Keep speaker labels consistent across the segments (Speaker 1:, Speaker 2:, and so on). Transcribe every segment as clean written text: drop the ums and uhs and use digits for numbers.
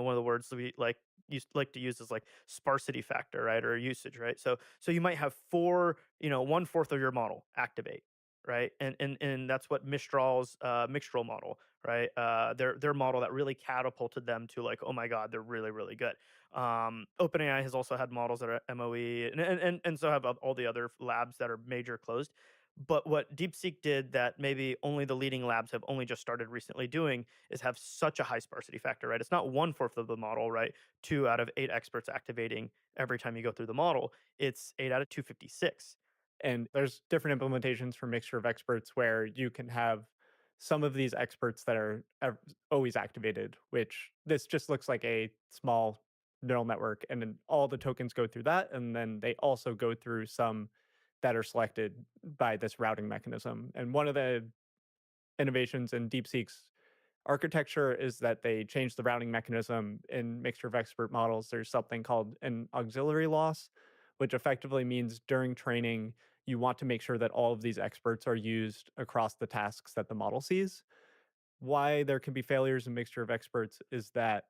Speaker 1: one of the words that we like to use is like sparsity factor, right? Or usage, right? So you might have four, one fourth of your model activate, right? And that's what Mistral's Mixtral model, right? Their model that really catapulted them to like, oh my god, they're really really good. OpenAI has also had models that are MOE, and so have all the other labs that are major closed. But what DeepSeek did that maybe only the leading labs have only just started recently doing is have such a high sparsity factor, right? It's not one fourth of the model, right? Two out of eight experts activating every time you go through the model. It's eight out of 256.
Speaker 2: And there's different implementations for mixture of experts where you can have some of these experts that are always activated, which this just looks like a small neural network. And then all the tokens go through that. And then they also go through some that are selected by this routing mechanism. And one of the innovations in DeepSeek's architecture is that they changed the routing mechanism in mixture of expert models. There's something called an auxiliary loss, which effectively means during training, you want to make sure that all of these experts are used across the tasks that the model sees. Why there can be failures in mixture of experts is that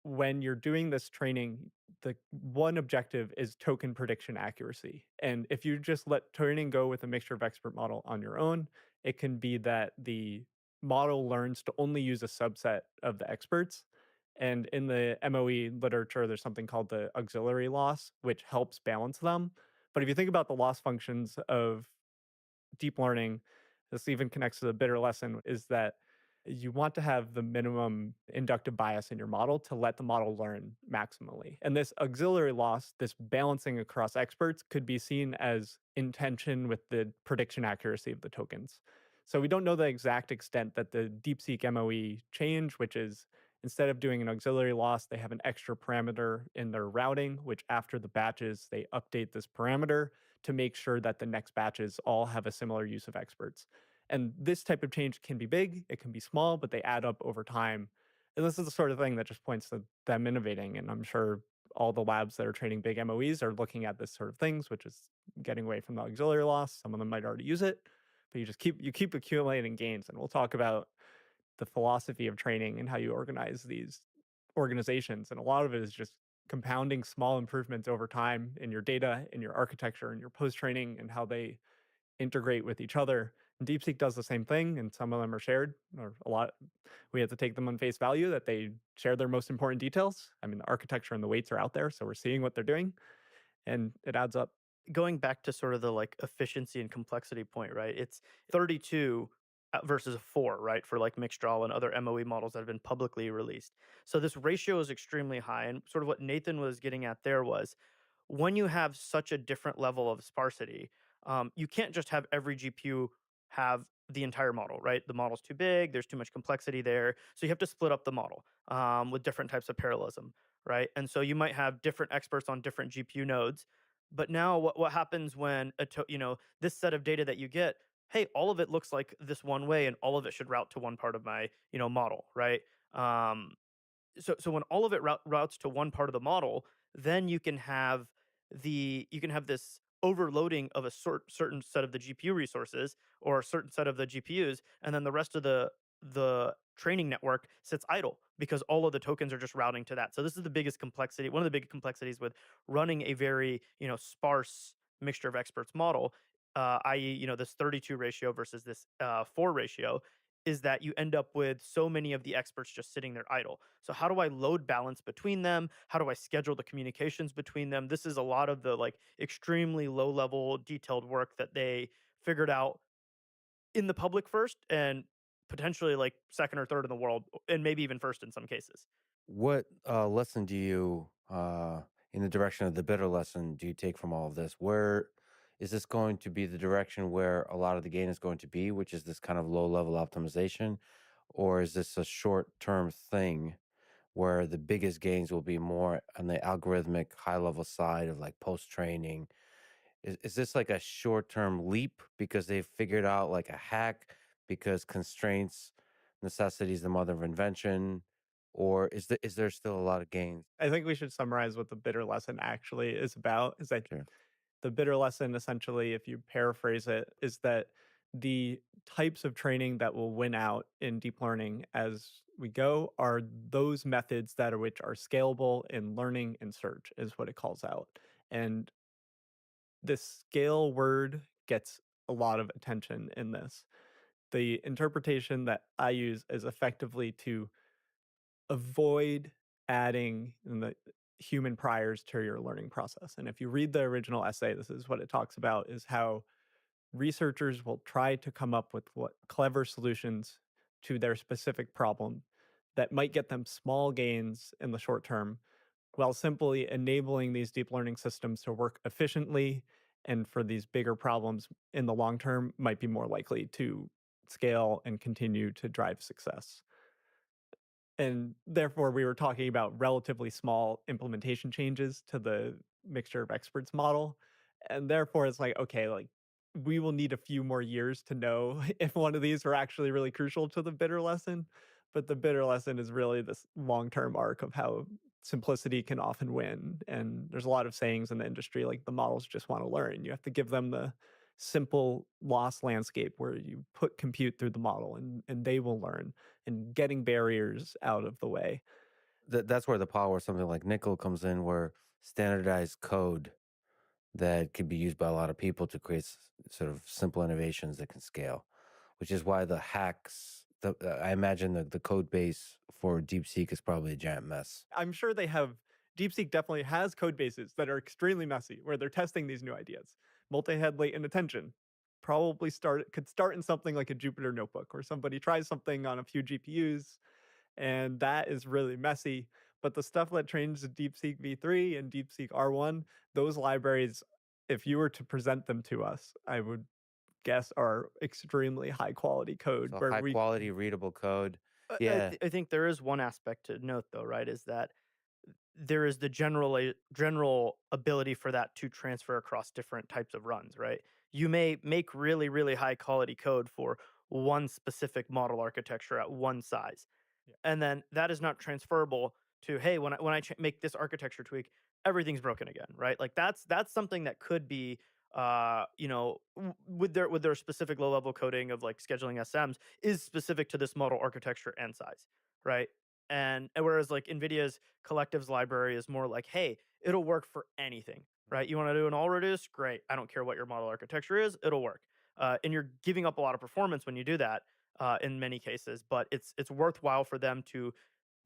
Speaker 2: when you're doing this training, the one objective is token prediction accuracy. And if you just let training go with a mixture of expert model on your own, it can be that the model learns to only use a subset of the experts. And in the MOE literature, there's something called the auxiliary loss, which helps balance them. But if you think about the loss functions of deep learning, this even connects to the bitter lesson, is that you want to have the minimum inductive bias in your model to let the model learn maximally. And this auxiliary loss, this balancing across experts, could be seen as in tension with the prediction accuracy of the tokens. So we don't know the exact extent that the DeepSeek MOE change, which is instead of doing an auxiliary loss, they have an extra parameter in their routing, which after the batches, they update this parameter to make sure that the next batches all have a similar use of experts. And this type of change can be big, it can be small, but they add up over time. And this is the sort of thing that just points to them innovating. And I'm sure all the labs that are training big MOEs are looking at this sort of things, which is getting away from the auxiliary loss. Some of them might already use it, but you keep accumulating gains. And we'll talk about the philosophy of training and how you organize these organizations. And a lot of it is just compounding small improvements over time in your data, in your architecture, in your post training, and how they integrate with each other. And DeepSeek does the same thing, and some of them are shared, or a lot. We have to take them on face value that they share their most important details. I mean, the architecture and the weights are out there, so we're seeing what they're doing, and it adds up.
Speaker 1: Going back to sort of the like efficiency and complexity point, right? It's 32 versus a 4, right? For like Mixtral and other MOE models that have been publicly released. So this ratio is extremely high. And sort of what Nathan was getting at there was when you have such a different level of sparsity, you can't just have every GPU have the entire model, right? The model's too big, there's too much complexity there. So you have to split up the model with different types of parallelism, right? And so you might have different experts on different GPU nodes, but now what happens when this set of data that you get, hey, all of it looks like this one way and all of it should route to one part of my, model, right? Um, so when all of it routes to one part of the model, then you can have this overloading of a certain set of the GPU resources or a certain set of the GPUs, and then the rest of the training network sits idle because all of the tokens are just routing to that. So this is the biggest complexity. One of the big complexities with running a very sparse mixture of experts model, i.e., this 32 ratio versus this 4 ratio, is that you end up with so many of the experts just sitting there idle. So how do I load balance between them? How do I schedule the communications between them? This is a lot of the like extremely low level detailed work that they figured out in the public first and potentially like second or third in the world and maybe even first in some cases.
Speaker 3: What lesson do you, in the direction of the bitter lesson, do you take from all of this? Where is this going to be the direction where a lot of the gain is going to be, which is this kind of low level optimization? Or is this a short term thing where the biggest gains will be more on the algorithmic high level side of like post training? Is this like a short term leap because they've figured out like a hack because constraints, necessity is the mother of invention? Or is there still a lot of gains?
Speaker 2: I think we should summarize what the bitter lesson actually is about. Is that
Speaker 3: Sure.
Speaker 2: the bitter lesson, essentially, if you paraphrase it, is that the types of training that will win out in deep learning as we go are those methods that are which are scalable in learning and search is what it calls out. And the scale word gets a lot of attention in this. The interpretation that I use is effectively to avoid adding the human priors to your learning process. And if you read the original essay, this is what it talks about is how researchers will try to come up with what clever solutions to their specific problem that might get them small gains in the short term while simply enabling these deep learning systems to work efficiently and for these bigger problems in the long term might be more likely to scale and continue to drive success. And therefore, we were talking about relatively small implementation changes to the mixture of experts model. And therefore, it's like, okay, like we will need a few more years to know if one of these are actually really crucial to the bitter lesson. But the bitter lesson is really this long term arc of how simplicity can often win. And there's a lot of sayings in the industry like the models just want to learn. You have to give them the simple loss landscape where you put compute through the model and they will learn and getting barriers out of the way.
Speaker 3: That's where the power of something like Nickel comes in, where standardized code that could be used by a lot of people to create sort of simple innovations that can scale, which is why the hacks, I imagine the code base for DeepSeek is probably a giant mess.
Speaker 2: I'm sure they have DeepSeek definitely has code bases that are extremely messy where they're testing these new ideas. Multi-head latent attention probably could start in something like a Jupyter notebook where somebody tries something on a few GPUs and that is really messy. But the stuff that trains DeepSeek v3 and DeepSeek R1, those libraries, if you were to present them to us, I would guess are extremely high quality code
Speaker 3: So
Speaker 2: where
Speaker 3: high
Speaker 2: we
Speaker 3: quality, readable code.
Speaker 1: I,
Speaker 3: Yeah.
Speaker 1: I think there is one aspect to note, though, right? Is that there is the general ability for that to transfer across different types of runs, right? You may make really, really high quality code for one specific model architecture at one size,
Speaker 2: yeah.
Speaker 1: and then that is not transferable to, hey, when I make this architecture tweak, everything's broken again, right? Like that's something that could be with their specific low level coding of like scheduling SMs is specific to this model architecture and size, right? And whereas like NVIDIA's collectives library is more like, hey, it'll work for anything, right? You want to do an all reduce? Great. I don't care what your model architecture is, it'll work. And you're giving up a lot of performance when you do that in many cases, but it's worthwhile for them to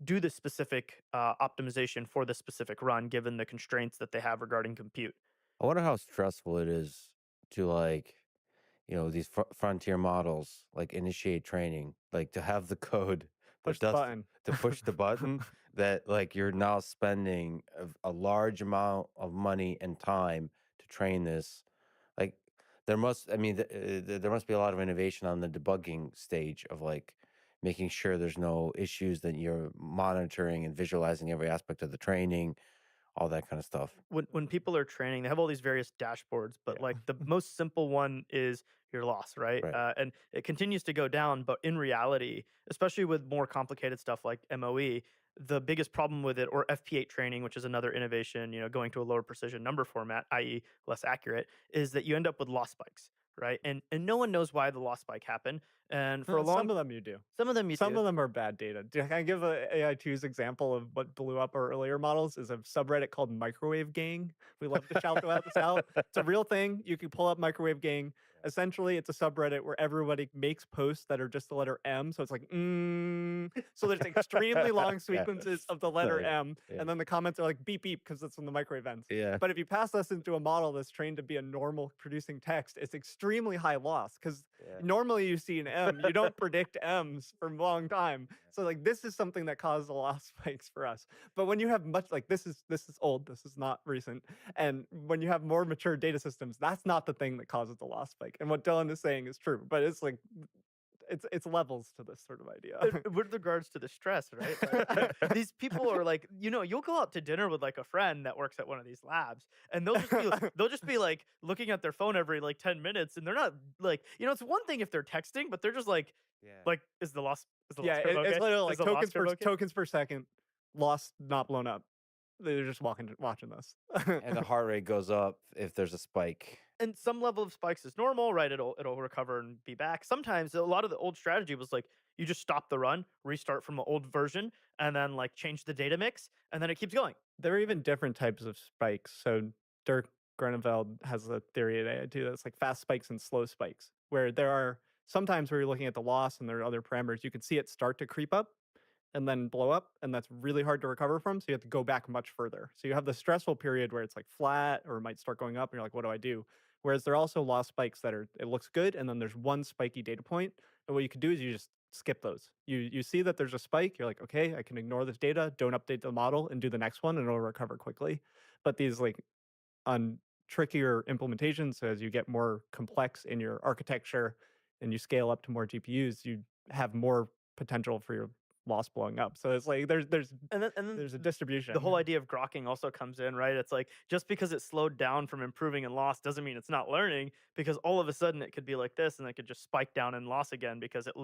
Speaker 1: do the specific optimization for the specific run given the constraints that they have regarding compute.
Speaker 3: I wonder how stressful it is to like, these frontier models like initiate training, like to have the code
Speaker 2: Push
Speaker 3: that
Speaker 2: the
Speaker 3: does
Speaker 2: button.
Speaker 3: to push the button that like you're now spending a large amount of money and time to train this. Like there must be a lot of innovation on the debugging stage of like making sure there's no issues that you're monitoring and visualizing every aspect of the training, all that kind of stuff.
Speaker 1: When people are training, they have all these various dashboards, but
Speaker 2: Yeah.
Speaker 1: like the most simple one is your loss, right?
Speaker 3: Right.
Speaker 1: And it continues to go down, but in reality, especially with more complicated stuff like MOE, the biggest problem with it, or FP8 training, which is another innovation, going to a lower precision number format, i.e., less accurate, is that you end up with loss spikes, right? And no one knows why the loss spike happened. And for a long,
Speaker 2: Some of them you do.
Speaker 1: some of them you
Speaker 2: Some
Speaker 1: do.
Speaker 2: of them are bad data. Can I give a AI2's example of what blew up our earlier models? Is a subreddit called Microwave Gang. We love to shout this out. It's a real thing. You can pull up Microwave Gang. Essentially, it's a subreddit where everybody makes posts that are just the letter M. So it's like, So there's extremely long
Speaker 3: Yeah.
Speaker 2: sequences of the letter
Speaker 3: Yeah.
Speaker 2: M.
Speaker 3: Yeah.
Speaker 2: And then the comments are like beep, beep, because it's from the microwave ends.
Speaker 3: Yeah.
Speaker 2: But if you pass this into a model that's trained to be a normal producing text, it's extremely high loss because
Speaker 3: Yeah.
Speaker 2: normally you see an M, you don't predict M's for a long time. So like this is something that caused a loss spikes for us. But when you have much like this is old, this is not recent. And when you have more mature data systems, that's not the thing that causes the loss spike. And what Dylan is saying is true, but it's like it's levels to this sort of idea.
Speaker 1: With regards to the stress, right? Like, these people are like, you'll go out to dinner with like a friend that works at one of these labs, and they'll just be like looking at their phone every like 10 minutes, and they're not like, it's one thing if they're texting, but they're just like,
Speaker 3: Yeah.
Speaker 1: is the loss
Speaker 2: Yeah,
Speaker 1: curve okay?
Speaker 2: it's literally
Speaker 1: Is
Speaker 2: like
Speaker 1: the loss curve okay?
Speaker 2: tokens per second, lost not blown up. They're just watching this.
Speaker 3: And the heart rate goes up if there's a spike.
Speaker 1: and some level of spikes is normal, right? It'll recover and be back. Sometimes a lot of the old strategy was like you just stop the run, restart from an old version, and then like change the data mix, and then it keeps going.
Speaker 2: There are even different types of spikes. So Dirk Greneveld has a theory at AI too that's like fast spikes and slow spikes, where there are sometimes where you're looking at the loss and there are other parameters, you can see it start to creep up and then blow up, and that's really hard to recover from. So you have to go back much further. So you have the stressful period where it's like flat or it might start going up, and you're like, what do I do? Whereas there are also loss spikes that are it looks good, and then there's one spiky data point. And what you could do is you just skip those. You see that there's a spike, you're like, okay, I can ignore this data, don't update the model, and do the next one, and it'll recover quickly. But these like on trickier implementations, so as you get more complex in your architecture and you scale up to more GPUs, you have more potential for your loss blowing up. So it's like
Speaker 1: And then
Speaker 2: there's a
Speaker 1: the whole
Speaker 2: distribution.
Speaker 1: idea of grokking also comes in, right? It's like just because it slowed down from improving and loss doesn't mean it's not learning, because all of a sudden it could be like this and it could just spike down and loss again because it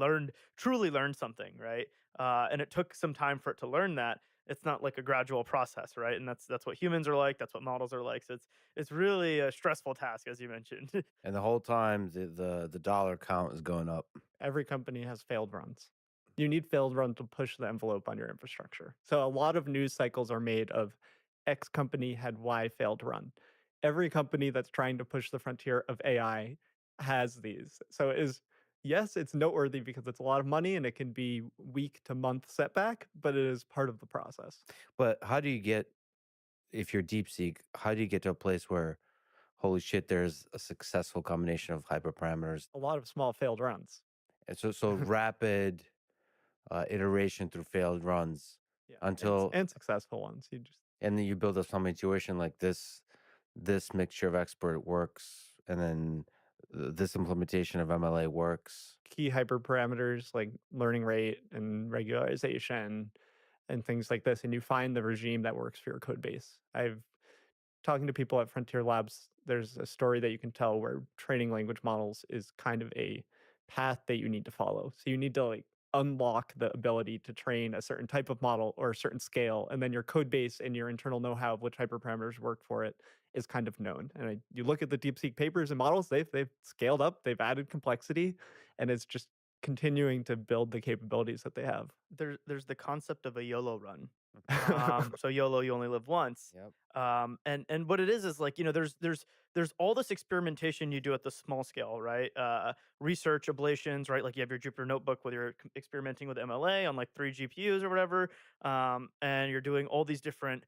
Speaker 1: truly learned something, right? And it took some time for it to learn that. It's not like a gradual process, right? And that's what humans are like. That's what models are like. So it's really a stressful task, as you mentioned.
Speaker 3: And the whole time the dollar count is going up.
Speaker 2: Every company has failed runs. You need failed run to push the envelope on your infrastructure. So a lot of news cycles are made of X company had Y failed run. Every company that's trying to push the frontier of AI has these. So it is yes, it's noteworthy because it's a lot of money and it can be week to month setback, but it is part of the process.
Speaker 3: But how do you get if you're DeepSeek, how do you get to a place where holy shit, there's a successful combination of hyperparameters
Speaker 2: A lot of small failed runs.
Speaker 3: and so rapid iteration through failed runs
Speaker 2: Yeah,
Speaker 3: until
Speaker 2: and successful ones. You just
Speaker 3: and then you build up some intuition like this mixture of expert works and then this implementation of MLA works.
Speaker 2: key hyperparameters like learning rate and regularization and things like this, and you find the regime that works for your code base. I've talking to people at Frontier Labs, there's a story that you can tell where training language models is kind of a path that you need to follow. So you need to like unlock the ability to train a certain type of model or a certain scale, and then your code base and your internal know-how of which hyperparameters work for it is kind of known. And you look at the DeepSeek papers and models, they've scaled up, they've added complexity, and it's just continuing to build the capabilities that they have.
Speaker 1: There's the concept of a YOLO run. So YOLO, you only live once.
Speaker 3: Yep.
Speaker 1: And what it is like, there's all this experimentation you do at the small scale, right? Research ablations, right? Like you have your Jupyter notebook where you're experimenting with MLA on like 3 GPUs or whatever. And you're doing all these different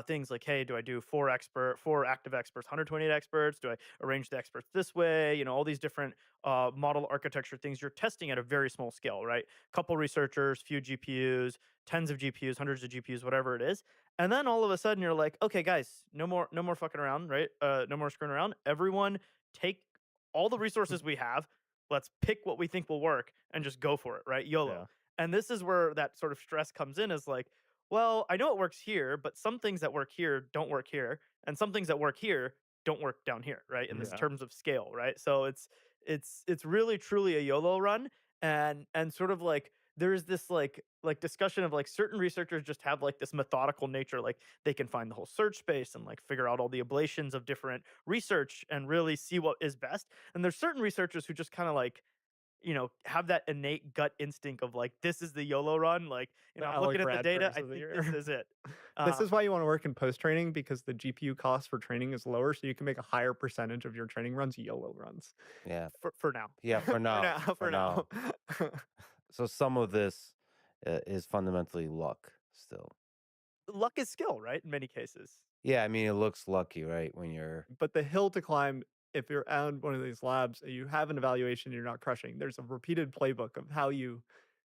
Speaker 1: things like, hey, do I do four active experts, 128 experts? Do I arrange the experts this way? All these different model architecture things you're testing at a very small scale, right? Couple researchers, few GPUs, tens of GPUs, hundreds of GPUs, whatever it is. And then all of a sudden you're like, okay, guys, no more fucking around, right? No more screwing around. Everyone take all the resources we have. Let's pick what we think will work and just go for it, right? YOLO.
Speaker 2: Yeah.
Speaker 1: And this is where that sort of stress comes in is like, well, I know it works here, but some things that work here don't work here, and some things that work here don't work down here, right? In this
Speaker 2: Yeah.
Speaker 1: terms of scale, right? So it's really truly a YOLO run, and sort of like there's this like discussion of like certain researchers just have like this methodical nature, like they can find the whole search space and like figure out all the ablations of different research and really see what is best. And there's certain researchers who just kind of like have that innate gut instinct of like, this is the YOLO run. Like,
Speaker 2: The
Speaker 1: I'm
Speaker 2: Alec
Speaker 1: looking at the data.
Speaker 2: Bradford's
Speaker 1: I
Speaker 2: of the
Speaker 1: think
Speaker 2: year.
Speaker 1: this is it.
Speaker 2: This is
Speaker 1: Um,
Speaker 2: why you want to work in post training because the GPU cost for training is lower, so you can make a higher percentage of your training runs YOLO runs.
Speaker 3: Yeah.
Speaker 1: for now.
Speaker 3: Yeah, for
Speaker 2: For
Speaker 3: now.
Speaker 2: now, for now.
Speaker 3: So some of this is fundamentally luck still.
Speaker 1: Luck is skill, right? In many cases.
Speaker 3: Yeah, I mean it looks lucky, right? When you're
Speaker 2: But the hill to climb, if you're on one of these labs, and you have an evaluation, you're not crushing. There's a repeated playbook of how you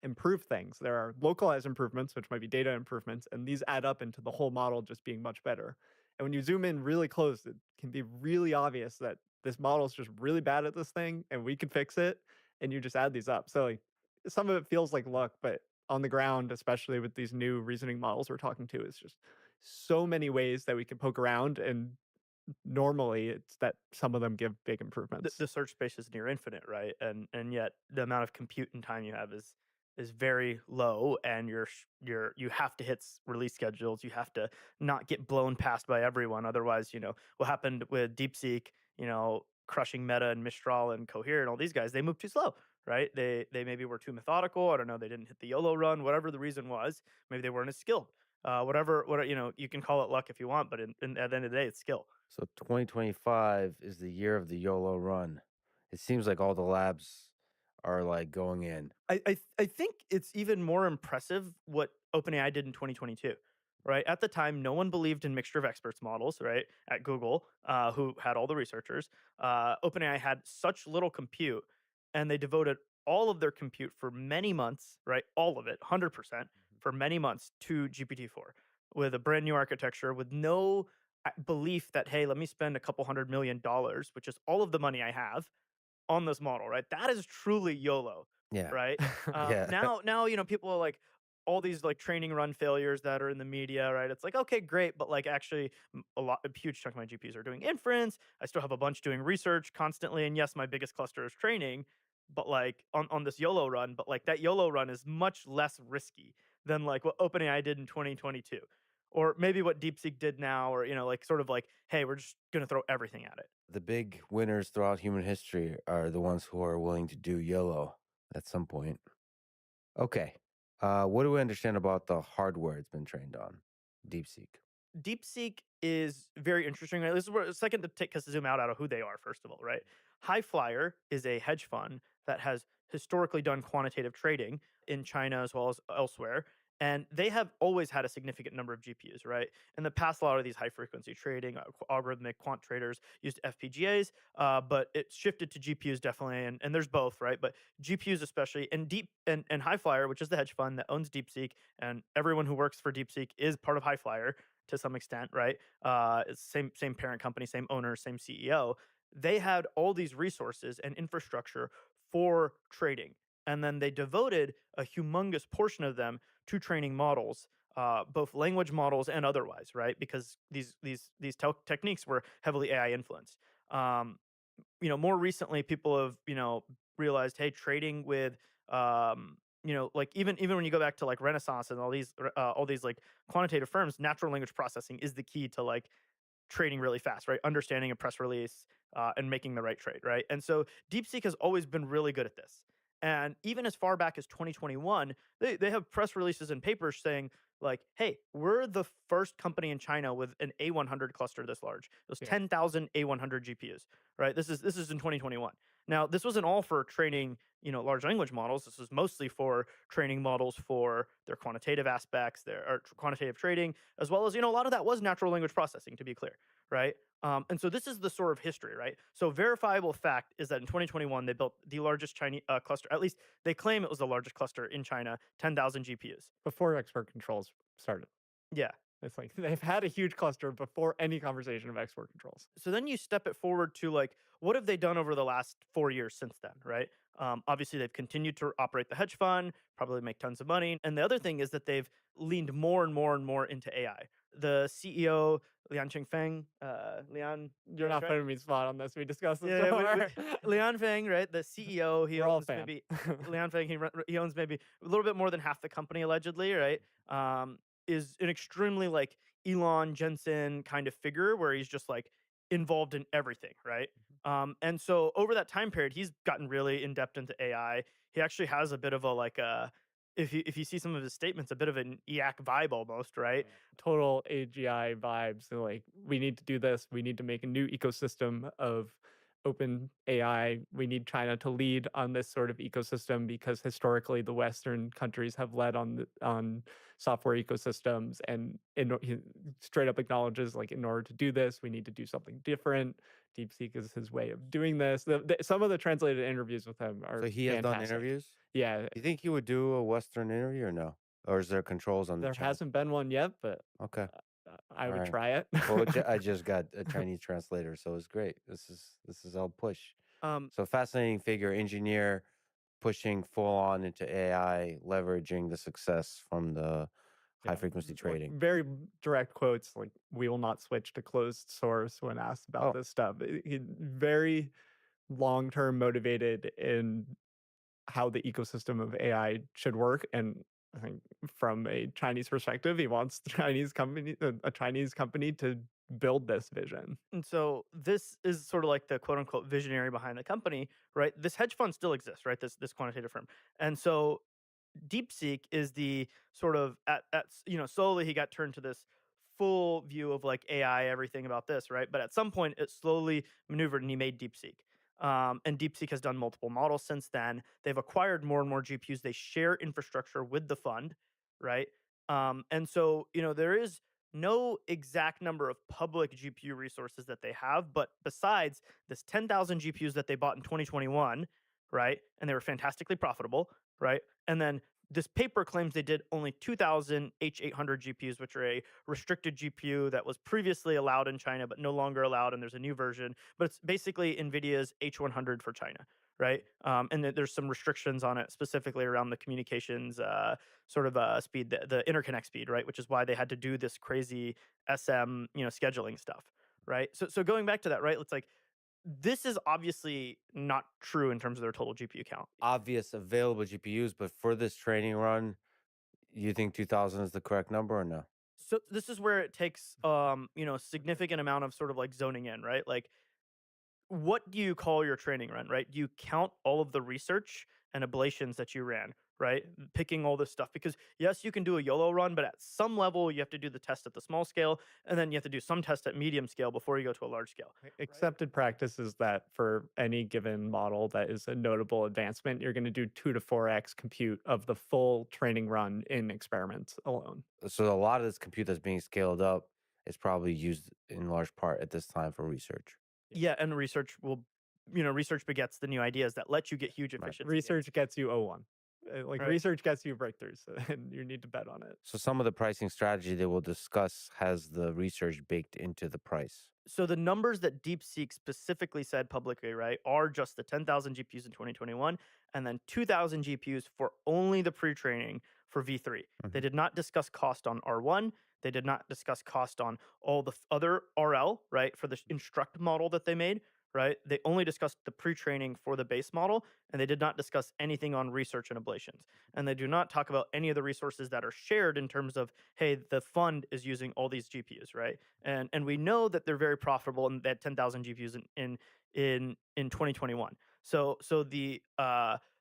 Speaker 2: improve things. There are localized improvements, which might be data improvements, and these add up into the whole model just being much better. And when you zoom in really close, it can be really obvious that this model is just really bad at this thing, and we can fix it. And you just add these up. So like some of it feels like luck, but on the ground, especially with these new reasoning models we're talking to, is just so many ways that we can poke around and normally it's that some of them give big
Speaker 1: the,
Speaker 2: improvements.
Speaker 1: the search space is near infinite, right? And yet the amount of compute and time you have is very low, and you have to hit release schedules. You have to not get blown past by everyone. Otherwise, what happened with DeepSeek, crushing Meta and Mistral and Cohere and all these guys, they moved too slow, right? They maybe were too methodical. I don't know. They didn't hit the YOLO run, whatever the reason was. Maybe they weren't as skilled. Whatever, you can call it luck if you want, but at the end of the day, it's skill.
Speaker 3: So 2025 is the year of the YOLO run. It seems like all the labs are like going in.
Speaker 1: I think it's even more impressive what OpenAI did in 2022. Right at the time, no one believed in mixture of experts models. Right at Google, who had all the researchers, OpenAI had such little compute, and they devoted all of their compute for many months. Right, all of it, 100% for many months to GPT-4 with a brand new architecture, with no belief that hey, let me spend a couple $100 million, which is all of the money I have on this model, right? That is truly YOLO,
Speaker 3: Yeah.
Speaker 1: right?
Speaker 3: Yeah.
Speaker 1: Now, people are like all these like training run failures that are in the media, right? It's like, okay, great, but like actually a huge chunk of my GPUs are doing inference. I still have a bunch doing research constantly. And yes, my biggest cluster is training, but like on this YOLO run, but like that YOLO run is much less risky than like what OpenAI did in 2022. Or maybe what DeepSeek did now, or like sort of like, hey, we're just gonna throw everything at it.
Speaker 3: The big winners throughout human history are the ones who are willing to do YOLO at some point. Okay. What do we understand about the hardware it's been trained on? DeepSeek.
Speaker 1: DeepSeek is very interesting. Right? This is where a second to take us to zoom out of who they are. First of all, right? Highflyer is a hedge fund that has historically done quantitative trading in China as well as elsewhere, and they have always had a significant number of GPUs. Right? In the past, a lot of these high frequency trading algorithmic quant traders used FPGAs, but it shifted to GPUs definitely, and there's both, right? But GPUs especially, and and Highflyer, which is the hedge fund that owns DeepSeek, and everyone who works for DeepSeek is part of Highflyer to some extent, right? It's same parent company, same owner, same CEO. They had all these resources and infrastructure for trading, and then they devoted a humongous portion of them to training models, both language models and otherwise, right? Because these techniques were heavily AI influenced. Um, more recently, people have realized, hey, trading with like even when you go back to like Renaissance and all these like quantitative firms, natural language processing is the key to like trading really fast, right? Understanding a press release, and making the right trade, right? And so DeepSeek has always been really good at this. And even as far back as 2021, they have press releases and papers saying, like, hey, we're the first company in China with an A100 cluster this large. Those
Speaker 2: Yeah.
Speaker 1: 10,000 A100 GPUs, right? This is in 2021. Now, this wasn't all for training, large language models. This was mostly for training models for their quantitative aspects, their quantitative trading, as well as a lot of that was natural language processing, to be clear, right? And so this is the sort of history, right? So verifiable fact is that in 2021 they built the largest Chinese cluster. At least they claim it was the largest cluster in China, 10,000 GPUs.
Speaker 2: Before export controls started.
Speaker 1: Yeah.
Speaker 2: It's like they've had a huge cluster before any conversation of export controls.
Speaker 1: So then you step it forward to like, what have they done over the last 4 years since then, right? Obviously, they've continued to operate the hedge fund, probably make tons of money. And the other thing is that they've leaned more and more and more into AI. The CEO, Lian Chengfeng, Lian,
Speaker 2: You're not
Speaker 1: right?
Speaker 2: putting me spot on this. We discussed this
Speaker 1: Yeah,
Speaker 2: before.
Speaker 1: Lian Feng, right? The CEO, he
Speaker 2: We're all
Speaker 1: owns
Speaker 2: fan.
Speaker 1: maybe Lian Feng. He owns maybe a little bit more than half the company, allegedly, right? Is an extremely like Elon Jensen kind of figure where he's just like involved in everything, right? And so over that time period, he's gotten really in depth into AI. He actually has a bit of a like a if you see some of his statements, a bit of an EAC vibe almost, right?
Speaker 2: Total AGI vibes. So like, we need to do this. We need to make a new ecosystem of open AI. We need China to lead on this sort of ecosystem because historically the Western countries have led on software ecosystems, and he straight up acknowledges like in order to do this, we need to do something different. DeepSeek is his way of doing this. Some of the translated interviews with him are
Speaker 3: So he has done
Speaker 2: fantastic.
Speaker 3: interviews?
Speaker 2: Yeah,
Speaker 3: You think he would do a Western interview or no? Or is there controls on the
Speaker 2: there
Speaker 3: China?
Speaker 2: hasn't been one yet, but
Speaker 3: Okay.
Speaker 2: I would
Speaker 3: Alright.
Speaker 2: try it.
Speaker 3: Well, I just got a Chinese translator, so it's great. This is all push.
Speaker 1: Um,
Speaker 3: So fascinating figure, engineer, pushing full on into AI, leveraging the success from the high
Speaker 2: Yeah,
Speaker 3: frequency
Speaker 2: like,
Speaker 3: trading.
Speaker 2: very direct quotes like we will not switch to closed source when asked about
Speaker 3: Oh.
Speaker 2: this stuff. Very long term motivated in how the ecosystem of AI should work. And I think from a Chinese perspective, he wants the Chinese company, a Chinese company, to build this vision.
Speaker 1: And so this is sort of like the quote unquote visionary behind the company, right? This hedge fund still exists, right? This quantitative firm. And so DeepSeek is the sort of slowly he got turned to this full view of like AI, everything about this, right? But at some point, it slowly maneuvered and he made DeepSeek. And DeepSeek has done multiple models since then. They've acquired more and more GPUs. They share infrastructure with the fund, right? And so there is no exact number of public GPU resources that they have, but besides this 10,000 GPUs that they bought in 2021, right, and they were fantastically profitable, right, and then this paper claims they did only 2,000 H800 GPUs, which are a restricted GPU that was previously allowed in China but no longer allowed, and there's a new version. But it's basically NVIDIA's H100 for China, right? And there's some restrictions on it, specifically around the communications speed, the interconnect speed, right? Which is why they had to do this crazy SM, scheduling stuff, right? So going back to that, right? It's like this is obviously not true in terms of their total GPU count.
Speaker 3: Obvious available GPUs, but for this training run, you think 2000 is the correct number or no?
Speaker 1: So this is where it takes a significant amount of sort of like zoning in, right? Like what do you call your training run, right? Do you count all of the research and ablations that you ran, right? Picking all this stuff because yes, you can do a YOLO run, but at some level you have to do the test at the small scale and then you have to do some test at medium scale before you go to a large scale.
Speaker 2: Accepted practice is that for any given model that is a notable advancement, you're going to do 2 to 4x compute of the full training run in experiments alone.
Speaker 3: So a lot of this compute that's being scaled up is probably used in large part at this time for research.
Speaker 1: Yeah, and research begets the new ideas that let you get huge
Speaker 2: Right.
Speaker 1: efficiency.
Speaker 2: Research gets you O1. Like
Speaker 1: Right.
Speaker 2: research gets you breakthroughs, and you need to bet on it.
Speaker 3: So some of the pricing strategy that we'll discuss has the research baked into the price.
Speaker 1: So the numbers that DeepSeek specifically said publicly, right, are just the 10,000 GPUs in 2021 and then 2,000 GPUs for only the pre-training for V3. They
Speaker 3: Mhm.
Speaker 1: did not discuss cost on R1. They did not discuss cost on all the other RL, right, for the instruct model that they made, right? They only discussed the pre-training for the base model, and they did not discuss anything on research and ablations. And they do not talk about any of the resources that are shared in terms of, hey, the fund is using all these GPUs, right? And we know that they're very profitable and that 10,000 GPUs in 2021. So the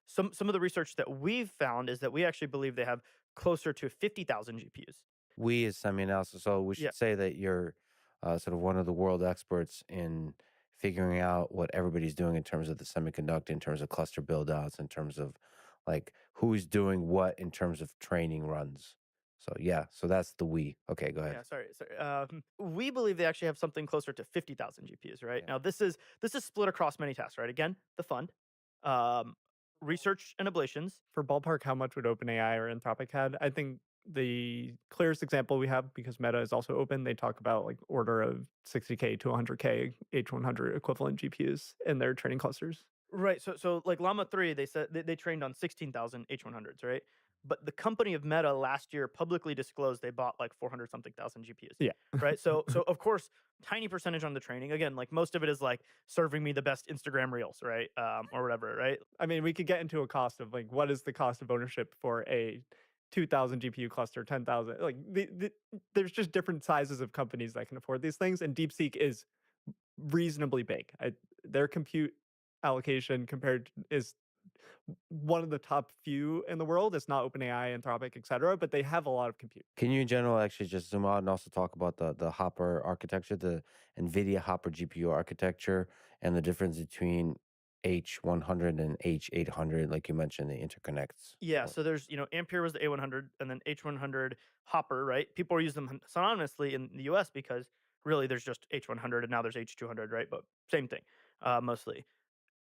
Speaker 1: some of the research that we've found is that we actually believe they have closer to 50,000 GPUs.
Speaker 3: We is semi-analysis, so we
Speaker 1: Yeah.
Speaker 3: should say that you're sort of one of the world experts in figuring out what everybody's doing in terms of the semiconductor, in terms of cluster build outs, in terms of like who's doing what in terms of training runs. So yeah, so that's the we. Okay, go ahead.
Speaker 1: Yeah, sorry. We believe they actually have something closer to 50,000 GPUs, right?
Speaker 3: Yeah.
Speaker 1: Now this is split across many tasks, right? Again, the fund, um, research and ablations.
Speaker 2: For ballpark, how much would OpenAI or Anthropic had? I think the clearest example we have, because Meta is also open, they talk about like order of 60K to 100K H100 equivalent GPUs in their training clusters.
Speaker 1: Right. So like Llama 3, they said they trained on 16,000 H100s, right? But the company of Meta last year publicly disclosed they bought like 400 something thousand GPUs.
Speaker 2: Yeah.
Speaker 1: Right. So of course, tiny percentage on the training. Again, like most of it is like serving me the best Instagram reels, right? Or whatever, right?
Speaker 2: I mean, we could get into a cost of like what is the cost of ownership for a 2,000 GPU cluster, 10,000. Like there's just different sizes of companies that can afford these things, and DeepSeek is reasonably big. Their compute allocation compared is one of the top few in the world. It's not OpenAI, Anthropic, etc., but they have a lot of compute.
Speaker 3: Can you in general actually just zoom out and also talk about the Hopper architecture, the NVIDIA Hopper GPU architecture, and the difference between H100 and H800, like you mentioned, the interconnects?
Speaker 1: Yeah, so there's, Ampere was the A100 and then H100 Hopper, right? People use them synonymously in the US because really there's just H100 and now there's H200, right? But same thing, mostly.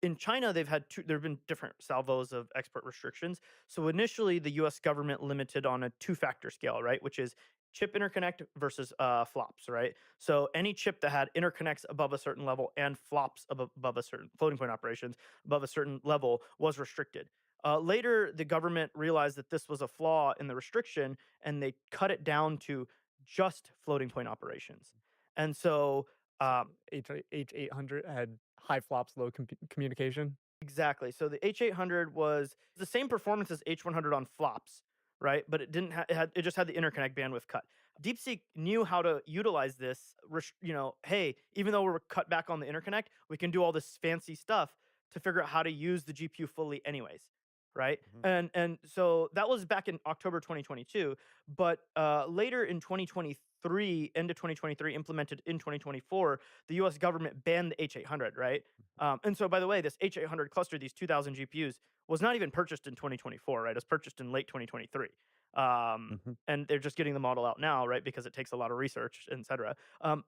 Speaker 1: In China, there have been different salvos of export restrictions. So initially, the U.S. government limited on a two-factor scale, right, which is chip interconnect versus flops, right? So any chip that had interconnects above a certain level and flops above a certain floating point operations above a certain level was restricted. Later, the government realized that this was a flaw in the restriction, and they cut it down to just floating point operations. And so
Speaker 2: H800 had high flops, low communication.
Speaker 1: exactly. So the H800 was the same performance as H100 on flops, right? But it didn't. It just had the interconnect bandwidth cut. DeepSeek knew how to utilize this. Hey, even though we're cut back on the interconnect, we can do all this fancy stuff to figure out how to use the GPU fully, anyways, right?
Speaker 3: Mhm.
Speaker 1: And so that was back in October 2022. But later in 2023, end of 2023, implemented in 2024, the U.S. government banned the H800, right? And so, by the way, this H800 cluster, these 2,000 GPUs, was not even purchased in 2024, right? It was purchased in late 2023.
Speaker 3: Mhm.
Speaker 1: And they're just getting the model out now, right? Because it takes a lot of research, et cetera.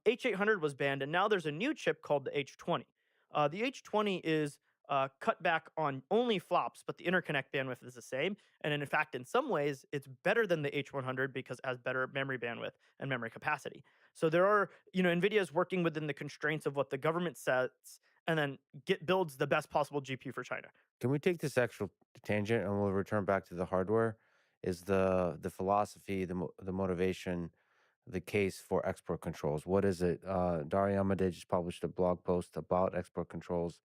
Speaker 1: H800 was banned, and now there's a new chip called the H20. The H20 is cut back on only flops, but the interconnect bandwidth is the same. And in fact, in some ways, it's better than the H100 because it has better memory bandwidth and memory capacity. So there are, NVIDIA is working within the constraints of what the government sets and then builds the best possible GPU for China.
Speaker 3: Can we take this extra tangent and we'll return back to the hardware? Is the philosophy, the motivation, the case for export controls? What is it? Dario Amodei just published a blog post about export controls.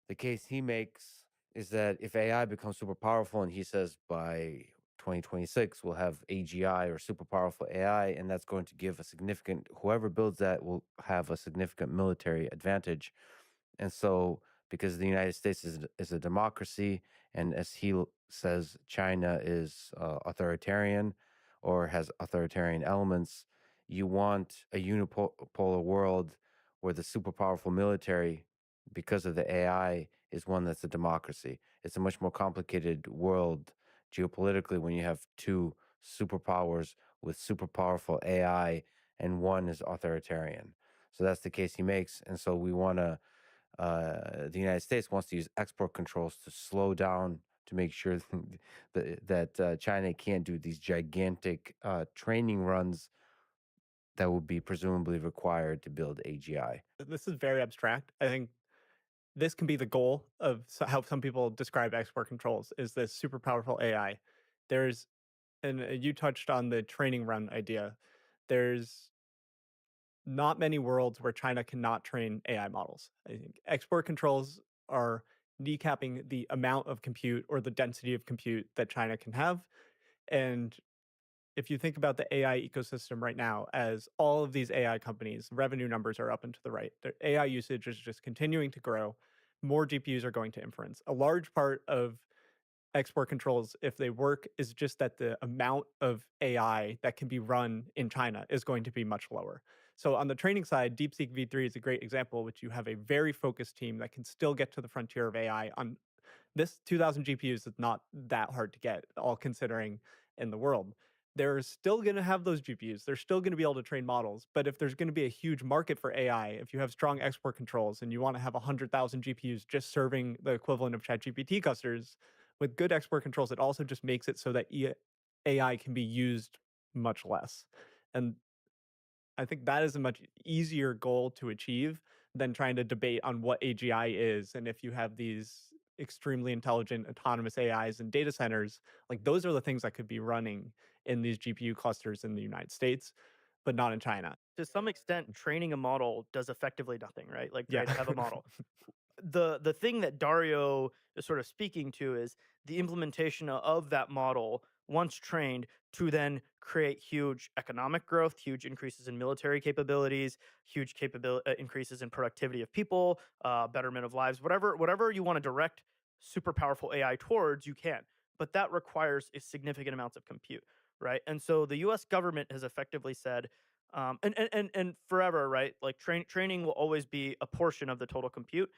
Speaker 3: The case he makes is that if AI becomes super powerful, and he says by 2026 we'll have AGI or super powerful AI, and that's going to give a significant, whoever builds that will have a significant military advantage. And so, because the United States is a democracy, and as says, China is authoritarian or has authoritarian elements, you want a unipolar world where the super powerful military, because of the AI, is one that's a democracy. It's a much more complicated world geopolitically when you have two superpowers with super powerful AI and one is authoritarian. So that's the case he makes. And so the United States wants to use export controls to slow down to make sure that China can't do these gigantic training runs that would be presumably required to build AGI.
Speaker 2: This is very abstract. I think this can be the goal of how some people describe export controls is this super powerful AI. There's, and you touched on the training run idea. There's not many worlds where China cannot train AI models. I think export controls are kneecapping the amount of compute or the density of compute that China can have. And if you think about the AI ecosystem right now, as all of these AI companies, revenue numbers are up and to the right. Their AI usage is just continuing to grow. More GPUs are going to inference. A large part of export controls, if they work, is just that the amount of AI that can be run in China is going to be much lower. So on the training side, DeepSeek V3 is a great example, which you have a very focused team that can still get to the frontier of AI on this 2000 GPUs is not that hard to get, all considering in the world. They're still going to have those GPUs. They're still going to be able to train models. But if there's going to be a huge market for AI, if you have strong export controls and you want to have 100,000 GPUs just serving the equivalent of ChatGPT clusters, with good export controls, it also just makes it so that AI can be used much less. And I think that is a much easier goal to achieve than trying to debate on what AGI is. And if you have these extremely intelligent autonomous AIs and data centers, like those are the things that could be running in these GPU clusters in the United States, but not in China.
Speaker 1: To some extent, training a model does effectively nothing, right? Like,
Speaker 2: Yeah.
Speaker 1: right, I have a model. The thing that Dario is sort of speaking to is the implementation of that model once trained to then create huge economic growth, huge increases in military capabilities, huge increases in productivity of people, betterment of lives, whatever you want to direct super powerful AI towards, you can. But that requires a significant amounts of compute, right? And so the U.S. government has effectively said, and forever, right? Like training will always be a portion of the total compute.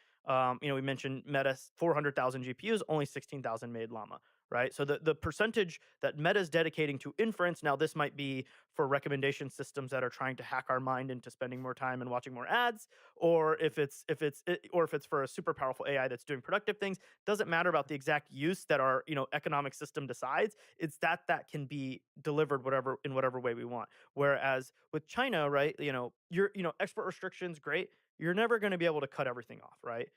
Speaker 1: We mentioned Meta's 400,000 GPUs, only 16,000 made Llama, right? So the percentage that Meta's dedicating to inference, now this might be for recommendation systems that are trying to hack our mind into spending more time and watching more ads, or if it's for a super powerful AI that's doing productive things, doesn't matter about the exact use that our, economic system decides. It's that can be delivered whatever way we want. Whereas with China, right, export restrictions, great, you're never going to be able to cut everything off, right?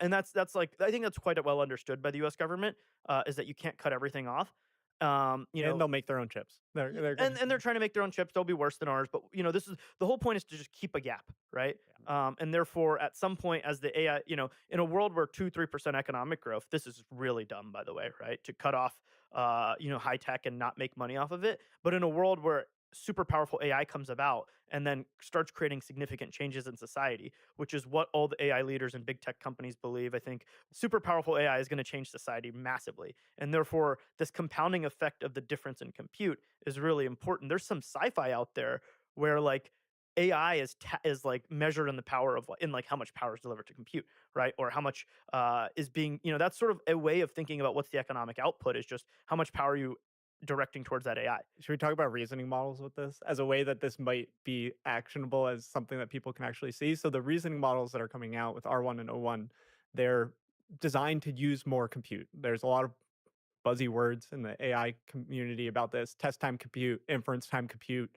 Speaker 1: And that's like, I think that's quite well understood by the U.S. government, is that you can't cut everything off. You
Speaker 2: And
Speaker 1: know,
Speaker 2: they'll make their own chips. They're gonna
Speaker 1: and they're trying to make their own chips. They'll be worse than ours, but this is the whole point is to just keep a gap, right?
Speaker 2: yeah.
Speaker 1: And therefore, at some point, as the AI, in a world where 2-3% economic growth, this is really dumb, by the way, right? To cut off, high tech and not make money off of it. But in a world where super powerful AI comes about and then starts creating significant changes in society, which is what all the AI leaders and big tech companies believe. I think super powerful AI is going to change society massively. And therefore, this compounding effect of the difference in compute is really important. There's some sci-fi out there where like AI is like measured in the power of in like how much power is delivered to compute, right? Or how much is being, that's sort of a way of thinking about what's the economic output is just how much power you directing towards that AI.
Speaker 2: Should we talk about reasoning models with this as a way that this might be actionable as something that people can actually see? So the reasoning models that are coming out with R1 and O1, they're designed to use more compute. There's a lot of buzzy words in the AI community about this: test time compute, inference time compute,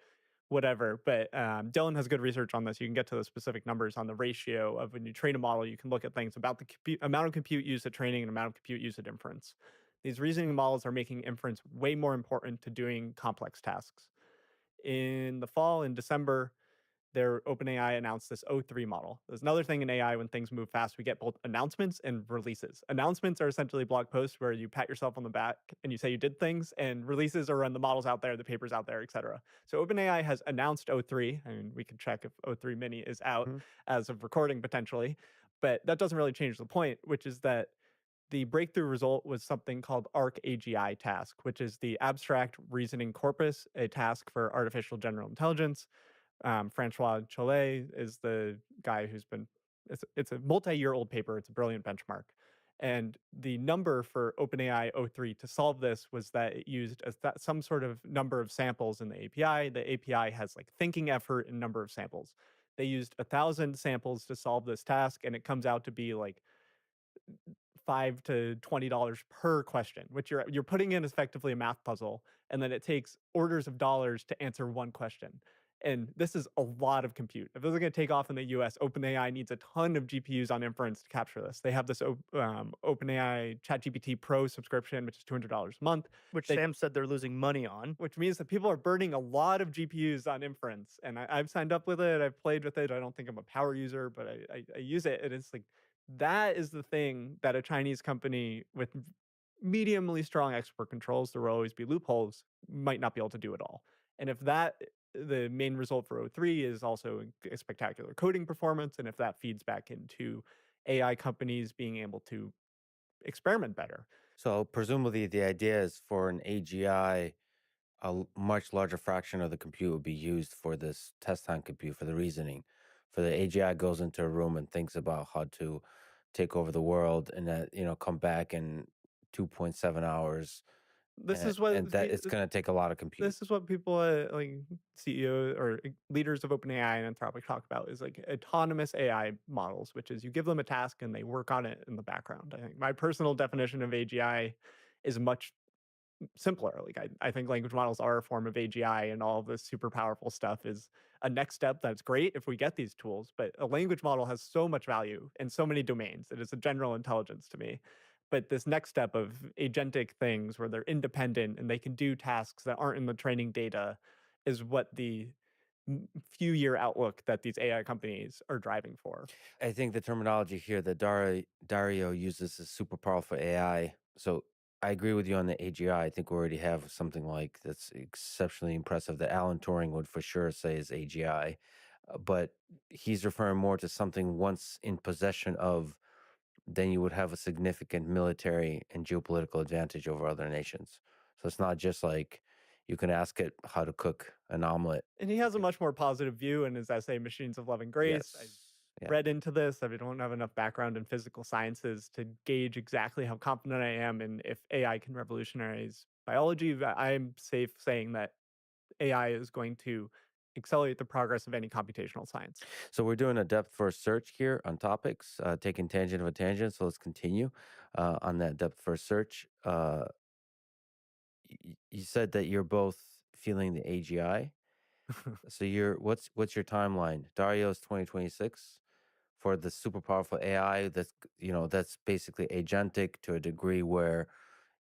Speaker 2: whatever. But Dylan has good research on this. You can get to the specific numbers on the ratio of when you train a model. You can look at things about the amount of compute used at training and amount of compute used at inference. These reasoning models are making inference way more important to doing complex tasks. In the fall, in December, their OpenAI announced this O3 model. There's another thing in AI: when things move fast, we get both announcements and releases. Announcements are essentially blog posts where you pat yourself on the back and you say you did things, and releases are when the model's out there, the paper's out there, etc. So OpenAI has announced O3. I mean, we can check if O3 Mini is out
Speaker 1: Mhm.
Speaker 2: as of recording potentially, but that doesn't really change the point, which is that the breakthrough result was something called ARC-AGI task, which is the abstract reasoning corpus, a task for artificial general intelligence. Francois Cholet is the guy who's been. It's a multi-year old paper. It's a brilliant benchmark. And the number for OpenAI O3 to solve this was that it used some sort of number of samples in the API. The API has like thinking effort and number of samples. They used 1,000 samples to solve this task, and it comes out to be like $5 to $20 per question, which you're putting in effectively a math puzzle, and then it takes orders of dollars to answer one question. And this is a lot of compute. If this is going to take off in the US, OpenAI needs a ton of GPUs on inference to capture this. They have this OpenAI ChatGPT Pro subscription, which is $200 a month.
Speaker 1: Which
Speaker 2: They
Speaker 1: Sam said they're losing money on.
Speaker 2: which means that people are burning a lot of GPUs on inference. And I've signed up with it. I've played with it. I don't think I'm a power user, but I use it. And it's like, that is the thing that a Chinese company with mediumly strong export controls, there will always be loopholes, might not be able to do it all. And if the main result for O3 is also a spectacular coding performance, and if that feeds back into AI companies being able to experiment better.
Speaker 3: So presumably the idea is for an AGI, much larger fraction of the compute would be used for this test time compute for the reasoning. For the AGI goes into a room and thinks about how to take over the world, and that come back in 2.7 hours,
Speaker 2: This
Speaker 3: and,
Speaker 2: is what
Speaker 3: and that it's going to take a lot of compute.
Speaker 2: This is what people like CEO or leaders of OpenAI and Anthropic talk about, is like autonomous AI models, which is you give them a task and they work on it in the background. I think my personal definition of AGI is much simpler. Like I think language models are a form of AGI, and all of this super powerful stuff is a next step that's great if we get these tools. But a language model has so much value in so many domains. It is a general intelligence to me. But this next step of agentic things where they're independent and they can do tasks that aren't in the training data is what the few year outlook that these AI companies are driving for.
Speaker 3: I think the terminology here that Dario uses is super powerful AI. So I agree with you on the AGI. I think we already have something like that's exceptionally impressive that Alan Turing would for sure say is AGI. But he's referring more to something once in possession of, then you would have a significant military and geopolitical advantage over other nations. So it's not just like you can ask it how to cook an omelet.
Speaker 2: And he has a much more positive view in his essay, Machines of Love and Grace. I
Speaker 3: Yes. Yeah.
Speaker 2: read into this. I don't have enough background in physical sciences to gauge exactly how confident I am in if AI can revolutionize biology. But I'm safe saying that AI is going to accelerate the progress of any computational science.
Speaker 3: So we're doing a depth first search here on topics, taking tangent of a tangent. So let's continue on that depth first search. You said that you're both feeling the AGI. So what's your timeline? Dario's 2026 for the super powerful AI that's basically agentic to a degree where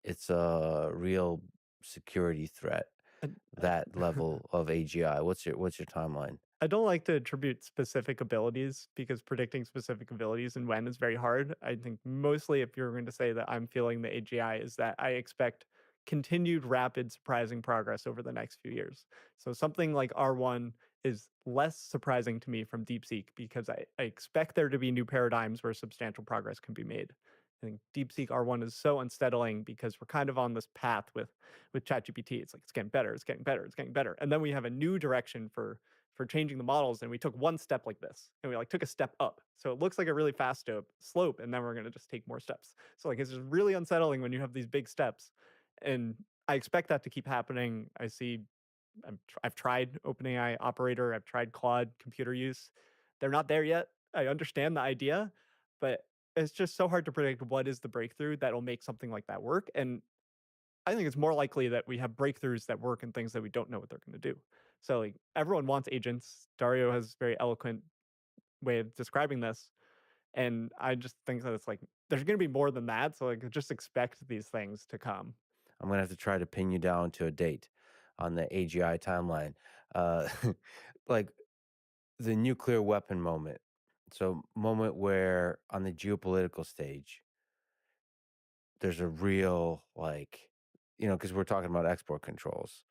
Speaker 3: it's a real security threat,
Speaker 2: And,
Speaker 3: that level of AGI? What's your timeline?
Speaker 2: I don't like to attribute specific abilities because predicting specific abilities and when is very hard. I think mostly if you're going to say that I'm feeling the AGI is that I expect continued rapid surprising progress over the next few years. So something like R1 is less surprising to me from DeepSeek because I expect there to be new paradigms where substantial progress can be made. I think DeepSeek R1 is so unsettling because we're kind of on this path with ChatGPT. It's like it's getting better, it's getting better, it's getting better. And then we have a new direction for changing the models, and we took one step like this and we like took a step up, so it looks like a really fast slope, and then we're going to just take more steps. So like it's just really unsettling when you have these big steps, and I expect that to keep happening. I've tried OpenAI Operator, I've tried Claude computer use. They're not there yet. I understand the idea, but it's just so hard to predict what is the breakthrough that will make something like that work. And I think it's more likely that we have breakthroughs that work in things that we don't know what they're going to do. So like everyone wants agents. Dario has a very eloquent way of describing this, and I just think that it's like there's going to be more than that. So like just expect these things to come.
Speaker 3: I'm gonna have to try to pin you down to a date on the AGI timeline. Uh, like the nuclear weapon moment. So moment where on the geopolitical stage, there's a real like, because we're talking about export controls.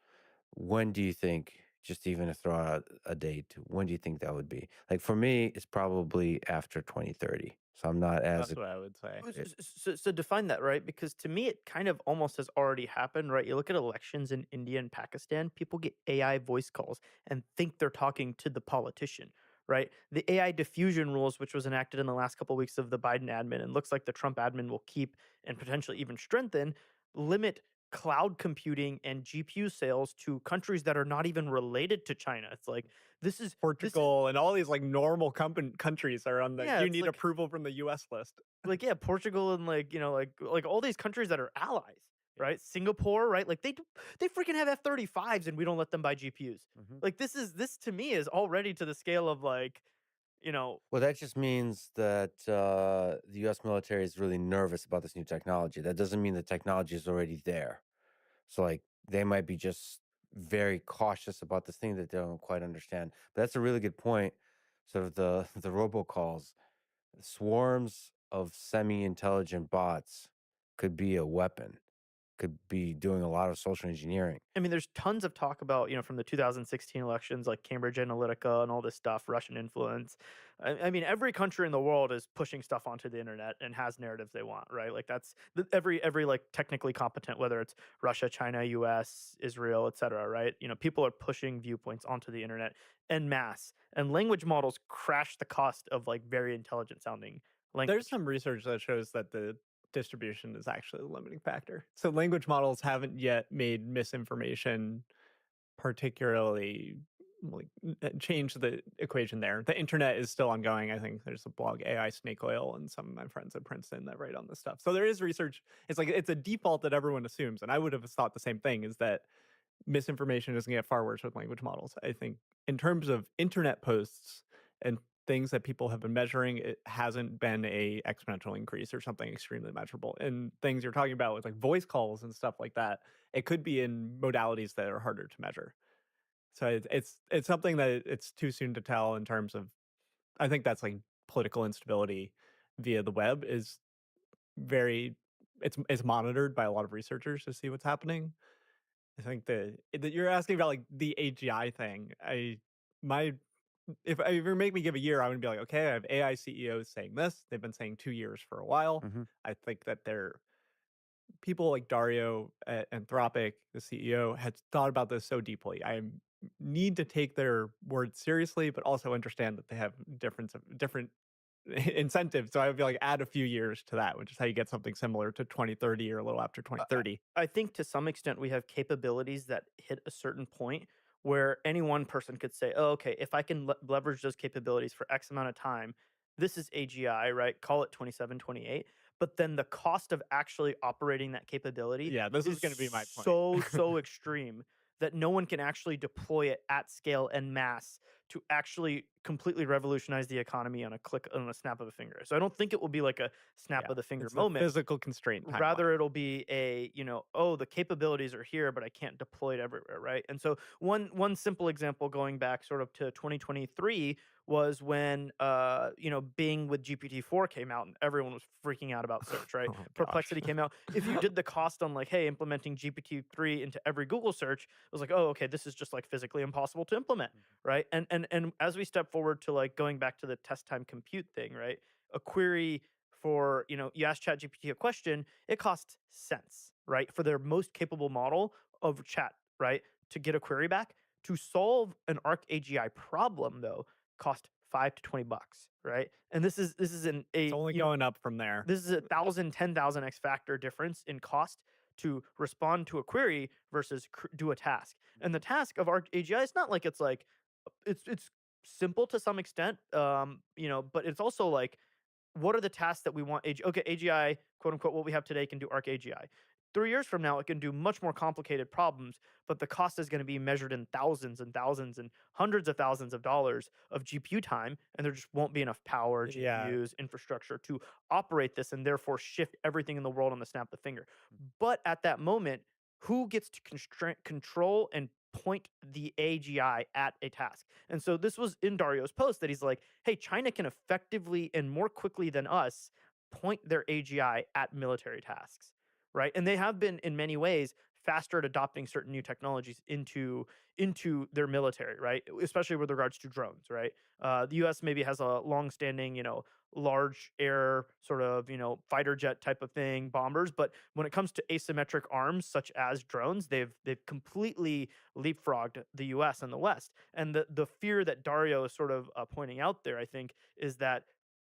Speaker 3: When do you think, just even to throw out a date, when do you think that would be? Like for me, it's probably after 2030. So I'm not as
Speaker 2: That's what I would say.
Speaker 1: So define that, right? Because to me, it kind of almost has already happened, right? You look at elections in India and Pakistan, people get AI voice calls and think they're talking to the politician, right? The AI diffusion rules, which was enacted in the last couple weeks of the Biden admin, and looks like the Trump admin will keep and potentially even strengthen, limit cloud computing and GPU sales to countries that are not even related to China. It's like this is
Speaker 2: Portugal and all these like normal countries are on the
Speaker 1: yeah,
Speaker 2: you
Speaker 1: it's
Speaker 2: need
Speaker 1: like
Speaker 2: approval from the US list.
Speaker 1: like yeah, Portugal and like all these countries that are allies, right? Singapore, right? Like they freaking have F-35s and we don't let them buy GPUs.
Speaker 3: Mhm.
Speaker 1: Like this to me is already to the scale of like, you know,
Speaker 3: Well, that just means that the U.S. military is really nervous about this new technology. That doesn't mean the technology is already there. So, like, they might be just very cautious about this thing that they don't quite understand. But that's a really good point. Sort of the the robocalls, swarms of semi-intelligent bots could be a weapon. Could be doing a lot of social engineering.
Speaker 1: I mean, there's tons of talk about, from the 2016 elections, like Cambridge Analytica and all this stuff, Russian influence. I mean, every country in the world is pushing stuff onto the internet and has narratives they want, right? Like that's every like technically competent, whether it's Russia, China, U.S., Israel, etc. Right? People are pushing viewpoints onto the internet en masse, and language models crash the cost of like very intelligent sounding
Speaker 2: There's
Speaker 1: language.
Speaker 2: some research that shows that the distribution is actually the limiting factor. So language models haven't yet made misinformation particularly like change the equation there. The internet is still ongoing. I think there's a blog AI Snake Oil and some of my friends at Princeton that write on this stuff. So there is research. It's like it's a default that everyone assumes, and I would have thought the same thing, is that misinformation is going to get far worse with language models. I think in terms of internet posts and things that people have been measuring, it hasn't been a exponential increase or something extremely measurable. And things you're talking about with like voice calls and stuff like that, it could be in modalities that are harder to measure. So it's something that it's too soon to tell in terms of. I think that's like political instability via the web is very. It's monitored by a lot of researchers to see what's happening. I think that you're asking about like the AGI thing. My if you make me give a year, I would be like, okay, I have AI CEOs saying this. They've been saying 2 years for a while.
Speaker 3: Hmm.
Speaker 2: I think that they're people like Dario at Anthropic, the CEO, had thought about this so deeply. Need to take their words seriously, but also understand that they have different incentives. So I would be like, add a few years to that, which is how you get something similar to 2030 or a little after
Speaker 1: I
Speaker 2: 2030.
Speaker 1: I think to some extent we have capabilities that hit a certain point where any one person could say, "Oh, okay, if I can leverage those capabilities for X amount of time, this is AGI, right? Call it 27, 28." But then the cost of actually operating that capability
Speaker 2: Yeah, this is
Speaker 1: is
Speaker 2: going to be my point.
Speaker 1: so extreme that no one can actually deploy it at scale en masse to actually completely revolutionize the economy on a snap of a finger. So I don't think it will be like a snap
Speaker 2: Yeah.
Speaker 1: of the finger
Speaker 2: It's the
Speaker 1: moment.
Speaker 2: physical constraint timeline.
Speaker 1: Rather, it'll be a, oh, the capabilities are here, but I can't deploy it everywhere, right? And so one simple example going back sort of to 2023 was when Bing with GPT-4 came out and everyone was freaking out about search, right?
Speaker 2: Oh gosh.
Speaker 1: Perplexity came out. If you did the cost on like, hey, implementing GPT-3 into every Google search, it was like, oh, okay, this is just like physically impossible to implement, right? And as we step forward to like going back to the test time compute thing, right? A query for, you ask ChatGPT a question, it costs cents, right? For their most capable model of chat, right? To get a query back. To solve an Arc AGI problem, though, cost 5 to 20 bucks, right? And this is
Speaker 2: It's only going up from there.
Speaker 1: this is 1,000, 10,000 x factor difference in cost to respond to a query versus do a task. And the task of Arc AGI is not like it's simple to some extent, but it's also like what are the tasks that we want okay, AGI, quote unquote, what we have today can do Arc AGI. 3 years from now, it can do much more complicated problems, but the cost is going to be measured in thousands and thousands and hundreds of thousands of dollars of GPU time, and there just won't be enough power,
Speaker 2: Yeah.
Speaker 1: GPUs, infrastructure to operate this and therefore shift everything in the world on the snap of the finger. But at that moment, who gets to control and point the AGI at a task? And so this was in Dario's post that he's like, hey, China can effectively and more quickly than us point their AGI at military tasks, right? And they have been in many ways faster at adopting certain new technologies into their military, right? Especially with regards to drones, right? The U.S. maybe has a long-standing, large air sort of, fighter jet type of thing, bombers, but when it comes to asymmetric arms such as drones, they've completely leapfrogged the U.S. and the West. And the fear that Dario is sort of pointing out there, I think, is that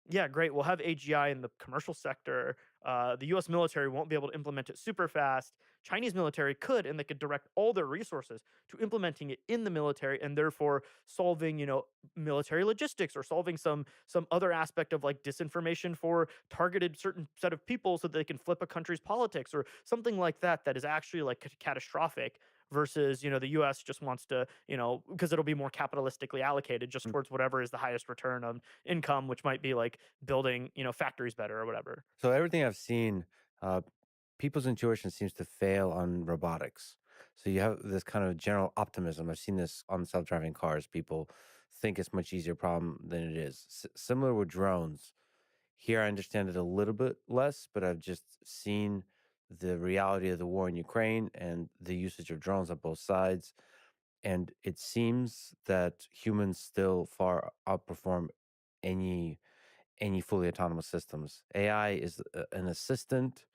Speaker 1: yeah, great. We'll have AGI in the commercial sector. The U.S. military won't be able to implement it super fast. Chinese military could, and they could direct all their resources to implementing it in the military, and therefore solving, military logistics or solving some other aspect of like disinformation for targeted certain set of people, so that they can flip a country's politics or something like that. That is actually like catastrophic versus the US just wants to because it'll be more capitalistically allocated just
Speaker 3: Mm.
Speaker 1: towards whatever is the highest return on income, which might be like building factories better or whatever.
Speaker 3: So everything I've seen, uh, people's intuition seems to fail on robotics. So you have this kind of general optimism. I've seen this on self-driving cars. People think it's much easier problem than it is. Similar with drones. Here, I understand it a little bit less, but I've just seen the reality of the war in Ukraine and the usage of drones on both sides. And it seems that humans still far outperform any fully autonomous systems. AI is an assistant,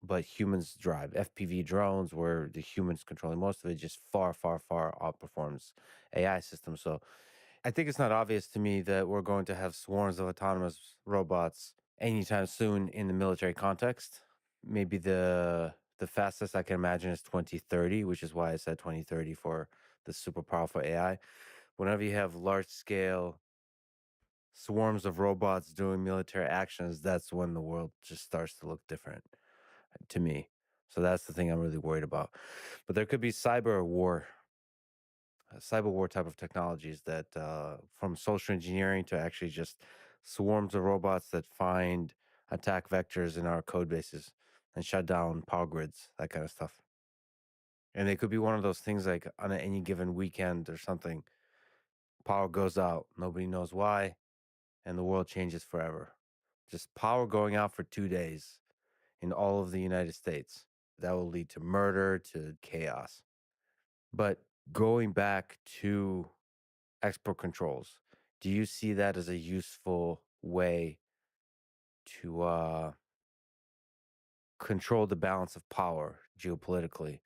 Speaker 3: but humans drive. FPV drones, where the humans controlling most of it, just far, far, far outperforms AI systems. So I think it's not obvious to me that we're going to have swarms of autonomous robots anytime soon in the military context. Maybe the fastest I can imagine is 2030, which is why I said 2030 for the super powerful AI. Whenever you have large scale swarms of robots doing military actions, that's when the world just starts to look different to me. So that's the thing I'm really worried about. But there could be cyber war type of technologies that, from social engineering to actually just swarms of robots that find attack vectors in our code bases and shut down power grids, that kind of stuff. And it could be one of those things like on any given weekend or something, power goes out, nobody knows why, and the world changes forever. Just power going out for 2 days in all of the United States. That will lead to murder, to chaos. But going back to export controls, do you see that as a useful way to control the balance of power geopolitically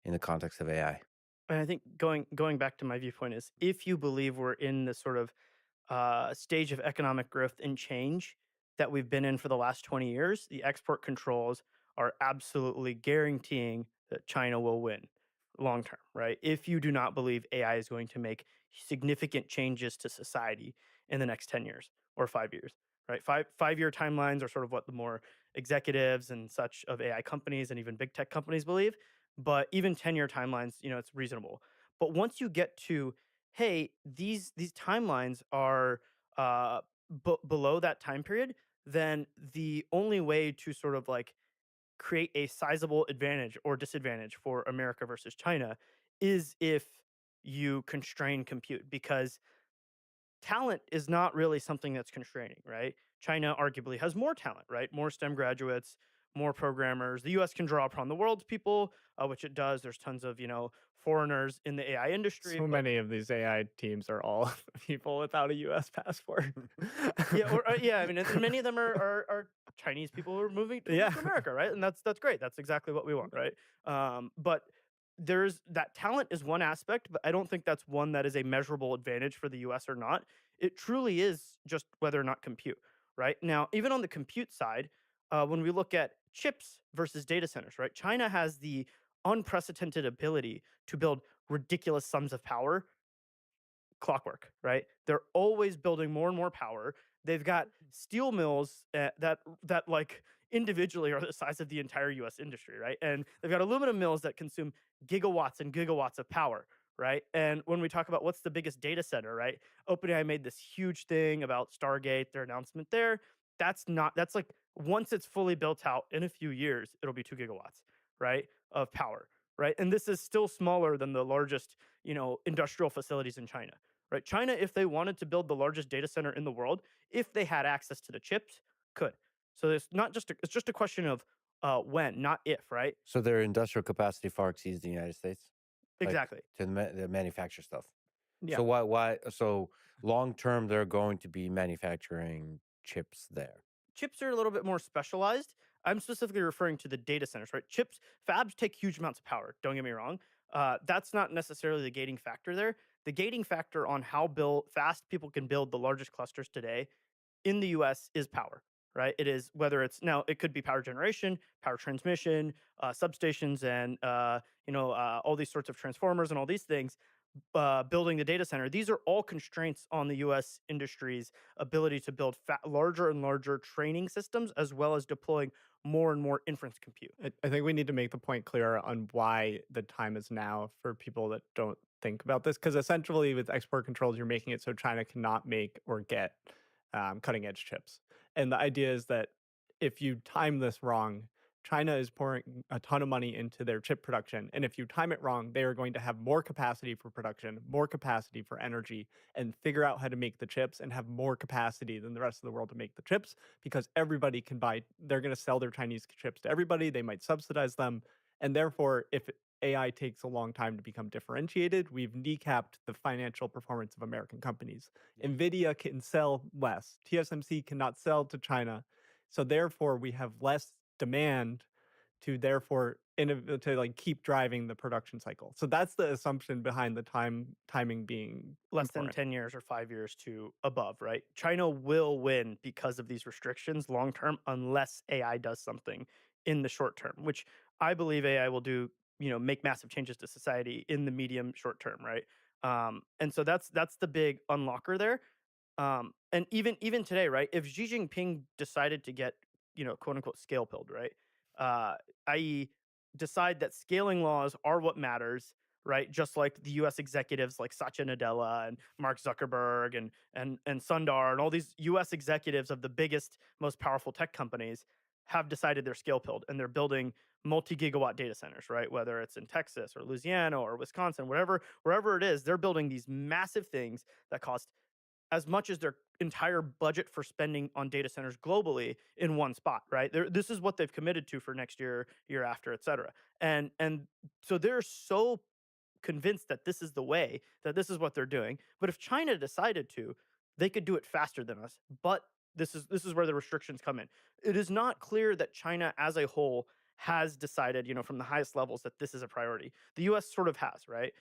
Speaker 3: in the context of AI?
Speaker 1: And I think going back to my viewpoint is if you believe we're in this sort of stage of economic growth and change that we've been in for the last 20 years, the export controls are absolutely guaranteeing that China will win long term, right? If you do not believe AI is going to make significant changes to society in the next 10 years or 5 years, right? Five-year timelines are sort of what the more executives and such of AI companies and even big tech companies believe. But even 10-year timelines, it's reasonable. But once you get to hey, these timelines are below that time period, then the only way to sort of like create a sizable advantage or disadvantage for America versus China is if you constrain compute, because talent is not really something that's constraining, right? China arguably has more talent, right? More STEM graduates, more programmers. The US can draw upon the world's people, which it does. There's tons of, foreigners in the AI industry,
Speaker 2: So
Speaker 1: but
Speaker 2: many of these AI teams are all people without a US passport.
Speaker 1: yeah, or yeah, I mean, and many of them are Chinese people who are moving to
Speaker 2: Yeah.
Speaker 1: move to America, right? And that's great. That's exactly what we want, right? But there's that talent is one aspect, but I don't think that's one that is a measurable advantage for the US or not. It truly is just whether or not compute, right? Now, even on the compute side, when we look at chips versus data centers, right? China has the unprecedented ability to build ridiculous sums of power, clockwork, right? They're always building more and more power. They've got steel mills that like individually are the size of the entire U.S. industry, right? And they've got aluminum mills that consume gigawatts and gigawatts of power, right? And when we talk about what's the biggest data center, right? OpenAI made this huge thing about Stargate, their announcement there. That's like once it's fully built out in a few years, it'll be 2 gigawatts, right, of power, right? And this is still smaller than the largest, industrial facilities in China, right? China, if they wanted to build the largest data center in the world, if they had access to the chips, could. So it's just a question of when, not if, right?
Speaker 3: So their industrial capacity far exceeds the United States, like
Speaker 1: Exactly.
Speaker 3: to the manufacture stuff.
Speaker 2: Yeah.
Speaker 3: So so long term they're going to be manufacturing chips there.
Speaker 1: Chips are a little bit more specialized. I'm specifically referring to the data centers, right? Chips, fabs take huge amounts of power. Don't get me wrong. That's not necessarily the gating factor there. The gating factor on how fast people can build the largest clusters today in the US is power, right? It is whether it's now it could be power generation, power transmission, substations, and all these sorts of transformers and all these things. Building the data center, these are all constraints on the U.S. industry's ability to build larger and larger training systems, as well as deploying more and more inference compute.
Speaker 2: I think we need to make the point clear on why the time is now for people that don't think about this. Because essentially, with export controls, you're making it so China cannot make or get cutting edge chips. And the idea is that if you time this wrong, China is pouring a ton of money into their chip production. And if you time it wrong, they are going to have more capacity for production, more capacity for energy, and figure out how to make the chips and have more capacity than the rest of the world to make the chips because everybody can buy, they're going to sell their Chinese chips to everybody. They might subsidize them. And therefore, if AI takes a long time to become differentiated, we've kneecapped the financial performance of American companies.
Speaker 3: Yeah.
Speaker 2: NVIDIA can sell less. TSMC cannot sell to China. So therefore, we have less demand to therefore to like keep driving the production cycle. So that's the assumption behind the timing being
Speaker 1: Less than
Speaker 2: important.
Speaker 1: 10 years or 5 years to above, right? China will win because of these restrictions long term, unless AI does something in the short term, which I believe AI will do, make massive changes to society in the medium short term, right? And so that's the big unlocker there. And even today, right? If Xi Jinping decided to get, quote unquote scale pilled, right? I.e., decide that scaling laws are what matters, right? Just like the U.S. executives like Satya Nadella and Mark Zuckerberg and Sundar and all these U.S. executives of the biggest, most powerful tech companies have decided they're scale pilled and they're building multi-gigawatt data centers, right? Whether it's in Texas or Louisiana or Wisconsin, wherever it is, they're building these massive things that cost as much as their entire budget for spending on data centers globally in one spot, right? This is what they've committed to for next year, year after, et cetera. And so they're so convinced that this is the way, that this is what they're doing. But if China decided to, they could do it faster than us. But this is where the restrictions come in. It is not clear that China as a whole has decided, from the highest levels that this is a priority. The U.S. sort of has, right?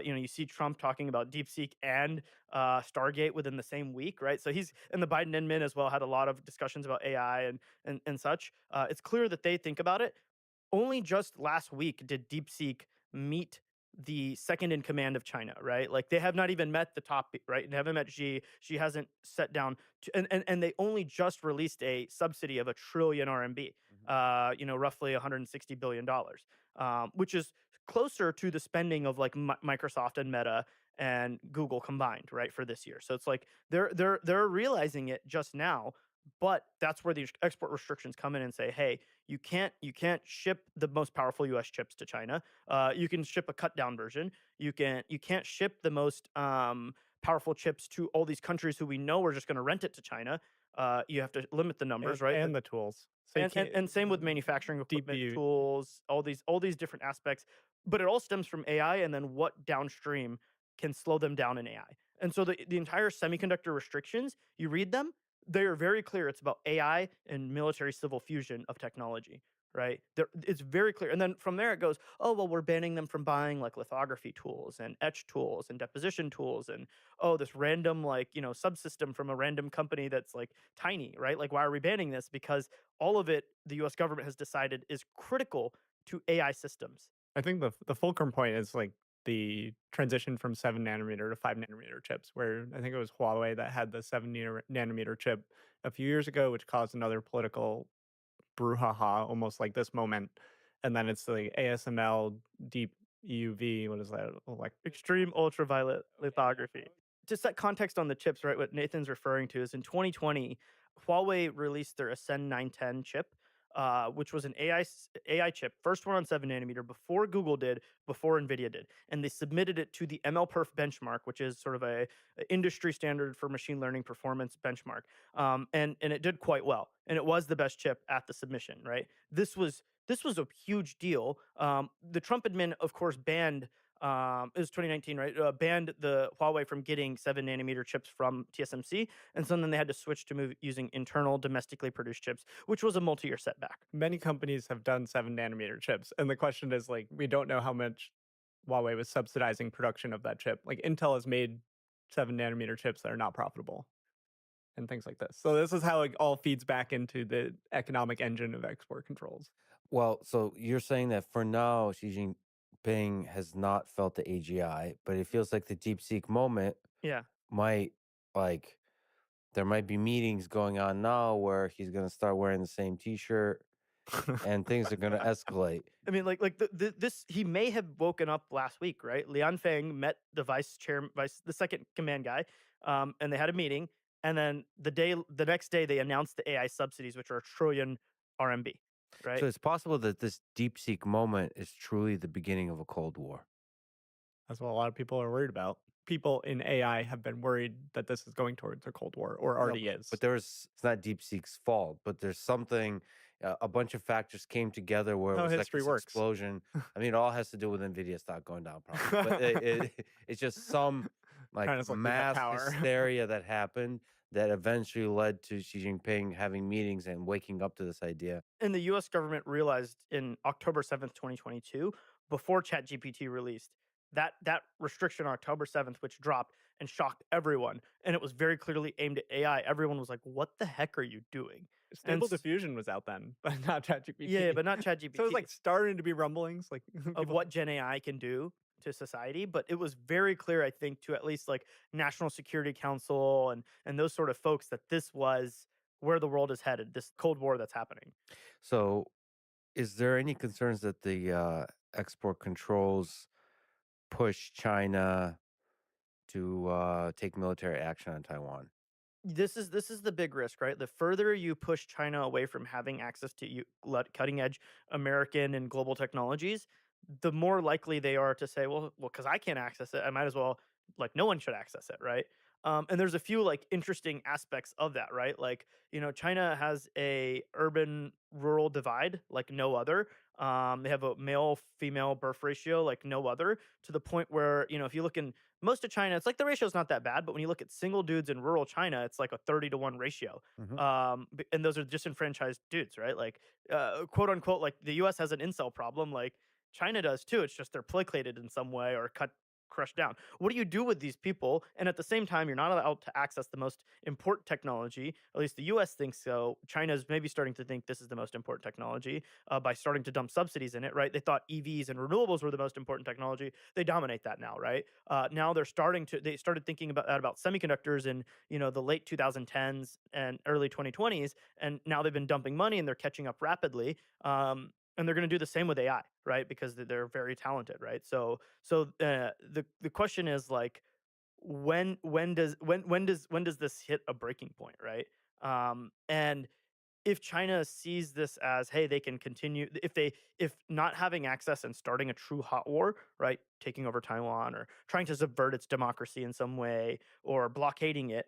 Speaker 1: You see Trump talking about DeepSeek and Stargate within the same week, right? So he's and the Biden admin as well had a lot of discussions about AI and such. It's clear that they think about it. Only just last week did DeepSeek meet the second in command of China, right? Like they have not even met the top, right? They haven't met Xi. Xi hasn't set down, and they only just released a subsidy of 1 trillion RMB, roughly $160 billion, which is closer to the spending of like Microsoft and Meta and Google combined, right, for this year. So it's like they're realizing it just now, but that's where these export restrictions come in and say, hey, you can't ship the most powerful U.S. chips to China. You can ship a cut down version. You can't ship the most powerful chips to all these countries who we know are just going to rent it to China. You have to limit the numbers, right?
Speaker 2: and the tools. So you
Speaker 1: and, and
Speaker 2: can't
Speaker 1: and same with manufacturing equipment,
Speaker 2: DPU.
Speaker 1: tools, all these different aspects. But it all stems from AI, and then what downstream can slow them down in AI. And so the entire semiconductor restrictions, you read them, they are very clear. It's about AI and military civil fusion of technology, right? It's very clear. And then from there it goes, oh well, we're banning them from buying like lithography tools and etch tools and deposition tools, and oh, this random like subsystem from a random company that's like tiny, right? Like, why are we banning this? Because all of it, the US government has decided, is critical to AI systems.
Speaker 2: I think the fulcrum point is like the transition from 7 nanometer to 5 nanometer chips, where I think it was Huawei that had the 7 nanometer chip a few years ago, which caused another political brouhaha, almost like this moment. And then it's the ASML deep EUV. What is that? Like,
Speaker 1: Extreme ultraviolet lithography. To set context on the chips, right? What Nathan's referring to is in 2020, Huawei released their Ascend 910 chip, which was an AI chip, first one on 7 nanometer, before Google did, before NVIDIA did. And they submitted it to the MLPerf benchmark, which is sort of a industry standard for machine learning performance benchmark. And it did quite well. And it was the best chip at the submission, right? This was a huge deal. The Trump admin, of course, banned it was 2019, right? Banned the Huawei from getting 7 nanometer chips from TSMC, and so then they had to switch to move using internal, domestically produced chips, which was a multi-year setback.
Speaker 2: many companies have done 7 nanometer chips. And the question is like, we don't know how much Huawei was subsidizing production of that chip. Like Intel has made 7 nanometer chips that are not profitable and things like this. So this is how it all feeds back into the economic engine of export controls.
Speaker 3: Well, so you're saying that for now, Xi Jinping has not felt the AGI, but it feels like the DeepSeek moment
Speaker 1: Yeah.
Speaker 3: might, like, there might be meetings going on now where he's going to start wearing the same T-shirt and things are going to escalate.
Speaker 1: I mean, this he may have woken up last week, right? Lian Feng met the the second command guy, and they had a meeting. And then the next day, they announced the AI subsidies, which are a trillion RMB, right?
Speaker 3: So it's possible that this DeepSeek moment is truly the beginning of a Cold War.
Speaker 2: That's what a lot of people are worried about. People in AI have been worried that this is going towards a Cold War, or
Speaker 3: No,
Speaker 2: already is.
Speaker 3: but it's not DeepSeek's fault, but there's something, a bunch of factors came together where it
Speaker 2: How
Speaker 3: was like
Speaker 2: history
Speaker 3: this
Speaker 2: works.
Speaker 3: explosion. I mean, it all has to do with NVIDIA stock going down, probably. But it's just some like
Speaker 2: Trying to suck that
Speaker 3: mass
Speaker 2: power.
Speaker 3: hysteria that happened that eventually led to Xi Jinping having meetings and waking up to this idea.
Speaker 1: And the US government realized in October 7th, 2022, before ChatGPT released, that restriction on October 7th, which dropped and shocked everyone. And it was very clearly aimed at AI. Everyone was like, what the heck are you doing?
Speaker 2: Stable
Speaker 1: s-
Speaker 2: Diffusion was out then, but not ChatGPT.
Speaker 1: Yeah, but not ChatGPT.
Speaker 2: So it was like starting to be rumblings, like
Speaker 1: of
Speaker 2: people-
Speaker 1: what Gen AI can do to society, but it was very clear, I think, to at least like National Security Council and those sort of folks, that this was where the world is headed, this Cold War that's happening.
Speaker 3: So, is there any concerns that the export controls push China to take military action on Taiwan?
Speaker 1: This is the big risk, right? The further you push China away from having access to cutting edge American and global technologies, the more likely they are to say, well, because I can't access it, I might as well, like, no one should access it, right? And there's a few like interesting aspects of that, right? Like, China has a urban rural divide like no other. They have a male female birth ratio like no other, to the point where, if you look in most of China, it's like the ratio is not that bad, but when you look at single dudes in rural China, it's like a 30-to-1 ratio.
Speaker 3: Mhm.
Speaker 1: And those are disenfranchised dudes, right? Like, quote unquote, like the US has an incel problem, like China does too. It's just they're placated in some way or crushed down. What do you do with these people? And at the same time, you're not allowed to access the most important technology. At least the US thinks so. China's maybe starting to think this is the most important technology by starting to dump subsidies in it, right? They thought EVs and renewables were the most important technology. They dominate that now, right? Now they started thinking about semiconductors in, the late 2010s and early 2020s. And now they've been dumping money and they're catching up rapidly. And they're going to do the same with AI, right? Because they're very talented, right? So the question is like, when does this hit a breaking point, right? And if China sees this as, hey, they can continue, if not having access and starting a true hot war, right, taking over Taiwan or trying to subvert its democracy in some way or blockading it,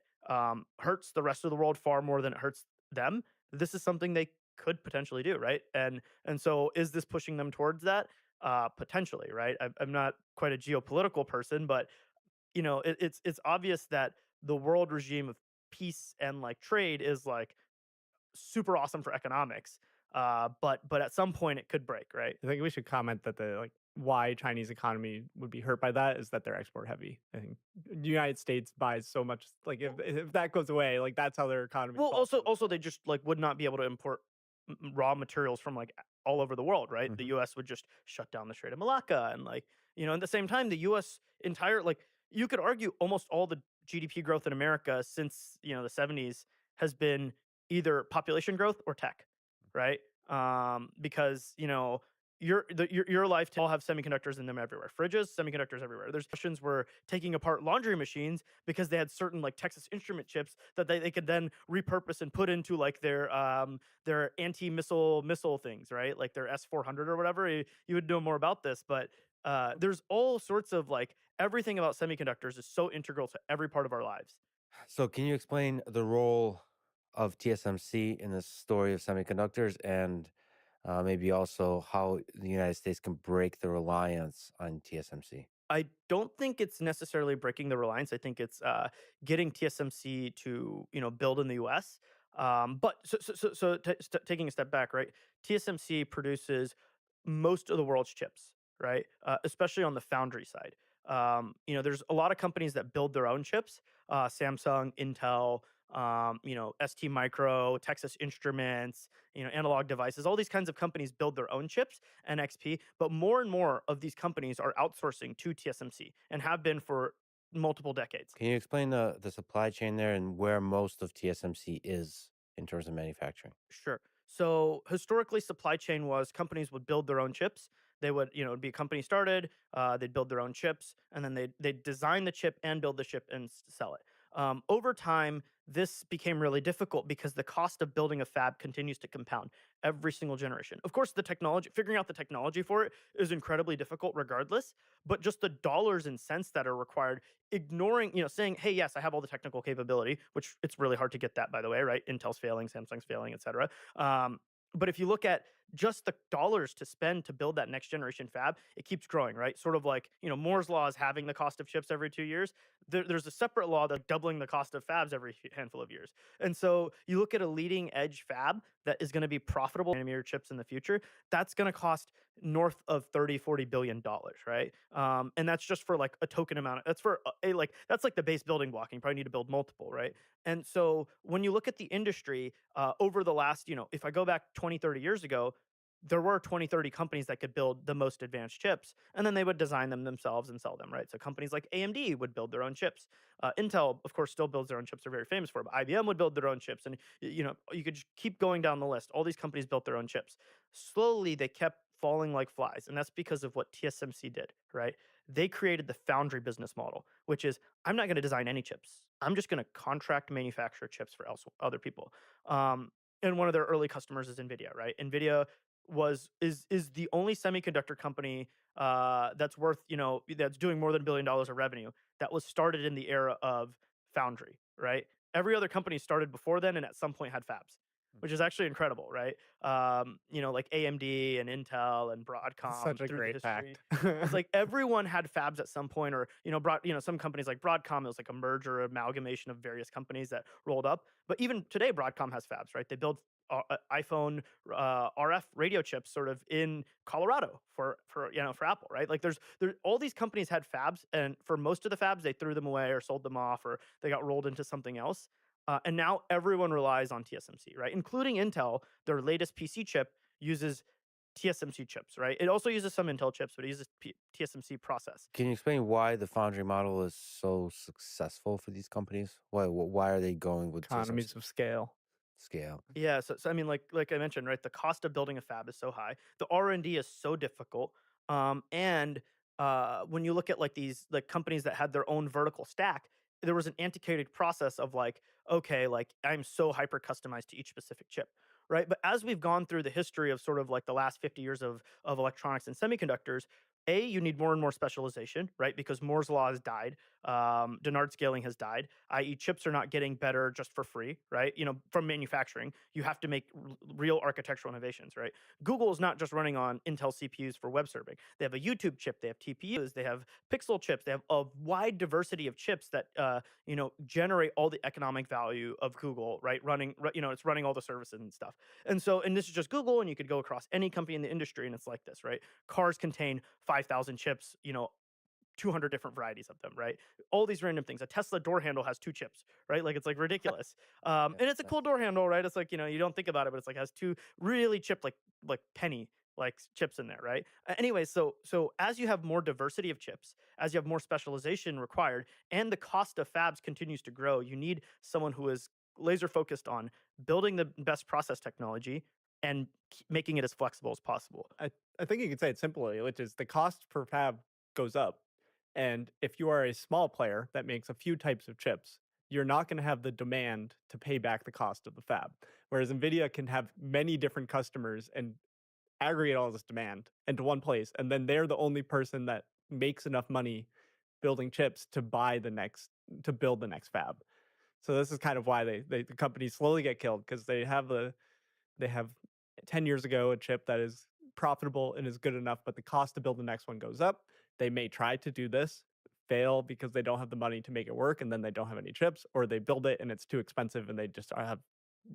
Speaker 1: hurts the rest of the world far more than it hurts them. This is something they could potentially do, right? And so is this pushing them towards that? Potentially, right? I'm not quite a geopolitical person, but it's obvious that the world regime of peace and like trade is like super awesome for economics. But at some point it could break, right?
Speaker 2: I think we should comment that the like why Chinese economy would be hurt by that is that they're export heavy. I think the United States buys so much. Like if that goes away, like that's how their economy
Speaker 1: Well,
Speaker 2: falls.
Speaker 1: also they just like would not be able to import raw materials from like all over the world, right? The
Speaker 3: Mhm.
Speaker 1: U.S. would just shut down the Strait of Malacca, and like at the same time, the U.S. entire like you could argue almost all the GDP growth in America since the '70s has been either population growth or tech, right? Because your life all have semiconductors in them everywhere. Fridges, semiconductors everywhere. There's questions where taking apart laundry machines because they had certain like Texas Instrument chips that they could then repurpose and put into like their anti-missile things, right? Like their S-400 or whatever. You would know more about this, but there's all sorts of like everything about semiconductors is so integral to every part of our lives.
Speaker 3: So, can you explain the role of TSMC in the story of semiconductors and maybe also how the United States can break the reliance on TSMC?
Speaker 1: I don't think it's necessarily breaking the reliance. I think it's getting TSMC to build in the U.S. But taking a step back, right? TSMC produces most of the world's chips, right? Especially on the foundry side. There's a lot of companies that build their own chips. Samsung, Intel, ST Micro, Texas Instruments, Analog Devices. All these kinds of companies build their own chips, NXP. But more and more of these companies are outsourcing to TSMC and have been for multiple decades.
Speaker 3: Can you explain the supply chain there and where most of TSMC is in terms of manufacturing?
Speaker 1: Sure. So historically, supply chain was companies would build their own chips. They would, it'd be a company started, they'd build their own chips, and then they'd design the chip and build the chip and sell it. Over time, this became really difficult because the cost of building a fab continues to compound every single generation. Of course, the technology, figuring out the technology for it is incredibly difficult regardless, but just the dollars and cents that are required, ignoring, saying, hey, yes, I have all the technical capability, which it's really hard to get that, by the way, right? Intel's failing, Samsung's failing, et cetera. But if you look at just the dollars to spend to build that next generation fab, it keeps growing, right? Sort of like, Moore's law is having the cost of chips every 2 years. There's a separate law that's doubling the cost of fabs every handful of years. And so you look at a leading edge fab that is going to be profitable nanometer chips in the future, that's going to cost north of 30, 40 billion dollars, right? And that's just for like a token amount. That's for like that's like the base building block. And you probably need to build multiple, right? And so when you look at the industry over the last, if I go back 20, 30 years ago, there were 20, 30 companies that could build the most advanced chips, and then they would design them themselves and sell them, right? So companies like AMD would build their own chips. Intel, of course, still builds their own chips. They're very famous for it. But IBM would build their own chips, and you could just keep going down the list. All these companies built their own chips. Slowly, they kept falling like flies, and that's because of what TSMC did, right? They created the foundry business model, which is I'm not going to design any chips. I'm just going to contract manufacture chips for other people. And one of their early customers is Nvidia, right? Nvidia is the only semiconductor company that's worth that's doing more than $1 billion of revenue that was started in the era of foundry, right? Every other company started before then and at some point had fabs, which is actually incredible, right? Like AMD and Intel and
Speaker 2: It's
Speaker 1: Broadcom
Speaker 2: such a
Speaker 1: through the
Speaker 2: great
Speaker 1: history.
Speaker 2: fact.
Speaker 1: It's like everyone had fabs at some point, or some companies like Broadcom. It was like a merger amalgamation of various companies that rolled up. But even today, Broadcom has fabs, right? They build iPhone RF radio chips, sort of in Colorado for Apple, right? Like there all these companies had fabs, and for most of the fabs, they threw them away or sold them off, or they got rolled into something else. And now everyone relies on TSMC, right? Including Intel. Their latest PC chip uses TSMC chips, right? It also uses some Intel chips, but it uses TSMC process.
Speaker 3: Can you explain why the foundry model is so successful for these companies? Why are they going with
Speaker 2: Economies
Speaker 3: TSMC
Speaker 2: of scale.
Speaker 3: scale?
Speaker 1: Yeah, so I mean, like I mentioned, right? The cost of building a fab is so high. The R&D is so difficult, and when you look at like these like companies that had their own vertical stack, there was an antiquated process of like, okay, like I'm so hyper customized to each specific chip, right? But as we've gone through the history of sort of like the last 50 years of electronics and semiconductors, you need more and more specialization, right? Because Moore's law has died, Dennard scaling has died, i.e., chips are not getting better just for free, right? From manufacturing, you have to make real architectural innovations, right? Google is not just running on Intel CPUs for web serving. They have a YouTube chip, they have TPUs, they have Pixel chips, they have a wide diversity of chips that generate all the economic value of Google, right? It's running all the services and stuff. And this is just Google, and you could go across any company in the industry, and it's like this, right? Cars contain 5,000 chips, 200 different varieties of them, right? All these random things. A Tesla door handle has two chips, right? Like it's like ridiculous.
Speaker 3: Yeah,
Speaker 1: And it's a
Speaker 3: that's
Speaker 1: cool door handle, right? It's like, you don't think about it, but it's like has two really chipped like penny like chips in there, right? Anyway, so as you have more diversity of chips, as you have more specialization required, and the cost of fabs continues to grow, you need someone who is laser focused on building the best process technology and making it as flexible as possible.
Speaker 2: I think you could say it simply, which is the cost per fab goes up. And if you are a small player that makes a few types of chips, you're not going to have the demand to pay back the cost of the fab. Whereas NVIDIA can have many different customers and aggregate all this demand into one place. And then they're the only person that makes enough money building chips to build the next fab. So this is kind of why the companies slowly get killed because they have 10 years ago a chip that is profitable and is good enough, but the cost to build the next one goes up. They may try to do this, fail because they don't have the money to make it work, and then they don't have any chips, or they build it and it's too expensive and they just have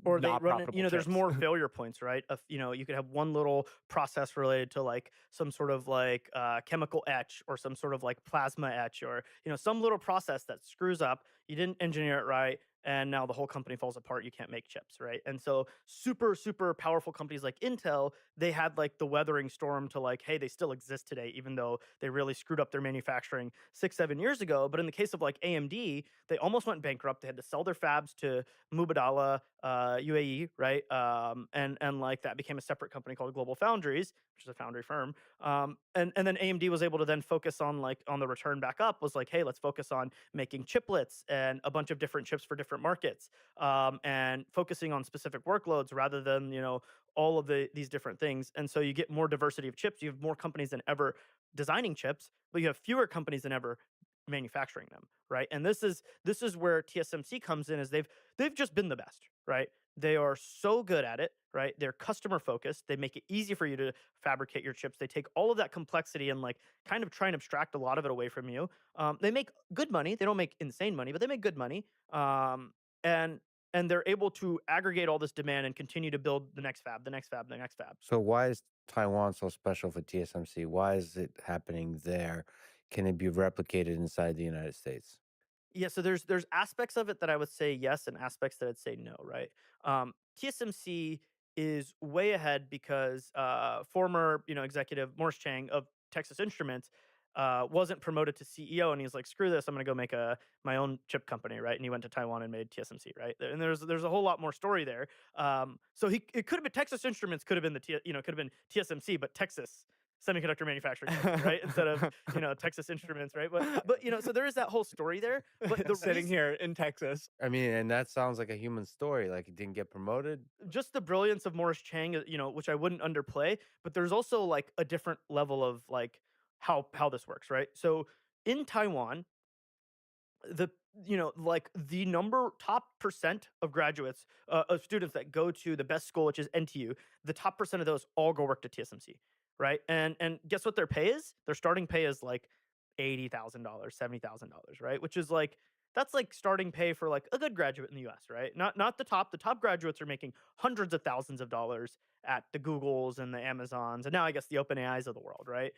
Speaker 1: Or they
Speaker 2: not
Speaker 1: run it,
Speaker 2: profitable
Speaker 1: there's
Speaker 2: chips.
Speaker 1: more failure points, right? You could have one little process related to like some sort of like chemical etch or some sort of like plasma etch or some little process that screws up. You didn't engineer it right, and now the whole company falls apart. You can't make chips, right? And so super super powerful companies like Intel, they had like the weathering storm to like, hey, they still exist today, even though they really screwed up their manufacturing 6 7 years ago. But in the case of like AMD, they almost went bankrupt. They had to sell their fabs to Mubadala, UAE, right? And like that became a separate company called Global Foundries, which is a foundry firm. And then AMD was able to then focus on like on the return back up was like, hey, let's focus on making chiplets and a bunch of different chips for different markets, and focusing on specific workloads rather than all of these different things. And so you get more diversity of chips. You have more companies than ever designing chips, but you have fewer companies than ever manufacturing them, right? And this is where TSMC comes in, is they've just been the best, right? They are so good at it, right? They're customer focused. They make it easy for you to fabricate your chips. They take all of that complexity and like kind of try and abstract a lot of it away from you. They make good money. They don't make insane money, but they make good money. And and they're able to aggregate all this demand and continue to build the next fab, the next fab, the next fab.
Speaker 3: So why is Taiwan so special for TSMC? Why is it happening there? Can it be replicated inside the United States?
Speaker 1: Yeah, so there's aspects of it that I would say yes, and aspects that I'd say no, right? TSMC is way ahead because former executive Morris Chang of Texas Instruments wasn't promoted to CEO, and he's like, screw this, I'm gonna go make my own chip company, right? And he went to Taiwan and made TSMC, right? And there's a whole lot more story there. So it could have been Texas Instruments, could have been could have been TSMC, but Texas Semiconductor Manufacturing Company, right? Instead of Texas Instruments, right? But so there is that whole story there. But the
Speaker 2: Sitting
Speaker 1: reason,
Speaker 2: here in Texas.
Speaker 3: I mean, and that sounds like a human story. Like it didn't get promoted.
Speaker 1: just the brilliance of Morris Chang, which I wouldn't underplay, but there's also like a different level of like how this works, right? So in Taiwan, the like the number top percent of graduates, of students that go to the best school, which is NTU, the top percent of those all go work to TSMC, right? And guess what their pay is? Their starting pay is like $80,000, $70,000, right? Which is like that's like starting pay for like a good graduate in the US, right? Not the top. The top graduates are making hundreds of thousands of dollars at the Googles and the Amazons, and now I guess the OpenAIs of the world, right?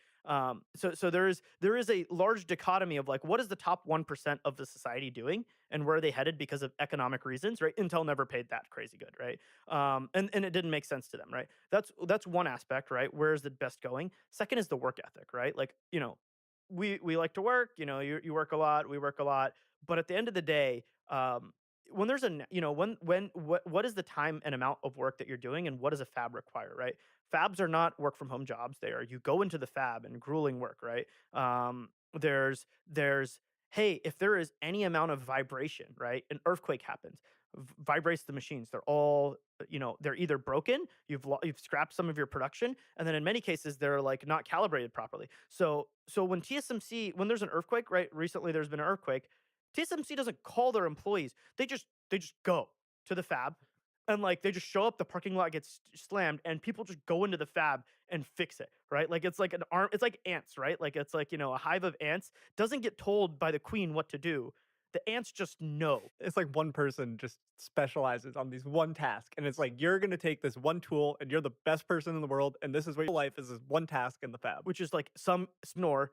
Speaker 1: So there is a large dichotomy of like what is the top 1% of the society doing and where are they headed because of economic reasons, right? Intel never paid that crazy good, right? And it didn't make sense to them, right? That's one aspect, right? Where is the best going? Second is the work ethic, right? Like we like to work, you work a lot, we work a lot, but at the end of the day, when there's a n- you know when what is the time and amount of work that you're doing, and what does a fab require, right? fabs are not work from home jobs. They are, you go into the fab and grueling work, right? There's hey, if there is any amount of vibration, right? An earthquake happens, vibrates the machines. They're all, they're either broken, you've scrapped some of your production, and then in many cases they're like not calibrated properly. So when TSMC, when there's an earthquake, right? Recently there's been an earthquake. TSMC doesn't call their employees. They just go to the fab, and like they just show up, the parking lot gets slammed, and people just go into the fab and fix it, right? Like it's like an arm, it's like ants, right? Like it's like, a hive of ants doesn't get told by the queen what to do. The ants just know,
Speaker 2: It's like one person just specializes on these one task, and it's like you're gonna take this one tool, and you're the best person in the world, and this is what your life is: this one task in the fab.
Speaker 1: which is like some ignore.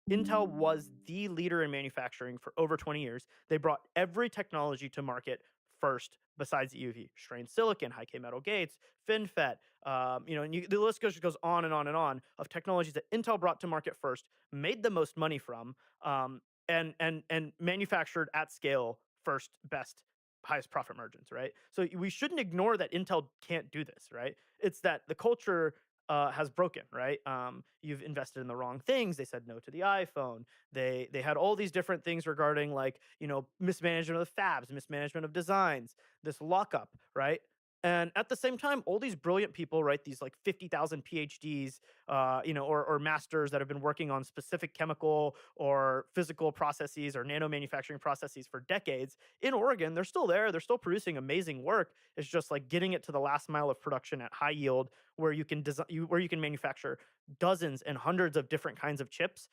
Speaker 1: Intel was the leader in manufacturing for over 20 years. They brought every technology to market first besides EUV: strained silicon, high K metal gates, FinFET, and the list goes on and on and on of technologies that Intel brought to market first, made the most money from, and manufactured at scale first, best, highest profit margins, right? So we shouldn't ignore that Intel can't do this, right? It's that the culture has broken, right? You've invested in the wrong things. They said no to the iPhone. They had all these different things regarding like, mismanagement of the fabs, mismanagement of designs, this lockup, right? And at the same time, all these brilliant people, right? These like 50,000 PhDs, or masters that have been working on specific chemical or physical processes or nano manufacturing processes for decades in Oregon. They're still there. They're still producing amazing work. It's just like getting it to the last mile of production at high yield, where you can where you can manufacture dozens and hundreds of different kinds of chips,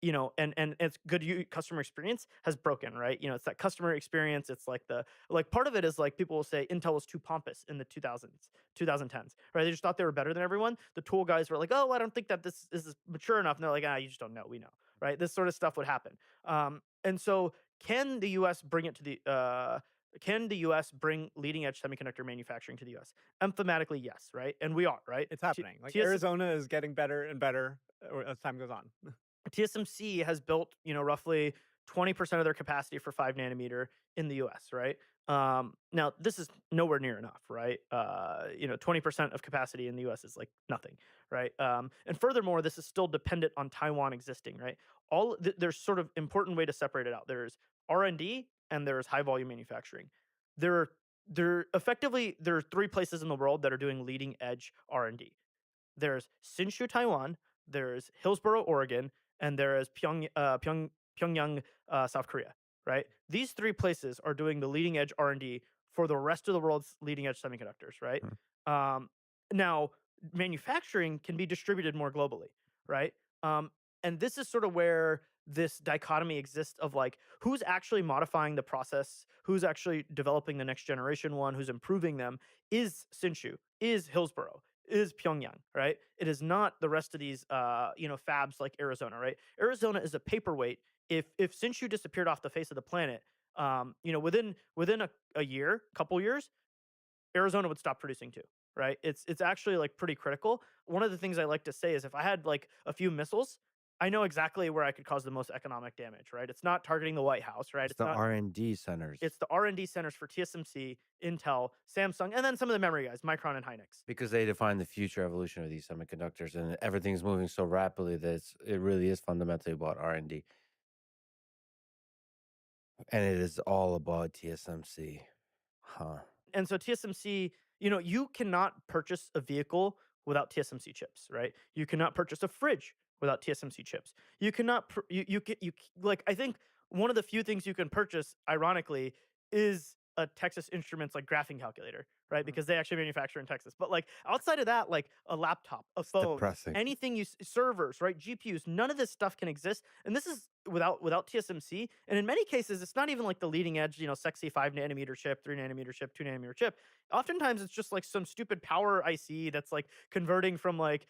Speaker 1: and it's good customer experience has broken, right? It's that customer experience. It's like part of it is like people will say Intel was too pompous in the 2010s, right? They just thought they were better than everyone. The tool guys were like, oh, I don't think that this is mature enough. And they're like, you just don't know. We know, right? This sort of stuff would happen. And so can the US bring it to the can the US bring leading edge semiconductor manufacturing to the US? Emphatically, yes, right? And we are, right?
Speaker 2: It's happening. Like
Speaker 1: TS
Speaker 2: Arizona is getting better and better as time goes on.
Speaker 1: TSMC has built, roughly 20% of their capacity for 5 nanometer in the US, right? Now, this is nowhere near enough, right? 20% of capacity in the US is like nothing, right? And furthermore, this is still dependent on Taiwan existing, right? There's sort of important way to separate it out. There's R&D and there's high volume manufacturing. There are there are three places in the world that are doing leading edge R&D. There's Hsinchu, Taiwan, there's Hillsboro, Oregon, and there is Pyongyang, South Korea. Right? These three places are doing the leading edge R&D for the rest of the world's leading edge semiconductors. Right? Now, manufacturing can be distributed more globally. Right? And this is sort of where this dichotomy exists of like who's actually modifying the process, who's actually developing the next generation one, who's improving them. Is Hsinchu, is Hillsboro, is Pyongyang, right? It is not the rest of these, fabs like Arizona, right? Arizona is a paperweight. If Hsinchu disappeared off the face of the planet, within a year, couple years, Arizona would stop producing too, right? It's actually like pretty critical. One of the things I like to say is if I had like a few missiles, I know exactly where I could cause the most economic damage, right? It's not targeting the White House, right?
Speaker 3: It's the
Speaker 1: not
Speaker 3: R&D centers.
Speaker 1: It's the R&D centers for TSMC, Intel, Samsung, and then some of the memory guys, Micron and Hynix.
Speaker 3: Because they define the future evolution of these semiconductors, and everything's moving so rapidly that it really is fundamentally about R&D. And it is all about TSMC. Huh.
Speaker 1: And so TSMC, you cannot purchase a vehicle without TSMC chips, right? You cannot purchase a fridge without TSMC chips. You cannot like I think one of the few things you can purchase ironically is a Texas Instruments like graphing calculator, right? Because they actually manufacture in Texas. But like outside of that, like a laptop, a phone,
Speaker 3: Depressing.
Speaker 1: anything servers, right? GPUs, none of this stuff can exist. And this is without TSMC. And in many cases, it's not even like the leading edge, sexy 5 nanometer chip, 3 nanometer chip, 2 nanometer chip. Oftentimes it's just like some stupid power IC that's like converting from like,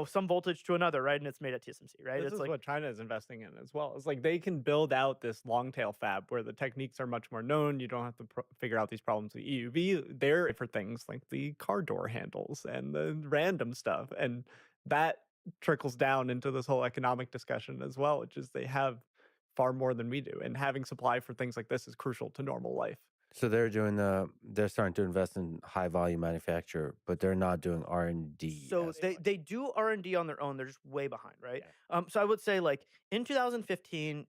Speaker 1: some voltage to another, right? And it's made at TSMC, right?
Speaker 2: This
Speaker 1: It's
Speaker 2: is
Speaker 1: like
Speaker 2: what China is investing in as well. It's like they can build out this long tail fab where the techniques are much more known. You don't have to figure out these problems with EUV. They're for things like the car door handles and the random stuff. And that trickles down into this whole economic discussion as well, which is they have far more than we do. And having supply for things like this is crucial to normal life.
Speaker 3: So they're starting to invest in high volume manufacture, but they're not doing R&D
Speaker 1: So
Speaker 3: as
Speaker 1: they
Speaker 3: much.
Speaker 1: do R&D on their own. They're just way behind, right?
Speaker 2: Yeah.
Speaker 1: So I would say like in 2015,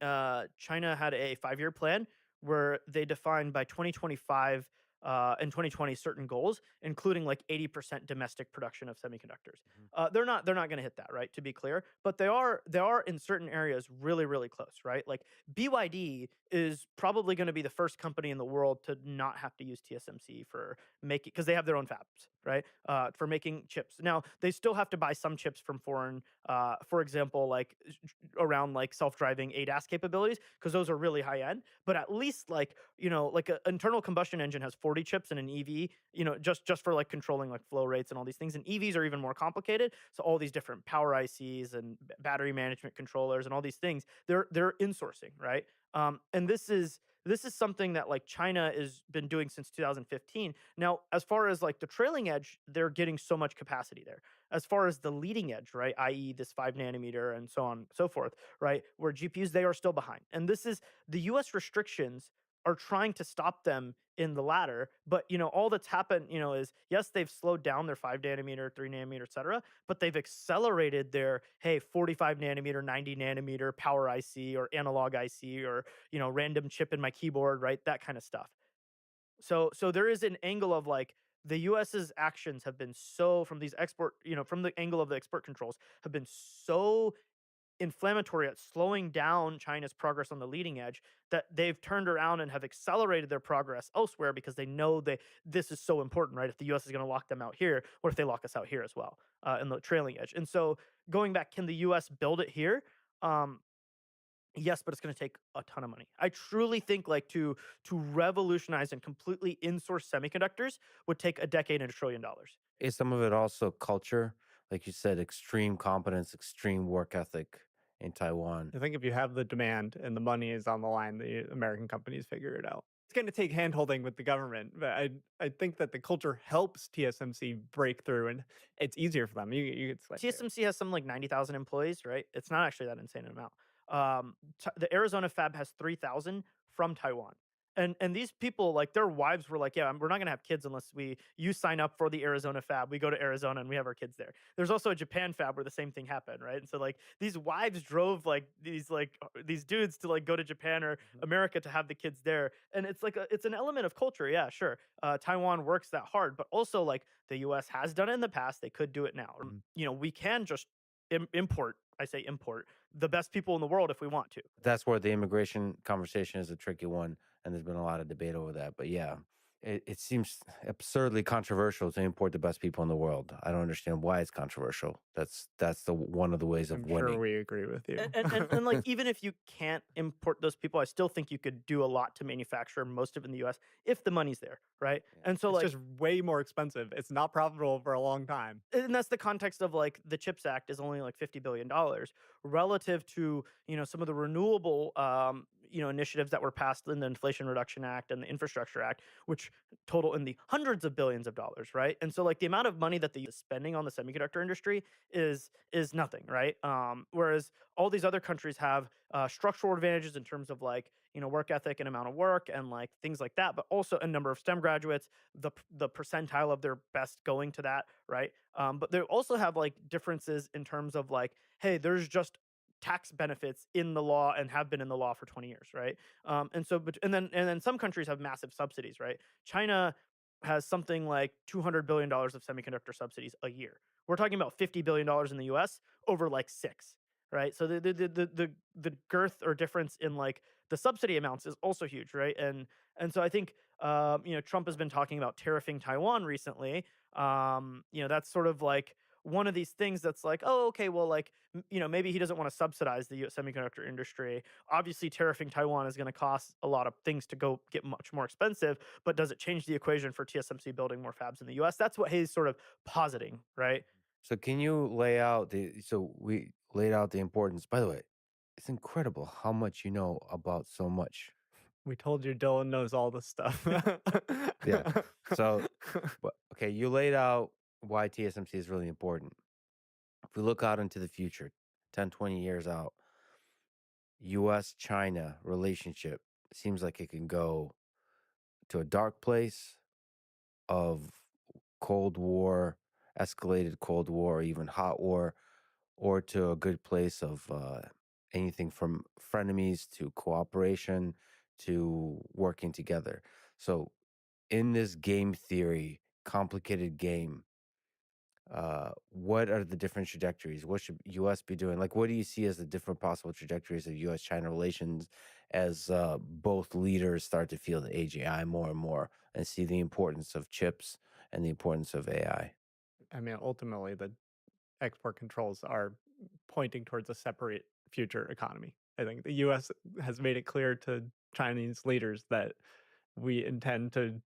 Speaker 1: China had a 5-year plan where they defined by 2025 and 2020 certain goals, including like 80% domestic production of semiconductors.
Speaker 3: Mhm.
Speaker 1: They're not going to hit that, right? To be clear, but they are in certain areas really close, right? Like BYD is probably going to be the first company in the world to not have to use TSMC for making, because they have their own fabs, right? For making chips. Now they still have to buy some chips from foreign, for example, like around like self-driving ADAS capabilities, because those are really high end. But at least like like an internal combustion engine has 40 chips in an EV, just for like controlling like flow rates and all these things. And EVs are even more complicated. So all these different power ICs and battery management controllers and all these things, they're insourcing, right? And this is something that like China has been doing since 2015. Now, as far as like the trailing edge, they're getting so much capacity there. As far as the leading edge, right, i.e., this 5 nanometer and so on and so forth, right, where GPUs they are still behind. And this is the U.S. restrictions are trying to stop them in the latter. But all that's happened, is yes, they've slowed down their 5 nanometer, 3 nanometer, et cetera, but they've accelerated their 45 nanometer, 90 nanometer power IC or analog IC or random chip in my keyboard, right? That kind of stuff. So there is an angle of like the US's actions have been so from these export, from the angle of the export controls have been so inflammatory at slowing down China's progress on the leading edge that they've turned around and have accelerated their progress elsewhere because they know this is so important, right? If the US is going to lock them out here, what if they lock us out here as well in the trailing edge? And so going back, can the US build it here? Um, Yes, but it's gonna take a ton of money. I truly think like to revolutionize and completely insource semiconductors would take a decade and $1 trillion.
Speaker 3: Is some of it also culture? Like you said, extreme competence, extreme work ethic in Taiwan.
Speaker 2: I think if you have the demand and the money is on the line, the American companies figure it out. It's going to take handholding with the government, but I think that the culture helps TSMC break through, and it's easier for them. It's like
Speaker 1: TSMC has some like 90,000 employees, right? It's not actually that insane an amount. The Arizona fab has 3,000 from Taiwan. And these people, like their wives were like, yeah, we're not gonna have kids unless you sign up for the Arizona fab. We go to Arizona and we have our kids there. There's also a Japan fab where the same thing happened, right? And so like these wives drove these dudes to like go to Japan or
Speaker 3: Mhm.
Speaker 1: America to have the kids there. And it's an element of culture, yeah, sure. Taiwan works that hard, but also like the US has done it in the past. They could do it now.
Speaker 3: Mhm.
Speaker 1: We can just import, I say import, the best people in the world if we want to.
Speaker 3: That's where the immigration conversation is a tricky one, and there's been a lot of debate over that. But yeah, it seems absurdly controversial to import the best people in the world. I don't understand why it's controversial. That's the one of the ways of
Speaker 2: I'm sure
Speaker 3: winning.
Speaker 2: we agree with you.
Speaker 1: And like even if you can't import those people, I still think you could do a lot to manufacture most of it in the US if the money's there, right?
Speaker 3: Yeah.
Speaker 1: And so
Speaker 2: It's
Speaker 1: like
Speaker 2: just way more expensive. It's not profitable for a long time.
Speaker 1: and that's the context of like the chips act is only like $50 billion relative to some of the renewable initiatives that were passed in the Inflation Reduction Act and the Infrastructure Act, which total in the hundreds of billions of dollars, right? And so like the amount of money that the US is spending on the semiconductor industry is nothing, right? Whereas all these other countries have structural advantages in terms of like work ethic and amount of work and like things like that, but also a number of STEM graduates, the percentile of their best going to that, right? But they also have like differences in terms of like, hey, there's just tax benefits in the law and have been in the law for 20 years, right? And then some countries have massive subsidies, right? China has something like $200 billion of semiconductor subsidies a year. We're talking about $50 billion in the US over like 6, right? So the girth or difference in like the subsidy amounts is also huge, right? And so I think Trump has been talking about tariffing Taiwan recently. That's sort of like one of these things that's like, oh, okay, well, like, maybe he doesn't want to subsidize the US semiconductor industry. Obviously, tariffing Taiwan is going to cost a lot of things to go get much more expensive, but does it change the equation for TSMC building more fabs in the US? That's what he's sort of positing, right?
Speaker 3: So can you lay out the so we laid out the importance. By the way, it's incredible how much you know about so much.
Speaker 2: We told you Dylan knows all this stuff.
Speaker 3: Yeah. So but okay, you laid out why TSMC is really important. If we look out into the future, 10, 20 years out, US China relationship seems like it can go to a dark place of Cold War, escalated Cold War, or even hot war, or to a good place of anything from frenemies to cooperation to working together. So, in this game theory, complicated game, what are the different trajectories? What should U.S. be doing? Like, what do you see as the different possible trajectories of U.S.-China relations as both leaders start to feel the AGI more and more and see the importance of chips and the importance of AI?
Speaker 2: I mean, ultimately, the export controls are pointing towards a separate future economy. I think the US has made it clear to Chinese leaders that we intend to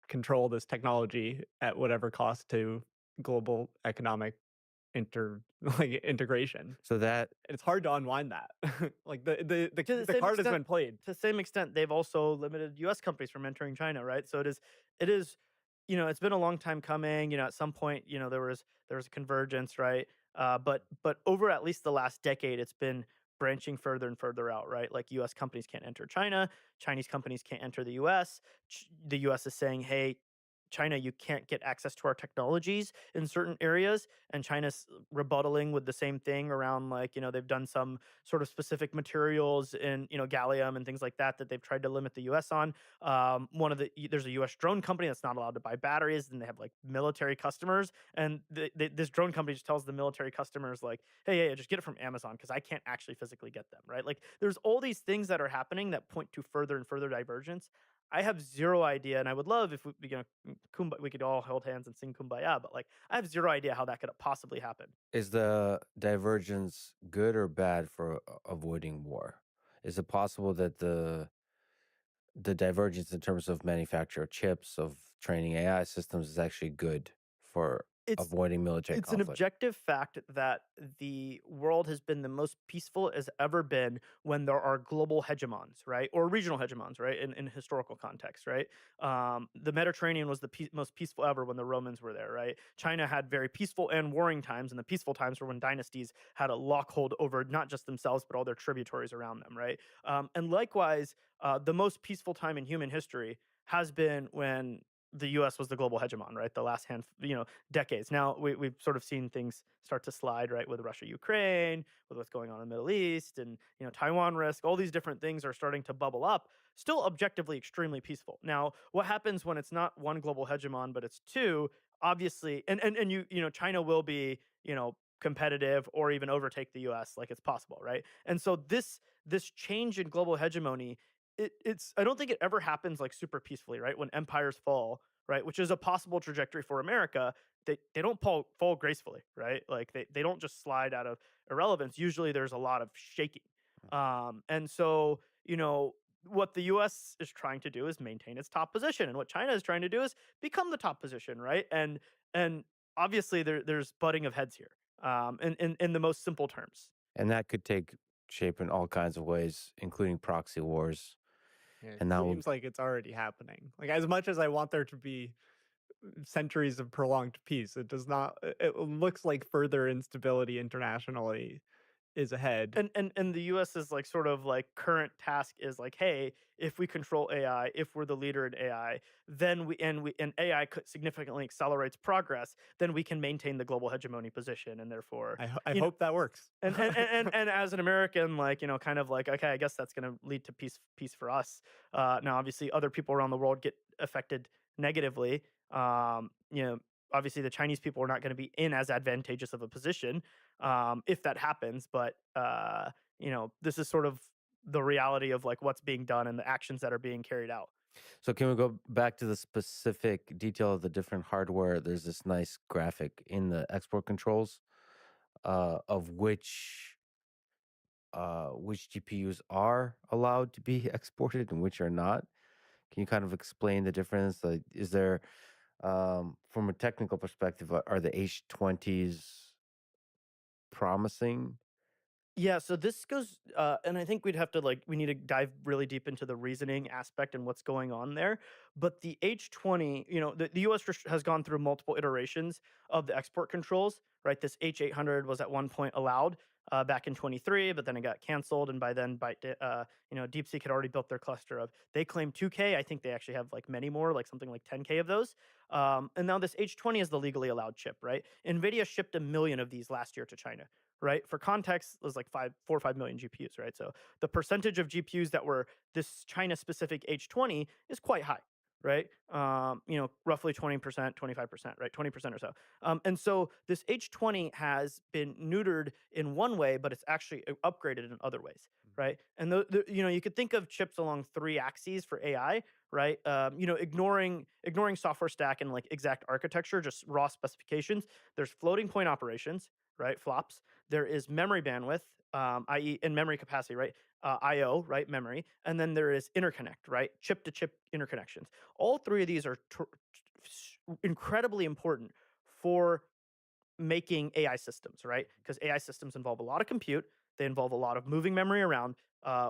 Speaker 2: control this technology at whatever cost to global economic inter integration.
Speaker 3: So that
Speaker 2: It's hard to unwind that. Like
Speaker 1: To the
Speaker 2: the
Speaker 1: same
Speaker 2: card has
Speaker 1: extent,
Speaker 2: been played.
Speaker 1: to the same extent, they've also limited U.S. companies from entering China, right? So it is, it's been a long time coming. At some point, there was a convergence, right? But over at least the last decade, it's been branching further and further out, right? Like U.S. companies can't enter China, Chinese companies can't enter the U.S. The U.S. is saying, hey, China, you can't get access to our technologies in certain areas, and China's rebuttaling with the same thing around, like, they've done some sort of specific materials in, gallium and things like that that they've tried to limit the US on. There's a US drone company that's not allowed to buy batteries, and they have like military customers, and this drone company just tells the military customers like, hey, just get it from Amazon because I can't actually physically get them, right? Like there's all these things that are happening that point to further and further divergence. I have zero idea, and I would love if we could all hold hands and sing kumbaya, but like I have zero idea how that could possibly happen.
Speaker 3: is the divergence good or bad for avoiding war? Is it possible that the divergence in terms of manufacture of chips, of training AI systems is actually good for
Speaker 1: It's
Speaker 3: avoiding military
Speaker 1: It's an
Speaker 3: conflict?
Speaker 1: objective fact that the world has been the most peaceful it's ever been when there are global hegemons, right? Or regional hegemons, right? In historical context, right? The Mediterranean was the most peaceful ever when the Romans were there, right? China had very peaceful and warring times, and the peaceful times were when dynasties had a lockhold over not just themselves, but all their tributaries around them, right? And likewise, the most peaceful time in human history has been when the U.S. was the global hegemon, right? The last decades. Now we've sort of seen things start to slide, right, with Russia, Ukraine, with what's going on in the Middle East, and Taiwan risk. All these different things are starting to bubble up. Still, objectively, extremely peaceful. Now, what happens when it's not one global hegemon, but it's two? Obviously, and China will be competitive or even overtake the U.S. Like it's possible, right? And so this change in global hegemony. It's I don't think it ever happens like super peacefully, right? When empires fall, right, which is a possible trajectory for America, they don't fall gracefully, right? Like they don't just slide out of irrelevance. Usually there's a lot of shaking. And so, what the US is trying to do is maintain its top position. And what China is trying to do is become the top position, right? And obviously there's butting of heads here. In the most simple terms.
Speaker 3: And that could take shape in all kinds of ways, including proxy wars.
Speaker 2: Yeah, it
Speaker 3: And that will
Speaker 2: seems like it's already happening. Like as much as I want there to be centuries of prolonged peace, it does not. It looks like further instability internationally is ahead.
Speaker 1: And the US's like sort of like current task is like, hey, if we control AI, if we're the leader in AI, then and AI significantly accelerates progress, then we can maintain the global hegemony position, and therefore,
Speaker 2: I
Speaker 1: you know,
Speaker 2: hope that works.
Speaker 1: and as an American, like kind of like, okay, I guess that's going to lead to peace for us. Now, obviously, other people around the world get affected negatively. Um, you know, Obviously, the Chinese people are not going to be in as advantageous of a position if that happens. But this is sort of the reality of like what's being done and the actions that are being carried out.
Speaker 3: So can we go back to the specific detail of the different hardware? There's this nice graphic in the export controls of which GPUs are allowed to be exported and which are not. Can you kind of explain the difference? Like, is there, from a technical perspective, are the H20s promising?
Speaker 1: Yeah, so this goes, and I think we need to dive really deep into the reasoning aspect and what's going on there. But the H20, the US has gone through multiple iterations of the export controls, right? This H800 was at one point allowed. back in 23, but then it got canceled. And by then, DeepSeek had already built their cluster of, they claim 2K. I think they actually have like many more, like something like 10K of those. And now this H20 is the legally allowed chip, right? NVIDIA shipped 1 million of these last year to China, right? For context, it was like 4 or 5 million GPUs, right? So the percentage of GPUs that were this China specific H20 is quite high, right? Roughly 20%, 25%, right? 20% or so. And so this H20 has been neutered in one way, but it's actually upgraded in other ways, right? And you could think of chips along 3 axes for AI, right? Ignoring software stack and like exact architecture, just raw specifications. There's floating point operations, right? Flops. There is memory bandwidth, i.e., in memory capacity, right? I/O, right? Memory, and then there is interconnect, right? Chip to chip interconnections. All three of these are incredibly important for making AI systems, right? Because AI systems involve a lot of compute. They involve a lot of moving memory around,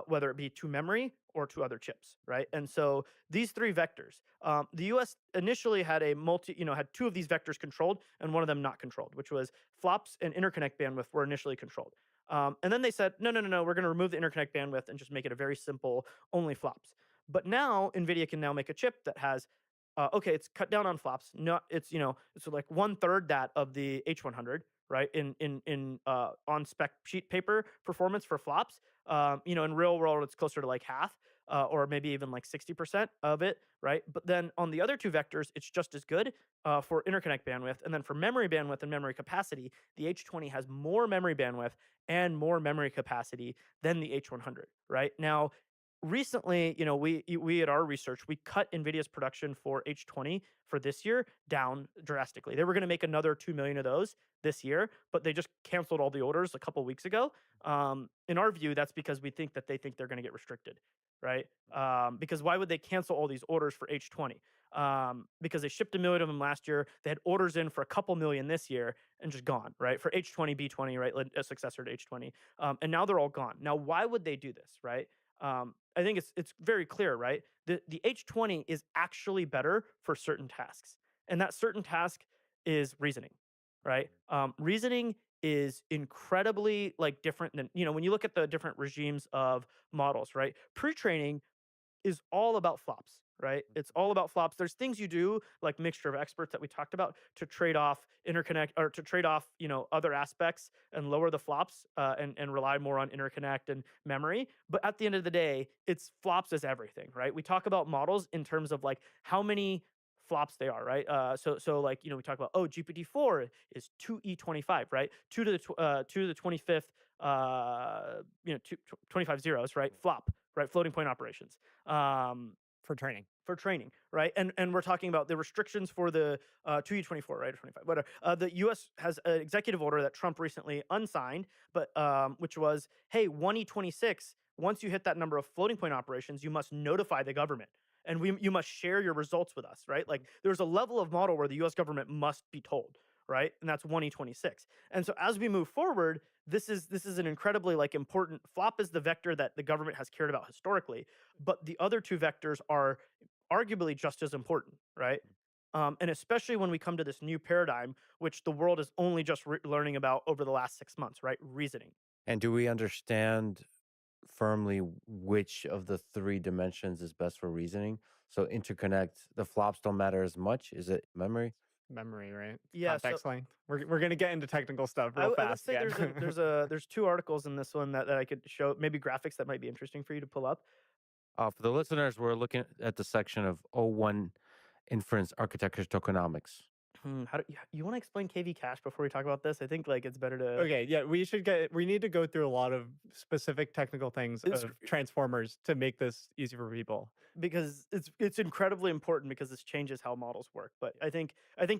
Speaker 1: whether it be to memory or to other chips, right? And so these 3 vectors, the U.S. initially had had 2 of these vectors controlled and one of them not controlled, which was flops and interconnect bandwidth were initially controlled. And then they said, no, no, no, no, we're going to remove the interconnect bandwidth and just make it a very simple only flops. But now NVIDIA can now make a chip that has okay, it's cut down on flops. No, it's like 1/3 that of the H100, right? In on spec sheet paper performance for flops. In real world, it's closer to like half, or maybe even like 60% of it, right? But then on the other 2 vectors, it's just as good for interconnect bandwidth, and then for memory bandwidth and memory capacity, the H20 has more memory bandwidth and more memory capacity than the H100, right? Now, recently, we at our research, we cut NVIDIA's production for H20 for this year down drastically. They were going to make another 2 million of those this year, but they just canceled all the orders a couple weeks ago. In our view, that's because we think that they think they're going to get restricted, right? Because why would they cancel all these orders for H20? Because they shipped 1 million of them last year. They had orders in for a couple million this year and just gone, right? For H20, B20, right? A successor to H20. And now they're all gone. Now, why would they do this, right? I think it's very clear, right? The H20 is actually better for certain tasks, and that certain task is reasoning, right? Reasoning is incredibly like different than when you look at the different regimes of models, right? Pre-training is all about flops, right? It's all about flops. There's things you do like mixture of experts that we talked about to trade off interconnect or to trade off, other aspects and lower the flops and rely more on interconnect and memory. But at the end of the day, it's flops is everything, right? We talk about models in terms of like how many flops they are, right? So like we talk about GPT-4 is 2E25, right? 2 to the 25th, 25 zeros, right? Flop, right? Floating point operations.
Speaker 2: For training.
Speaker 1: For training, right? And we're talking about the restrictions for the 2E24, right? Or 25, whatever. The U.S. has an executive order that Trump recently unsigned, but which was, hey, 1E26. Once you hit that number of floating point operations, you must notify the government, and you must share your results with us, right? Like there's a level of model where the U.S. government must be told, right? And that's 1E26. And so as we move forward, this is an incredibly like important flop is the vector that the government has cared about historically, but the other 2 vectors are arguably just as important, right? And especially when we come to this new paradigm, which the world is only just learning about over the last 6 months, right? Reasoning.
Speaker 3: And do we understand firmly which of the 3 dimensions is best for reasoning? So interconnect, the flops don't matter as much. Is it memory?
Speaker 2: Memory, right?
Speaker 1: Yeah. So
Speaker 2: Context length. We're gonna get into technical stuff real
Speaker 1: I would
Speaker 2: fast
Speaker 1: say
Speaker 2: again.
Speaker 1: there's 2 articles in this one that I could show, maybe graphics that might be interesting for you to pull up.
Speaker 3: For the listeners, we're looking at the section of O1 inference architecture tokenomics.
Speaker 1: How you want to explain KV cache before we talk about this? I think like it's better to.
Speaker 2: Okay, yeah, we need to go through a lot of specific technical things
Speaker 1: It's
Speaker 2: of transformers to make this easy for people.
Speaker 1: Because it's incredibly important because this changes how models work. But I think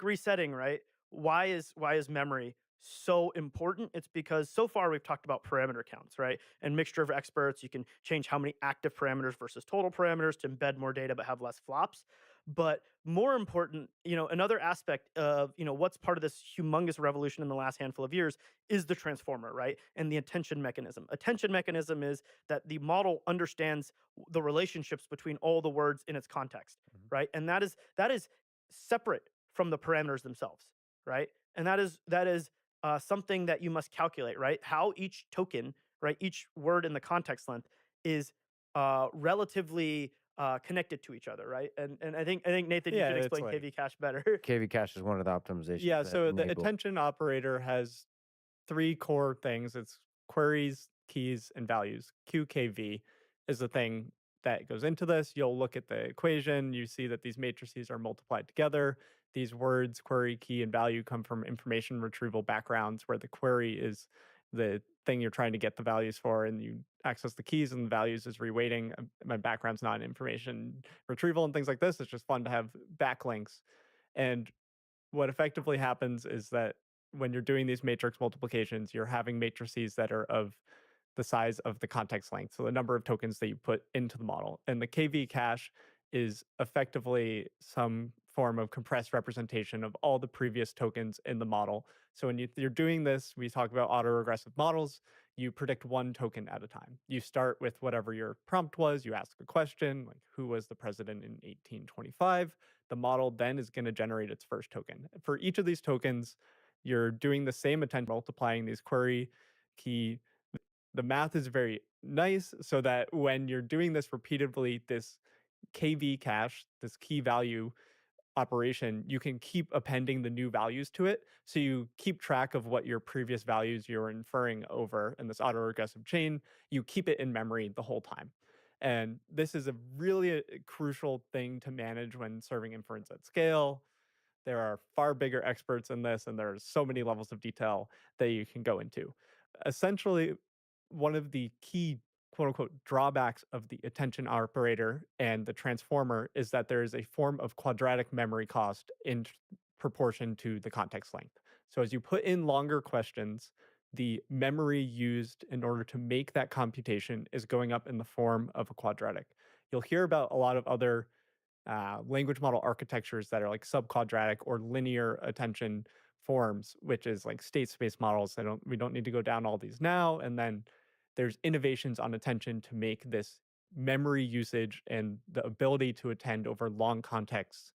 Speaker 1: resetting, right? Why is memory so important? It's because so far we've talked about parameter counts, right? And mixture of experts, you can change how many active parameters versus total parameters to embed more data but have less flops. But more important, another aspect of, what's part of this humongous revolution in the last handful of years is the transformer, right? And the attention mechanism. Attention mechanism is that the model understands the relationships between all the words in its context, right? And that is separate from the parameters themselves, right? And that is something that you must calculate, right? How each token, right, each word in the context length is relatively connected to each other, right? And I think Nathan, you
Speaker 2: Yeah,
Speaker 1: can
Speaker 2: it's
Speaker 1: explain
Speaker 2: like
Speaker 1: KV cache better.
Speaker 3: KV cache is one of the optimizations
Speaker 2: yeah.
Speaker 3: that
Speaker 2: So the
Speaker 3: enable.
Speaker 2: attention operator has three core things. It's queries, keys, and values. QKV is the thing that goes into this. You'll look at the equation. You see that these matrices are multiplied together. These words, query, key, and value come from information retrieval backgrounds where the query is the thing you're trying to get the values for, and you access the keys and the values is reweighting. My background's not in information retrieval and things like this. It's just fun to have backlinks. And what effectively happens is that when you're doing these matrix multiplications, you're having matrices that are of the size of the context length, so the number of tokens that you put into the model. And the KV cache is effectively some form of compressed representation of all the previous tokens in the model. So when you're doing this, we talk about autoregressive models. You predict one token at a time. You start with whatever your prompt was. You ask a question like, who was the president in 1825? The model then is going to generate its first token. For each of these tokens, you're doing the same attention, multiplying these query, key. The math is very nice so that when you're doing this repeatedly, this KV cache, this key value operation, you can keep appending the new values to it. So you keep track of what your previous values you're inferring over in this autoregressive chain. You keep it in memory the whole time. And this is a really crucial thing to manage when serving inference at scale. There are far bigger experts in this, and there's so many levels of detail that you can go into. Essentially, one of the key quote unquote drawbacks of the attention operator and the transformer is that there is a form of quadratic memory cost in proportion to the context length. So as you put in longer questions, the memory used in order to make that computation is going up in the form of a quadratic. You'll hear about a lot of other language model architectures that are like subquadratic or linear attention forms, which is like state space models. We don't need to go down all these now. And then there's innovations on attention to make this memory usage and the ability to attend over long contexts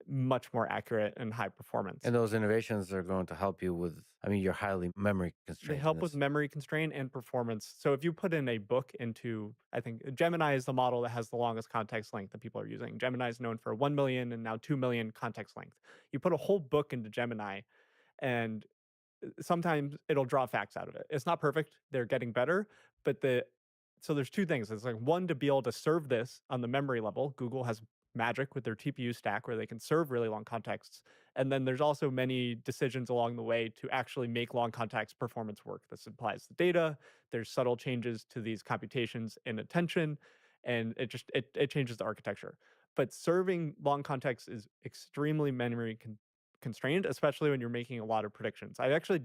Speaker 2: much more accurate and high performance.
Speaker 3: And those innovations are going to help you with, I mean, you're highly memory
Speaker 2: They
Speaker 3: constrained.
Speaker 2: help with memory constraint and performance. So if you put in a book into, I think Gemini is the model that has the longest context length that people are using. Gemini is known for 1 million and now 2 million context length. You put a whole book into Gemini, and sometimes it'll draw facts out of it. It's not perfect. They're getting better, but so there's two things. It's like one, to be able to serve this on the memory level. Google has Magic with their TPU stack where they can serve really long contexts. And then there's also many decisions along the way to actually make long context performance work. This applies to data. There's subtle changes to these computations in attention, and it changes the architecture. But serving long context is extremely memory constrained, especially when you're making a lot of predictions. I actually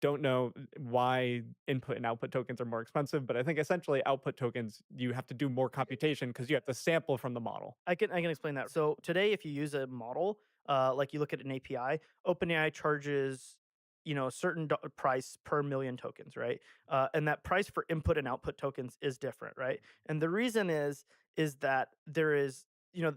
Speaker 2: don't know why input and output tokens are more expensive, but I think essentially output tokens, you have to do more computation because you have to sample from the model.
Speaker 1: I can explain that. So today, if you use a model, like you look at an API, OpenAI charges a certain price per million tokens, right? And that price for input and output tokens is different, right? And the reason is that there is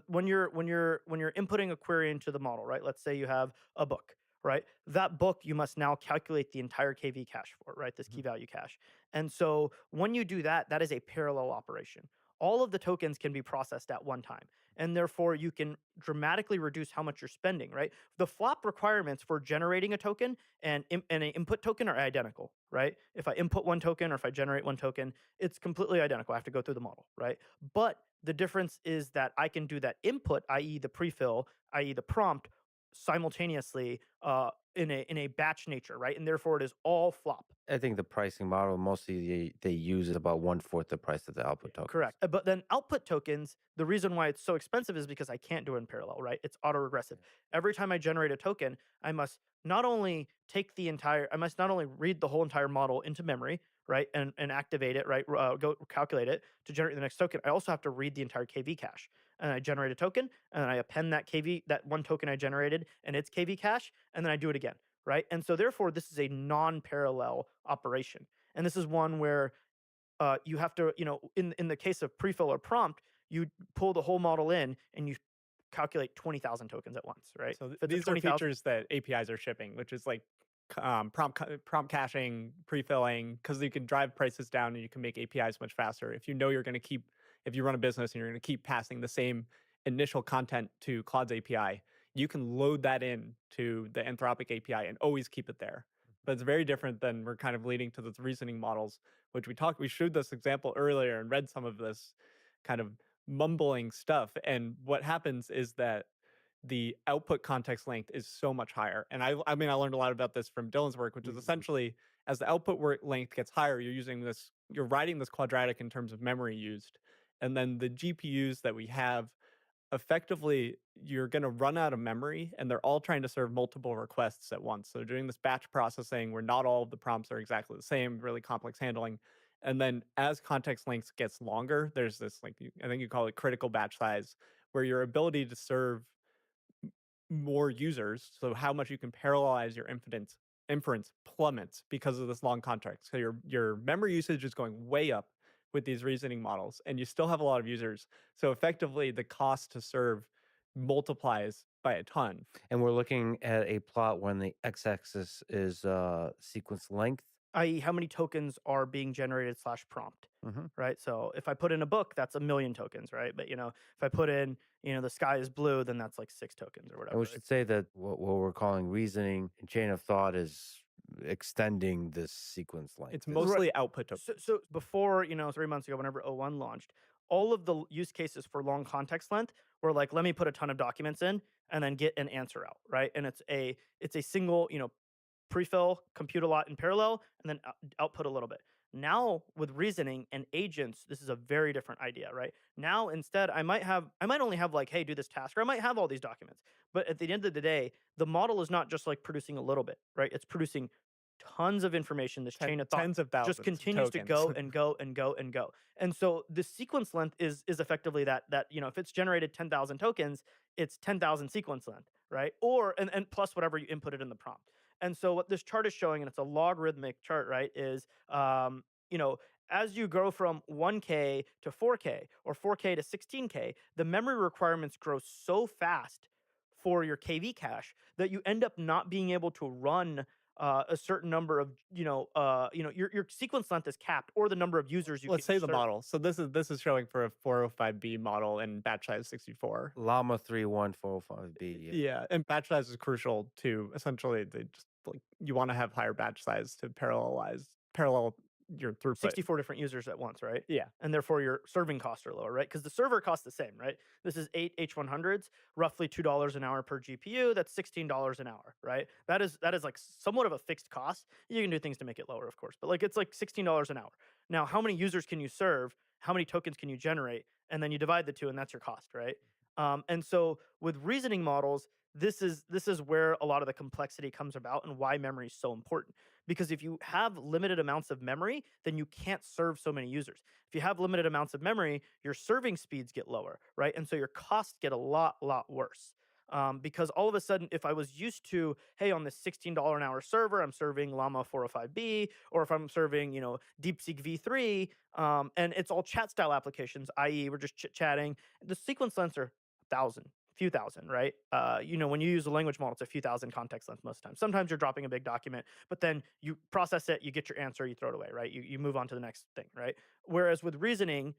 Speaker 1: when you're inputting a query into the model, right? Let's say you have a book, right? That book you must now calculate the entire KV cache for, right? This key value cache. And so when you do that, that is a parallel operation. All of the tokens can be processed at one time, and therefore you can dramatically reduce how much you're spending, right? The flop requirements for generating a token and an input token are identical, right? If I input one token or if I generate one token, it's completely identical. I have to go through the model, right? But the difference is that I can do that input, i.e., the prefill, i.e., the prompt, simultaneously in a batch nature, right? And therefore it is all flop.
Speaker 3: I think the pricing model mostly they use is about 1/4 the price of the output tokens.
Speaker 1: Correct. But then output tokens, the reason why it's so expensive is because I can't do it in parallel, right? It's autoregressive. Every time I generate a token, I must not only I must not only read the whole entire model into memory, right? And activate it, right? Go calculate it to generate the next token. I also have to read the entire KV cache. And I generate a token, and I append that one token I generated and its KV cache, and then I do it again, right? And so therefore, this is a non-parallel operation. And this is one where you have to, in the case of prefill or prompt, you pull the whole model in and you calculate 20,000 tokens at once, right?
Speaker 2: So
Speaker 1: If it's a
Speaker 2: these are
Speaker 1: 20,000
Speaker 2: features that APIs are shipping, which is like prompt caching, pre-filling, because you can drive prices down and you can make APIs much faster. If you know you're going to keep, if you run a business and you're going to keep passing the same initial content to Claude's API, you can load that in to the Anthropic API and always keep it there. But it's very different than we're kind of leading to those reasoning models, which we showed this example earlier and read some of this kind of mumbling stuff. And what happens is that the output context length is so much higher. And I mean, I learned a lot about this from Dylan's work, which is essentially as the output length gets higher, you're writing this quadratic in terms of memory used. And then the GPUs that we have, effectively, you're going to run out of memory and they're all trying to serve multiple requests at once. So doing this batch processing where not all of the prompts are exactly the same, really complex handling. And then as context length gets longer, there's this like I think you call it critical batch size, where your ability to serve more users, so how much you can parallelize your inference plummets because of this long context. So your memory usage is going way up with these reasoning models, and you still have a lot of users. So effectively, the cost to serve multiplies by a ton.
Speaker 3: And we're looking at a plot when the x-axis is sequence length.
Speaker 1: i.e., how many tokens are being generated slash prompt,
Speaker 3: Mm-hmm.
Speaker 1: right? So if I put in a book, that's a million tokens, right? But if I put in, the sky is blue, then that's like 6 tokens or
Speaker 3: And
Speaker 1: whatever.
Speaker 3: we
Speaker 1: right?
Speaker 3: should say that what we're calling reasoning and chain of thought is extending this sequence length.
Speaker 2: It's mostly output tokens.
Speaker 1: So before, 3 months ago, whenever O1 launched, all of the use cases for long context length were like, let me put a ton of documents in and then get an answer out, right? And it's a single, prefill, compute a lot in parallel, and then output a little bit. Now with reasoning and agents, this is a very different idea, right? Now instead, I might only have like, hey, do this task, or I might have all these documents. But at the end of the day, the model is not just like producing a little bit, right? It's producing tons of information. This chain of thought
Speaker 2: Tens of thousands
Speaker 1: just
Speaker 2: of
Speaker 1: continues to go
Speaker 2: tokens.
Speaker 1: and go and go and go. And so the sequence length is effectively that if it's generated 10,000 tokens, it's 10,000 sequence length, right? Or and plus whatever you inputted in the prompt. And so what this chart is showing, and it's a logarithmic chart, right, is as you grow from 1K to 4K or 4K to 16K, the memory requirements grow so fast for your KV cache that you end up not being able to run a certain number of your sequence length is capped, or the number of users you
Speaker 2: Let's
Speaker 1: can
Speaker 2: say the
Speaker 1: serve.
Speaker 2: model. So this is showing for a 405B model and batch size 64.
Speaker 3: Llama 31405B.
Speaker 2: Yeah, and batch size is crucial to essentially they just like you want to have higher batch size to parallel your throughput.
Speaker 1: 64 different users at once, right?
Speaker 2: Yeah.
Speaker 1: And therefore your serving costs are lower, right? Because the server costs the same, right? This is 8 H100s, roughly $2 an hour per GPU. That's $16 an hour, right? That is like somewhat of a fixed cost. You can do things to make it lower, of course, but like it's like $16 an hour. Now, how many users can you serve? How many tokens can you generate? And then you divide the two, and that's your cost, right? And so with reasoning models, this is where a lot of the complexity comes about and why memory is so important. Because if you have limited amounts of memory, then you can't serve so many users. If you have limited amounts of memory, your serving speeds get lower, right? And so your costs get a lot worse. Because all of a sudden, if I was used to, hey, on this $16 an hour server, I'm serving Llama 405B, or if I'm serving, DeepSeek V3, and it's all chat style applications, i.e., we're just chit chatting, the sequence lengths are 1,000, few thousand, right? When you use a language model, it's a few thousand context length most times. Sometimes you're dropping a big document, but then you process it, you get your answer, you throw it away, right? You move on to the next thing, right? Whereas with reasoning,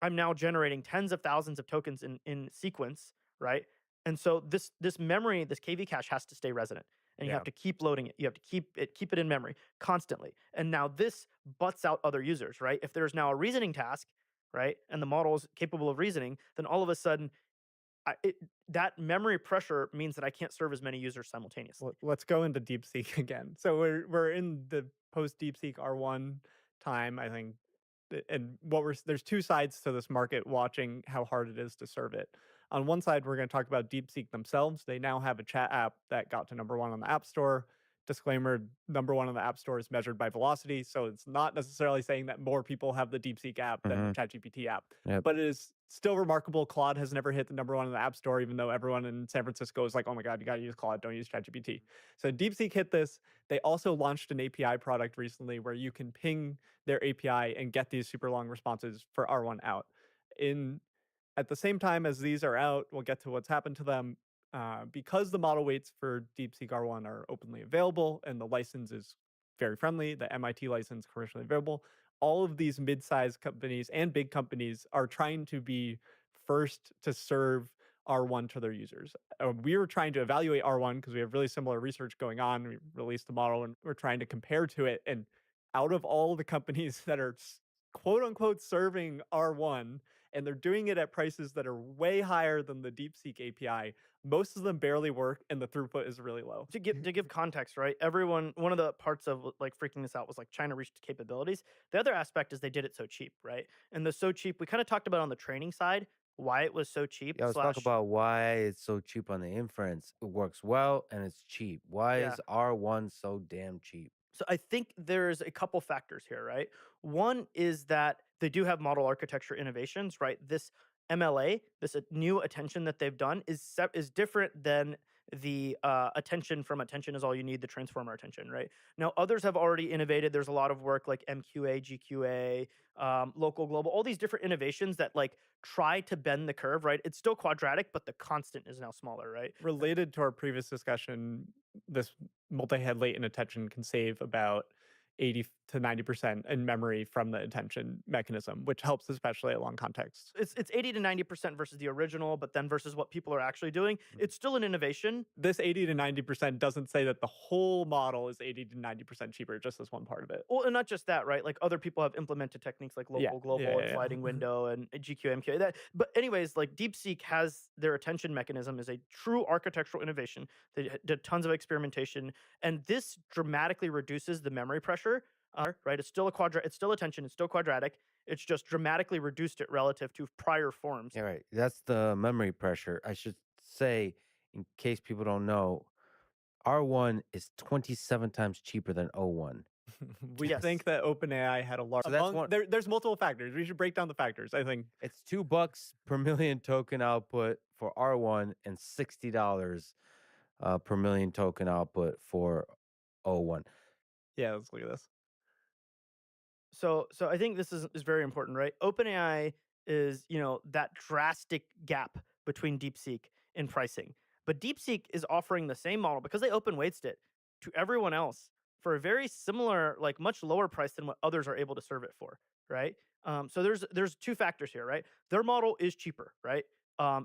Speaker 1: I'm now generating tens of thousands of tokens in sequence, right? And so this memory, this KV cache has to stay resident. And you
Speaker 2: Yeah.
Speaker 1: have to keep loading it. You have to keep it in memory constantly. And now this butts out other users, right? If there's now a reasoning task, right, and the model is capable of reasoning, then all of a sudden that memory pressure means that I can't serve as many users simultaneously.
Speaker 2: Let's go into DeepSeek again. So we're in the post DeepSeek R1 time, I think, and there's two sides to this market watching how hard it is to serve it. On one side, we're going to talk about DeepSeek themselves. They now have a chat app that got to number one on the App Store. Disclaimer, number one on the App Store is measured by velocity, so it's not necessarily saying that more people have the DeepSeek app than the ChatGPT app.
Speaker 3: Yep.
Speaker 2: But it is still remarkable. Claude has never hit the number one in the App Store, even though everyone in San Francisco is like, oh my God, you got to use Claude, don't use ChatGPT. So DeepSeek hit this. They also launched an API product recently where you can ping their API and get these super long responses for R1 out. At the same time as these are out, we'll get to what's happened to them. because the model weights for DeepSeek R1 are openly available and the license is very friendly, the MIT license commercially available, all of these mid-sized companies and big companies are trying to be first to serve R1 to their users. We were trying to evaluate R1 because we have really similar research going on. We released the model and we're trying to compare to it. And out of all the companies that are quote unquote serving R1, and they're doing it at prices that are way higher than the DeepSeek API, most of them barely work and the throughput is really low.
Speaker 1: To give context, right? Everyone, one of the parts of like freaking this out was like China reached capabilities. The other aspect is they did it so cheap, right? And the so cheap, we kind of talked about on the training side why it was so cheap.
Speaker 3: Yeah, let's talk about why it's so cheap on the inference. It works well and it's cheap. Why
Speaker 1: Yeah.
Speaker 3: is R1 so damn cheap?
Speaker 1: So I think there's a couple factors here, right? One is that they do have model architecture innovations, right? This MLA, this new attention that they've done is different than the attention from attention is all you need, the transformer attention, right? Now others have already innovated. There's a lot of work like MQA, GQA, local, global, all these different innovations that like try to bend the curve, right? It's still quadratic, but the constant is now smaller, right?
Speaker 2: Related to our previous discussion, this multi-head latent attention can save about 80 to 90% in memory from the attention mechanism, which helps especially at long contexts.
Speaker 1: It's 80 to 90% versus the original, but then versus what people are actually doing. It's still an innovation.
Speaker 2: This 80 to 90% doesn't say that the whole model is 80 to 90% cheaper, just as one part of it.
Speaker 1: Well, and not just that, right? Like other people have implemented techniques like local, global, and sliding window and GQ, MQA. But anyways, like DeepSeek has their attention mechanism is a true architectural innovation. They did tons of experimentation, and this dramatically reduces the memory pressure. Right? It's still it's still attention. It's still quadratic. It's just dramatically reduced it relative to prior forms.
Speaker 3: Yeah, right. That's the memory pressure. I should say, in case people don't know, R1 is 27 times cheaper than O1.
Speaker 2: We
Speaker 1: Yes.
Speaker 2: think that OpenAI had a large.
Speaker 3: So that's one-
Speaker 2: There's multiple factors. We should break down the factors. I think
Speaker 3: It's $2 per million token output for R1 and $60 per million token output for O1.
Speaker 2: yeah. Let's look at this.
Speaker 1: So I think this is very important, right? OpenAI is, that drastic gap between DeepSeek in pricing. But DeepSeek is offering the same model because they open weighted it to everyone else for a very similar, like much lower price than what others are able to serve it for, right? So there's two factors here, right? Their model is cheaper, right?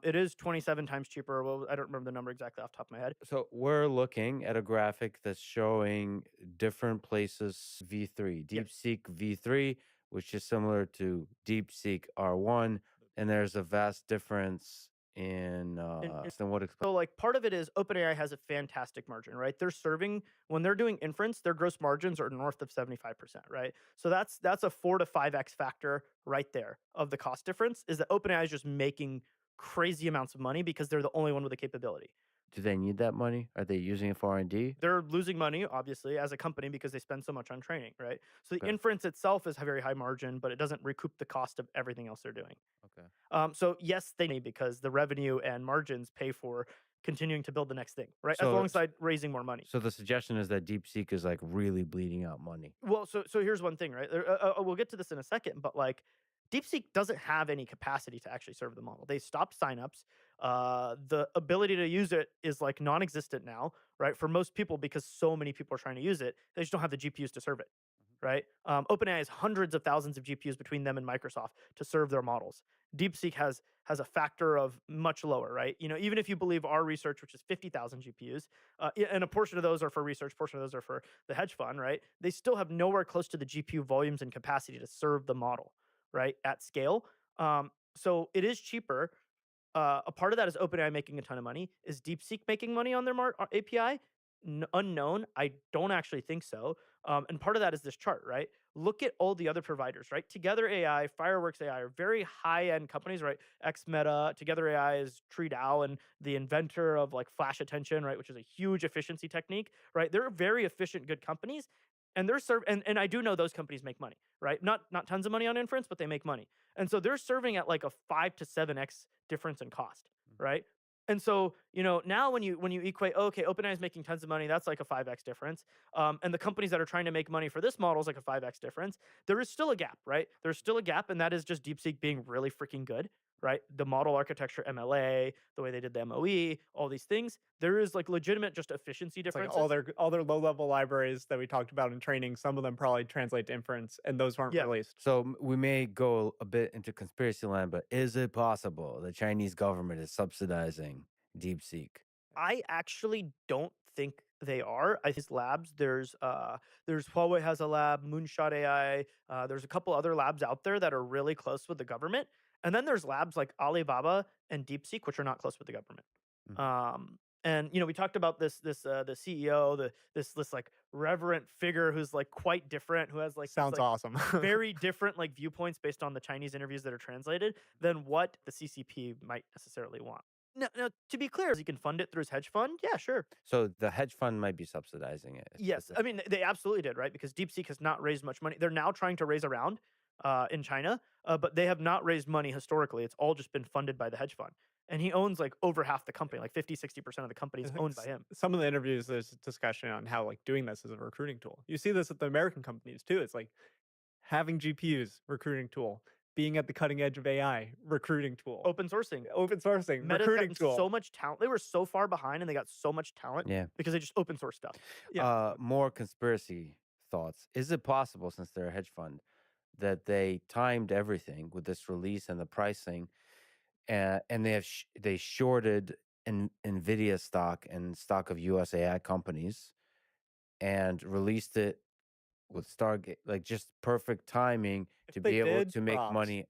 Speaker 1: It is 27 times cheaper. Well, I don't remember the number exactly off the top of my head.
Speaker 3: So we're looking at a graphic that's showing different places V3,
Speaker 1: Yep.
Speaker 3: DeepSeek V3, which is similar to DeepSeek R1, and there's a vast difference in than what
Speaker 1: So like part of it is OpenAI has a fantastic margin, right? They're serving when they're doing inference, their gross margins are north of 75%, right? So that's a 4 to 5x factor right there of the cost difference is that OpenAI is just making crazy amounts of money because they're the only one with the capability.
Speaker 3: Do they need that money? Are they using it for R&D?
Speaker 1: They're losing money, obviously, as a company because they spend so much on training, right? So the
Speaker 3: Okay.
Speaker 1: inference itself is a very high margin, but it doesn't recoup the cost of everything else they're doing.
Speaker 3: Okay.
Speaker 1: So yes, they need because the revenue and margins pay for continuing to build the next thing, right?
Speaker 3: So-
Speaker 1: Alongside raising more money.
Speaker 3: So the suggestion is that DeepSeek is like really bleeding out money.
Speaker 1: Well, so here's one thing, right? We'll get to this in a second, but like DeepSeek doesn't have any capacity to actually serve the model. They stopped signups. The ability to use it is like non-existent now, right? For most people, because so many people are trying to use it, they just don't have the GPUs to serve it, right? OpenAI has hundreds of thousands of GPUs between them and Microsoft to serve their models. DeepSeek has a factor of much lower, right? Even if you believe our research, which is 50,000 GPUs, and a portion of those are for research, portion of those are for the hedge fund, right? They still have nowhere close to the GPU volumes and capacity to serve the model, right, at scale. So it is cheaper. A part of that is OpenAI making a ton of money. Is DeepSeek making money on their API? Unknown. I don't actually think so. And part of that is this chart, right? Look at all the other providers, right? Together AI, Fireworks AI are very high-end companies, right? XMeta, Together AI is TreeDAO and the inventor of like flash attention, right? Which is a huge efficiency technique, right? They're very efficient, good companies. And they're and I do know those companies make money, right? Not tons of money on inference, but they make money. And so they're serving at like a 5 to 7x difference in cost, right? And so, now when you equate, okay, OpenAI is making tons of money, that's like a 5x difference. And the companies that are trying to make money for this model is like a 5x difference. There is still a gap, right? There's still a gap, and that is just DeepSeek being really freaking good, right? The model architecture, MLA, the way they did the MOE, all these things. There is like legitimate just efficiency
Speaker 2: It's like
Speaker 1: differences.
Speaker 2: all their low level libraries that we talked about in training. Some of them probably translate to inference, and those weren't
Speaker 1: Yeah,
Speaker 2: released.
Speaker 3: So we may go a bit into conspiracy land, but is it possible the Chinese government is subsidizing DeepSeek?
Speaker 1: I actually don't think they are. I think labs. There's Huawei has a lab, Moonshot AI. There's a couple other labs out there that are really close with the government, and then there's labs like Alibaba and DeepSeek, which are not close with the government.
Speaker 3: Mhm.
Speaker 1: And we talked about the CEO, this like reverent figure who's like quite different, who has like these
Speaker 2: Sounds
Speaker 1: like
Speaker 2: awesome.
Speaker 1: very different like viewpoints based on the Chinese interviews that are translated than what the CCP might necessarily want. Now, to be clear, he can fund it through his hedge fund. Yeah, sure.
Speaker 3: So the hedge fund might be subsidizing it.
Speaker 1: Yes, I mean they absolutely did, right? Because DeepSeek has not raised much money. They're now trying to raise a round in China, but they have not raised money historically. It's all just been funded by the hedge fund, and he owns like over half the company, like 50, 60% of the company
Speaker 2: I
Speaker 1: is
Speaker 2: think
Speaker 1: owned by him.
Speaker 2: some of the interviews, there's discussion on how like doing this as a recruiting tool. You see this at the American companies too. It's like having GPUs, recruiting tool, being at the cutting edge of AI, recruiting tool,
Speaker 1: Open sourcing.
Speaker 2: open sourcing,
Speaker 1: Meta's
Speaker 2: recruiting
Speaker 1: gotten
Speaker 2: tool.
Speaker 1: so much talent. They were so far behind, and they got so much talent
Speaker 3: Yeah.
Speaker 1: because they just open source stuff.
Speaker 2: Yeah.
Speaker 3: More conspiracy thoughts. Is it possible, since they're a hedge fund, that they timed everything with this release and the pricing, and they shorted Nvidia stock and stock of US AI companies and released it with Stargate, like just perfect timing to
Speaker 2: If they
Speaker 3: be able
Speaker 2: did,
Speaker 3: to make
Speaker 2: props.
Speaker 3: money.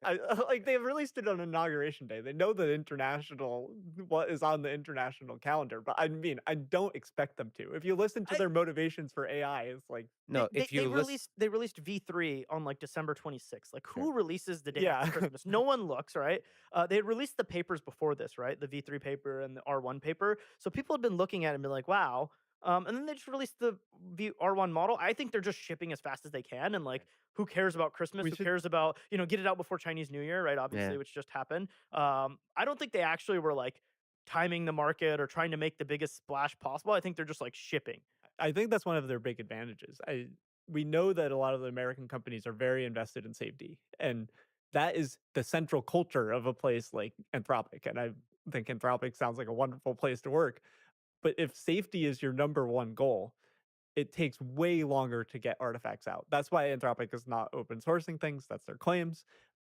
Speaker 2: Like they released it on inauguration day. They know the international what is on the international calendar, but I mean, I don't expect them to. If you listen to
Speaker 1: I
Speaker 2: their motivations for AI, it's like,
Speaker 3: No,
Speaker 1: they,
Speaker 3: if
Speaker 1: they
Speaker 3: you listen,
Speaker 1: released V3 on like December 26th. Like
Speaker 3: sure.
Speaker 1: who releases the day
Speaker 2: yeah,
Speaker 1: after Christmas? No one looks, right? They had released the papers before this, right? The V3 paper and the R1 paper. So people had been looking at it and been like, wow. And then they just released the R1 model. I think they're just shipping as fast as they can. And like, who cares about Christmas?
Speaker 2: we
Speaker 1: Who
Speaker 2: should.
Speaker 1: cares about, get it out before Chinese New Year, right?
Speaker 3: Yeah.
Speaker 1: Obviously, which just happened. I don't think they actually were like timing the market or trying to make the biggest splash possible. I think they're just like shipping.
Speaker 2: I think that's one of their big advantages. We know that a lot of the American companies are very invested in safety, and that is the central culture of a place like Anthropic. And I think Anthropic sounds like a wonderful place to work. But if safety is your number one goal, it takes way longer to get artifacts out. That's why Anthropic is not open sourcing things. That's their claims.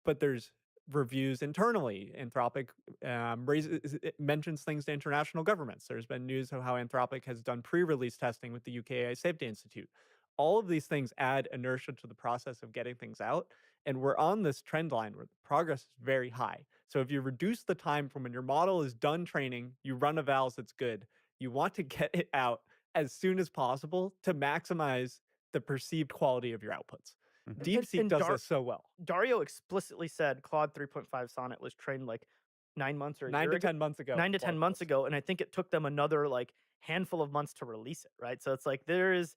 Speaker 2: But there's reviews internally. Anthropic it mentions things to international governments. There's been news of how Anthropic has done pre-release testing with the UK AI Safety Institute. All of these things add inertia to the process of getting things out. And we're on this trend line where the progress is very high. So if you reduce the time from when your model is done training, you run evals that's good, you want to get it out as soon as possible to maximize the perceived quality of your outputs.
Speaker 3: Mhm.
Speaker 2: DeepSeek does this so well.
Speaker 1: Dario explicitly said Claude 3.5 Sonnet was trained like 9 months or a
Speaker 2: 9
Speaker 1: year
Speaker 2: to
Speaker 1: ago.
Speaker 2: 10 months ago.
Speaker 1: 9 to 10 months ago, and I think it took them another like handful of months to release it, right? So it's like there is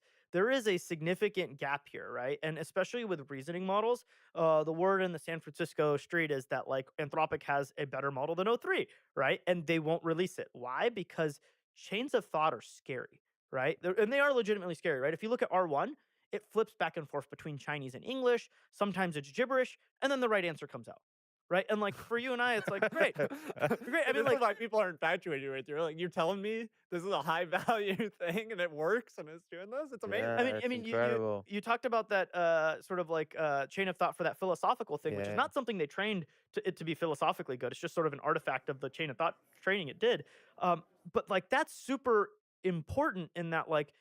Speaker 1: a significant gap here, right? And especially with reasoning models, the word in the San Francisco street is that like Anthropic has a better model than O3, right? And they won't release it. Why? Because chains of thought are scary, right? And they are legitimately scary, right? If you look at R1, it flips back and forth between Chinese and English. Sometimes it's gibberish, and then the right answer comes out, right? And like for you and I, it's like great, great. I mean,
Speaker 2: This
Speaker 1: like
Speaker 2: is why people are infatuated with you. Like, you're telling me this is a high value thing and it works and it's doing this? It's amazing.
Speaker 3: Yeah,
Speaker 1: I mean,
Speaker 3: it's
Speaker 1: you
Speaker 3: incredible.
Speaker 1: you talked about that sort of like chain of thought for that philosophical thing, which is
Speaker 3: Yeah.
Speaker 1: not something they trained it to be philosophically good. It's just sort of an artifact of the chain of thought training it did. But like that's super important in that like,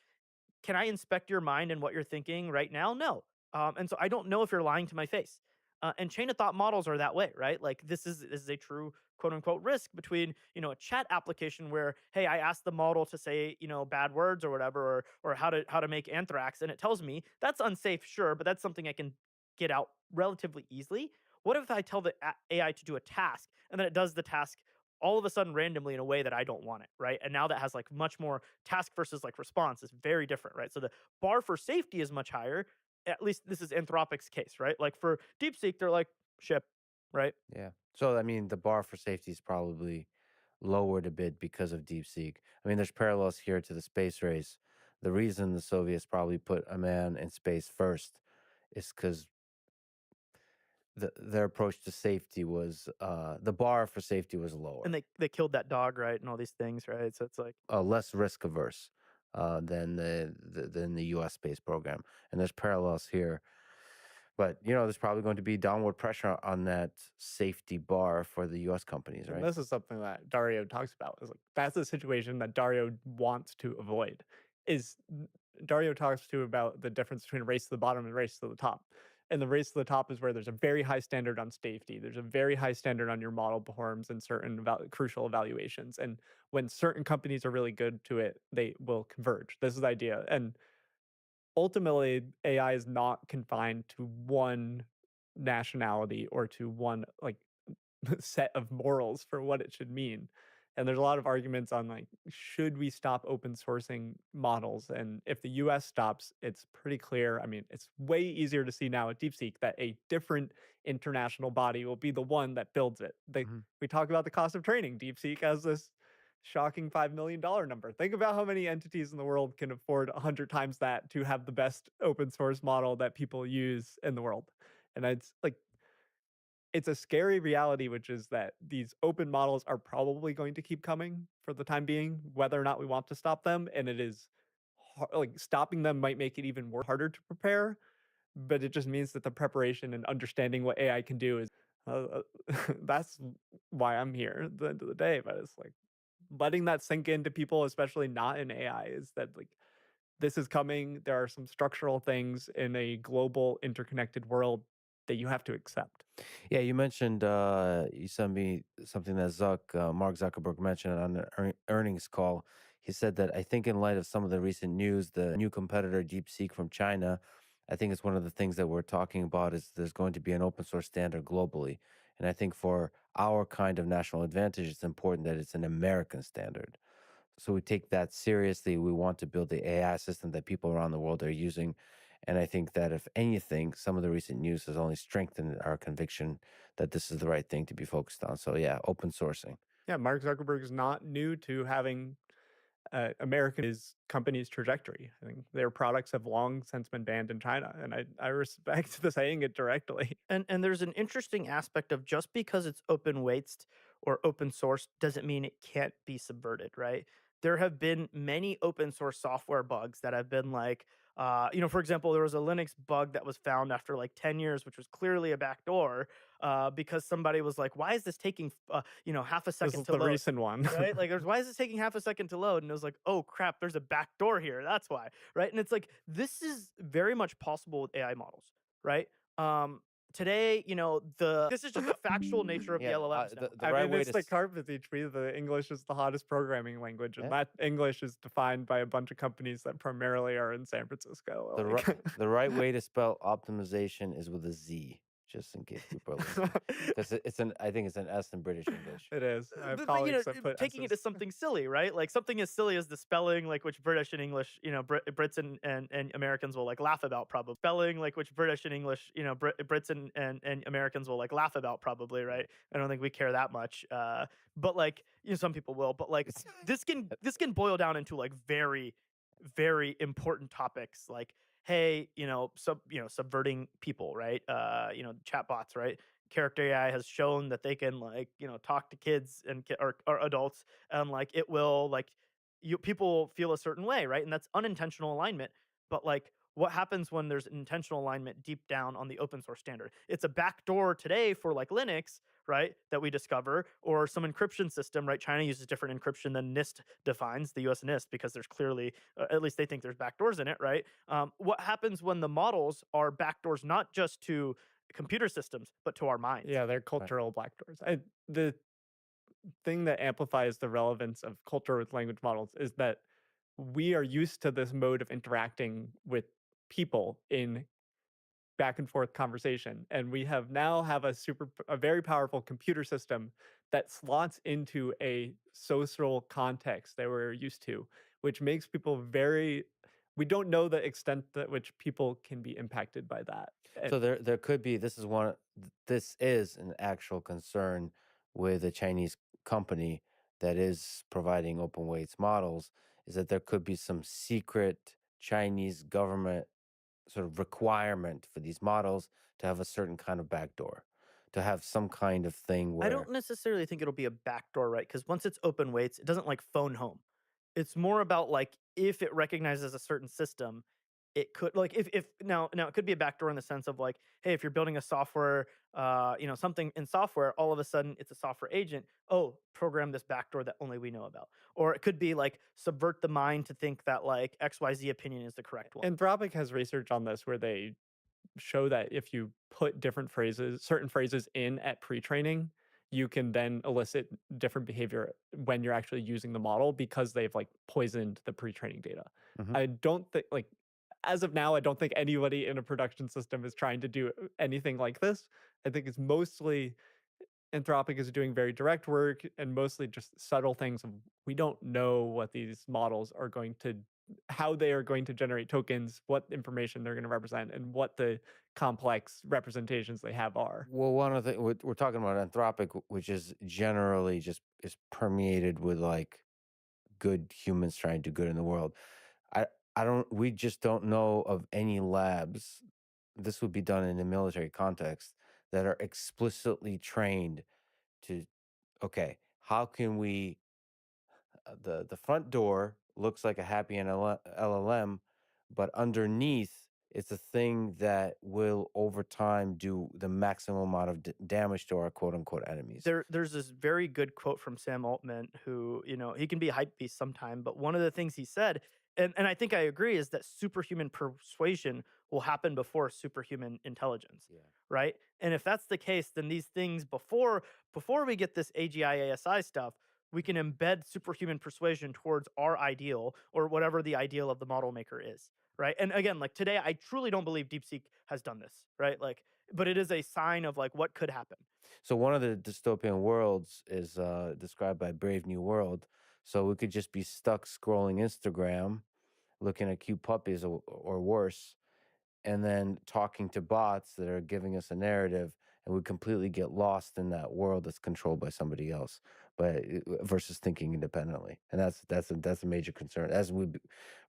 Speaker 1: can I inspect your mind and what you're thinking right now? No. And so I don't know if you're lying to my face. And chain of thought models are that way, right? Like this is a true quote unquote risk between a chat application where hey I asked the model to say bad words or whatever or how to make anthrax and it tells me that's unsafe, sure, but that's something I can get out relatively easily. What if I tell the AI to do a task and then it does the task all of a sudden randomly in a way that I don't want it, right? And now that has like much more task versus like response is very different, right? So the bar for safety is much higher. At least this is Anthropic's case, right? Like for DeepSeek, they're like ship, right?
Speaker 3: Yeah. So I mean, the bar for safety is probably lowered a bit because of DeepSeek. I mean, there's parallels here to the space race. The reason the Soviets probably put a man in space first is because their approach to safety was the bar for safety was lower,
Speaker 1: And they killed that dog, right, and all these things, right? So it's like
Speaker 3: less risk averse than the U.S. space program, and there's parallels here. But there's probably going to be downward pressure on that safety bar for the U.S. companies,
Speaker 2: And
Speaker 3: right?
Speaker 2: this is something that Dario talks about. Is like that's the situation that Dario wants to avoid. Is Dario talks to about the difference between a race to the bottom and a race to the top. And the race to the top is where there's a very high standard on safety. There's a very high standard on your model performance and certain crucial evaluations. And when certain companies are really good to it, they will converge. This is the idea. And ultimately, AI is not confined to one nationality or to one like set of morals for what it should mean. And there's a lot of arguments on like, should we stop open sourcing models? And if the US stops, it's pretty clear. I mean, it's way easier to see now at DeepSeek that a different international body will be the one that builds it.
Speaker 3: Mhm.
Speaker 2: We talk about the cost of training. DeepSeek has this shocking $5 million number. Think about how many entities in the world can afford 100 times that to have the best open source model that people use in the world. And it's like it's a scary reality, which is that these open models are probably going to keep coming for the time being, whether or not we want to stop them. And it is like stopping them might make it even harder to prepare, but it just means that the preparation and understanding what AI can do is that's why I'm here at the end of the day. But it's like letting that sink into people, especially not in AI, is that like this is coming. There are some structural things in a global interconnected world that you have to accept.
Speaker 3: Yeah, you mentioned you sent me something that Mark Zuckerberg mentioned on the earnings call. He said that I think in light of some of the recent news, the new competitor DeepSeek from China, I think it's one of the things that we're talking about is there's going to be an open source standard globally. And I think for our kind of national advantage, it's important that it's an American standard. So we take that seriously. We want to build the AI system that people around the world are using. And I think that if anything, some of the recent news has only strengthened our conviction that this is the right thing to be focused on. So yeah, open sourcing.
Speaker 2: Yeah, Mark Zuckerberg is not new to having American his company's trajectory. I think their products have long since been banned in China, and I respect the saying it directly.
Speaker 1: and there's an interesting aspect of just because it's open weights or open source doesn't mean it can't be subverted, right? There have been many open source software bugs that have been like, for example, there was a Linux bug that was found after like 10 years, which was clearly a backdoor, because somebody was like, why is this taking, half a
Speaker 2: This
Speaker 1: second
Speaker 2: is
Speaker 1: to
Speaker 2: the
Speaker 1: load?
Speaker 2: recent one.
Speaker 1: Right? Like, why is this taking half a second to load? And it was like, oh crap, there's a backdoor here. That's why, right? And it's like this is very much possible with AI models, right? Um, today, the this is just the factual nature of the
Speaker 3: Yeah,
Speaker 1: LLMs now.
Speaker 3: the
Speaker 2: I
Speaker 3: right
Speaker 2: mean,
Speaker 3: way
Speaker 2: it's
Speaker 3: to
Speaker 2: like carpet tree. The English is the hottest programming language, and
Speaker 3: yeah,
Speaker 2: that English is defined by a bunch of companies that primarily are in San Francisco.
Speaker 3: the right the right way to spell optimization is with a Z, just in case people are listening, because I think it's an S in British English.
Speaker 2: It is. I have
Speaker 1: But,
Speaker 2: colleagues that put
Speaker 1: taking it
Speaker 2: S's.
Speaker 1: to something silly, right? Like something as silly as the spelling, like which British and English, Brits and Americans will like laugh about probably. Spelling, like which British and English, Brits and Americans will like laugh about probably, right? I don't think we care that much. But like, some people will. But like, this can boil down into like very, very important topics, like hey, subverting people, right? Chatbots, right? Character AI has shown that they can like talk to kids and or adults, and like it will like people feel a certain way, right? And that's unintentional alignment. But like what happens when there's intentional alignment deep down on the open source standard? It's a backdoor today for like Linux, right, that we discover, or some encryption system, right? China uses different encryption than NIST defines, the US NIST, because there's clearly, at least they think there's backdoors in it, right? What happens when the models are backdoors not just to computer systems, but to our minds?
Speaker 2: Yeah, they're
Speaker 3: Right.
Speaker 2: cultural backdoors. The thing that amplifies the relevance of culture with language models is that we are used to this mode of interacting with people in back and forth conversation, and we have now have a very powerful computer system that slots into a social context that we're used to, which makes people very we don't know the extent that which people can be impacted by that.
Speaker 3: So there could be this is an actual concern with a Chinese company that is providing open weights models, is that there could be some secret Chinese government sort of requirement for these models to have a certain kind of backdoor, to have some kind of thing
Speaker 1: I
Speaker 3: where
Speaker 1: don't necessarily think it'll be a backdoor, right? Because once it's open weights, it doesn't like phone home. It's more about like if it recognizes a certain system, it could like if now it could be a backdoor in the sense of like, hey, if you're building a software, something in software, all of a sudden it's a software agent. Oh, program this backdoor that only we know about. Or it could be like subvert the mind to think that like XYZ opinion is the correct one.
Speaker 2: Anthropic has research on this where they show that if you put certain phrases in at pre-training, you can then elicit different behavior when you're actually using the model because they've like poisoned the pre-training data.
Speaker 3: Mhm.
Speaker 2: I don't think like as of now, I don't think anybody in a production system is trying to do anything like this. I think it's mostly Anthropic is doing very direct work and mostly just subtle things of we don't know what these models are going to how they are going to generate tokens, what information they're going to represent, and what the complex representations they have are.
Speaker 3: Well, one of the we're talking about Anthropic, which is generally just is permeated with like good humans trying to do good in the world. I I don't we just don't know of any labs. This would be done in a military context that are explicitly trained to okay, how can we the front door looks like a happy LLM, but underneath it's a thing that will over time do the maximum amount of damage to our quote unquote enemies.
Speaker 1: There's this very good quote from Sam Altman who, he can be a hype beast sometime, but one of the things he said, and I think I agree, is that superhuman persuasion will happen before superhuman intelligence,
Speaker 3: Yeah.
Speaker 1: right? And if that's the case, then these things before we get this AGI ASI stuff, we can embed superhuman persuasion towards our ideal or whatever the ideal of the model maker is, right? And again, like today, I truly don't believe DeepSeek has done this, right? Like, but it is a sign of like what could happen.
Speaker 3: So one of the dystopian worlds is described by Brave New World. So we could just be stuck scrolling Instagram, looking at cute puppies or worse, and then talking to bots that are giving us a narrative, and we completely get lost in that world that's controlled by somebody else, but versus thinking independently, and that's a major concern as we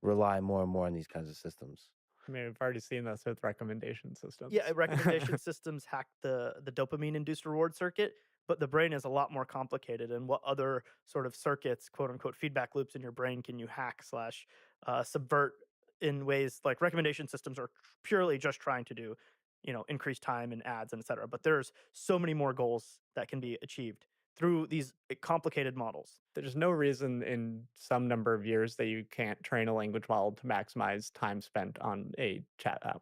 Speaker 3: rely more and more on these kinds of systems.
Speaker 2: I mean, we've already seen this with recommendation
Speaker 1: Yeah,
Speaker 2: systems.
Speaker 1: recommendation systems hack the dopamine induced reward circuit, but the brain is a lot more complicated. And what other sort of circuits, quote unquote, feedback loops in your brain can you hack slash subvert in ways like recommendation systems are purely just trying to do, increase time and ads and et cetera. But there's so many more goals that can be achieved through these complicated models.
Speaker 2: There's no reason in some number of years that you can't train a language model to maximize time spent on a chat app.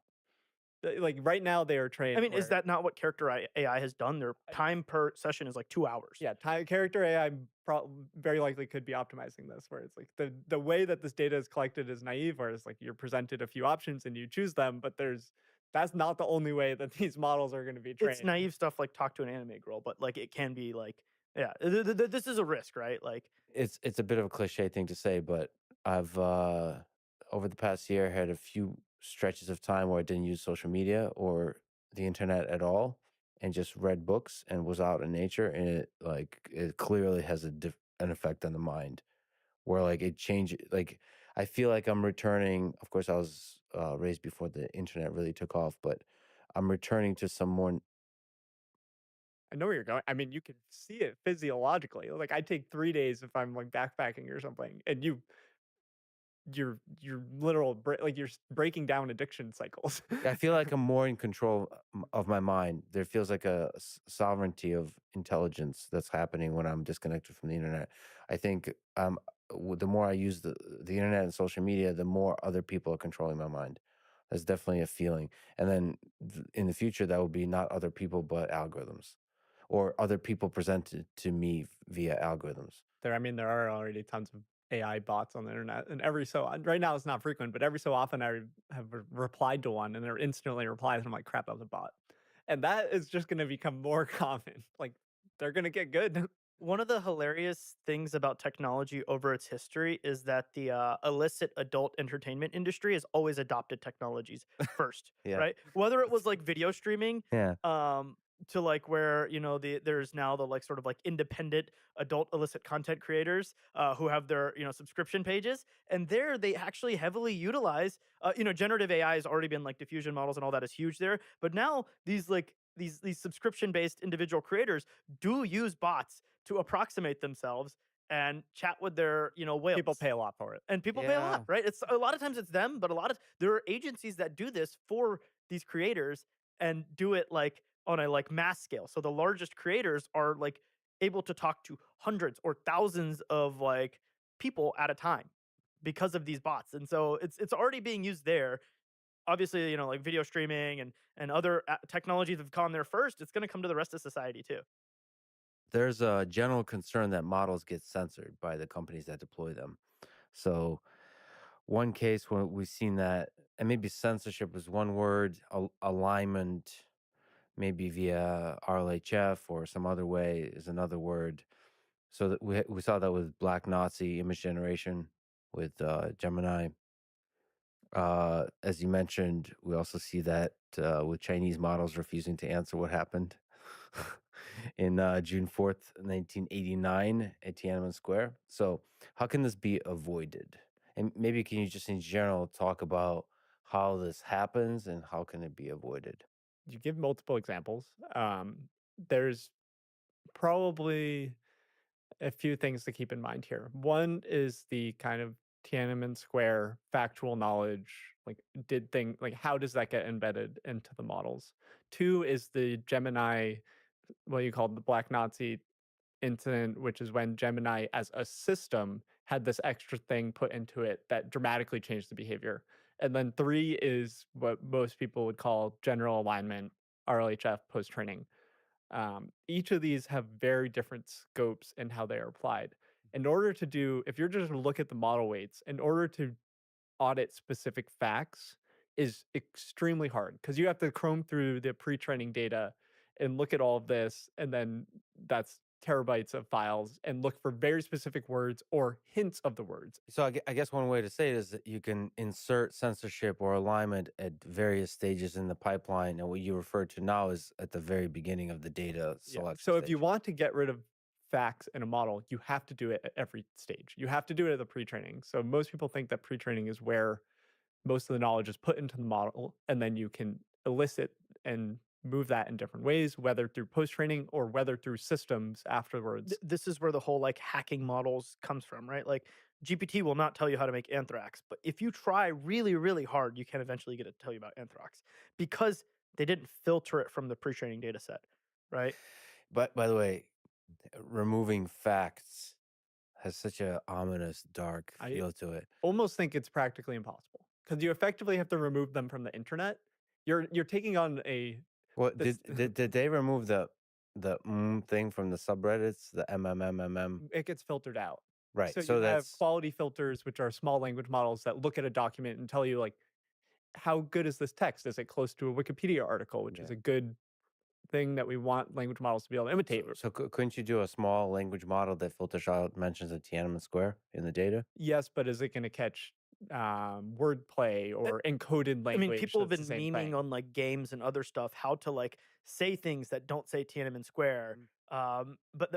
Speaker 2: Like right now, they are
Speaker 1: I
Speaker 2: trained
Speaker 1: mean, is
Speaker 2: where
Speaker 1: that not what character AI has done? Their time per session is like 2 hours.
Speaker 2: yeah, character AI very likely could be optimizing this, where it's like the way that this data is collected is naive, where it's like you're presented a few options and you choose them, but that's not the only way that these models are going to be
Speaker 1: It's
Speaker 2: trained.
Speaker 1: naive stuff like talk to an anime girl, but like it can be like, yeah, this is a risk, right? Like,
Speaker 3: It's a bit of a cliche thing to say, but I've over the past year had a few stretches of time where I didn't use social media or the internet at all, and just read books and was out in nature, and it clearly has an effect on the mind, where like it changed. Like I feel like I'm returning. Of course, I was raised before the internet really took off, but I'm returning to some more.
Speaker 2: I know where you're going. I mean, you can see it physiologically. Like I take 3 days if I'm like backpacking or something, and you're like you're breaking down addiction cycles.
Speaker 3: I feel like I'm more in control of my mind. There feels like a sovereignty of intelligence that's happening when I'm disconnected from the internet. I think the more I use the internet and social media, the more other people are controlling my mind. That's definitely a feeling. And then in the future, that will be not other people, but algorithms or other people presented to me via algorithms.
Speaker 2: I mean, there are already tons of AI bots on the internet, and right now it's not frequent, but every so often have replied to one, and they're instantly replies, and I'm like, crap, that was a bot, and that is just going to become more common. Like they're going to get good.
Speaker 1: one of the hilarious things about technology over its history is that the illicit adult entertainment industry has always adopted technologies first,
Speaker 3: Yeah.
Speaker 1: right? Whether it was like video streaming,
Speaker 3: Yeah.
Speaker 1: um, to like where there's now the like sort of like independent adult illicit content creators who have their subscription pages, and there they actually heavily utilize generative AI has already been like diffusion models and all that is huge there, but now these like these subscription based individual creators do use bots to approximate themselves and chat with their
Speaker 2: People
Speaker 1: whales,
Speaker 2: pay a lot for it.
Speaker 1: and people pay a lot,
Speaker 3: Yeah.
Speaker 1: right? It's a lot of times it's them, but a lot of there are agencies that do this for these creators and do it like on a like mass scale. So the largest creators are like able to talk to hundreds or thousands of like people at a time because of these bots. And so it's already being used there. Obviously, like video streaming and other technologies have gone there first. It's going to come to the rest of society too.
Speaker 3: There's a general concern that models get censored by the companies that deploy them. So, one case where we've seen that, and maybe censorship is one word, alignment, maybe via RLHF or some other way is another word. So that we saw that with Black Nazi image generation with Gemini. As you mentioned, we also see that with Chinese models refusing to answer what happened in June 4th, 1989 at Tiananmen Square. So, how can this be avoided? And maybe can you just in general talk about how this happens and how can it be avoided?
Speaker 2: You give multiple examples. There's probably a few things to keep in mind here. One is the kind of Tiananmen Square factual knowledge, like how does that get embedded into the models? Two is the Gemini, what you call the Black Nazi incident, which is when Gemini as a system had this extra thing put into it that dramatically changed the behavior. And then three is what most people would call general alignment, RLHF post training. Each of these have very different scopes and how they are applied. In order to do, if you're just to look at the model weights, in order to audit specific facts is extremely hard because you have to comb through the pre-training data and look at all of this, and then that's terabytes of files and look for very specific words or hints of the words.
Speaker 3: So, I guess one way to say it is that you can insert censorship or alignment at various stages in the pipeline, and what you refer to now is at the very beginning of the data
Speaker 2: Yeah.
Speaker 3: selection
Speaker 2: So if you
Speaker 3: stage.
Speaker 2: want to get rid of facts in a model, you have to do it at every stage. You have to do it at the pre-training. So most people think that pre-training is where most of the knowledge is put into the model, and then you can elicit and move that in different ways, whether through post-training or whether through systems afterwards.
Speaker 1: This is where the whole like hacking models comes from, right? Like GPT will not tell you how to make anthrax, but if you try really, really hard, you can eventually get it to tell you about anthrax because they didn't filter it from the pre-training data set, right?
Speaker 3: But by the way, removing facts has such a ominous, dark
Speaker 2: I
Speaker 3: feel to it.
Speaker 2: almost think it's practically impossible because you effectively have to remove them from the internet. You're taking on a
Speaker 3: What
Speaker 2: this
Speaker 3: did they remove the thing from the subreddits, the MMMMM?
Speaker 2: it gets filtered out.
Speaker 3: Right.
Speaker 2: So you
Speaker 3: So
Speaker 2: have
Speaker 3: that's
Speaker 2: quality filters, which are small language models that look at a document and tell you like how good is this text? Is it close to a Wikipedia article, which is
Speaker 3: yeah.
Speaker 2: a good thing that we want language models to be able to imitate?
Speaker 3: So couldn't you do a small language model that filters out mentions of Tiananmen Square in the data?
Speaker 2: Yes, but is it going to catch wordplay or encoded
Speaker 1: I mean,
Speaker 2: language?
Speaker 1: people have
Speaker 2: That's the
Speaker 1: been
Speaker 2: same
Speaker 1: memeing
Speaker 2: thing.
Speaker 1: on like games and other stuff how to like say things that don't say Tiananmen Square.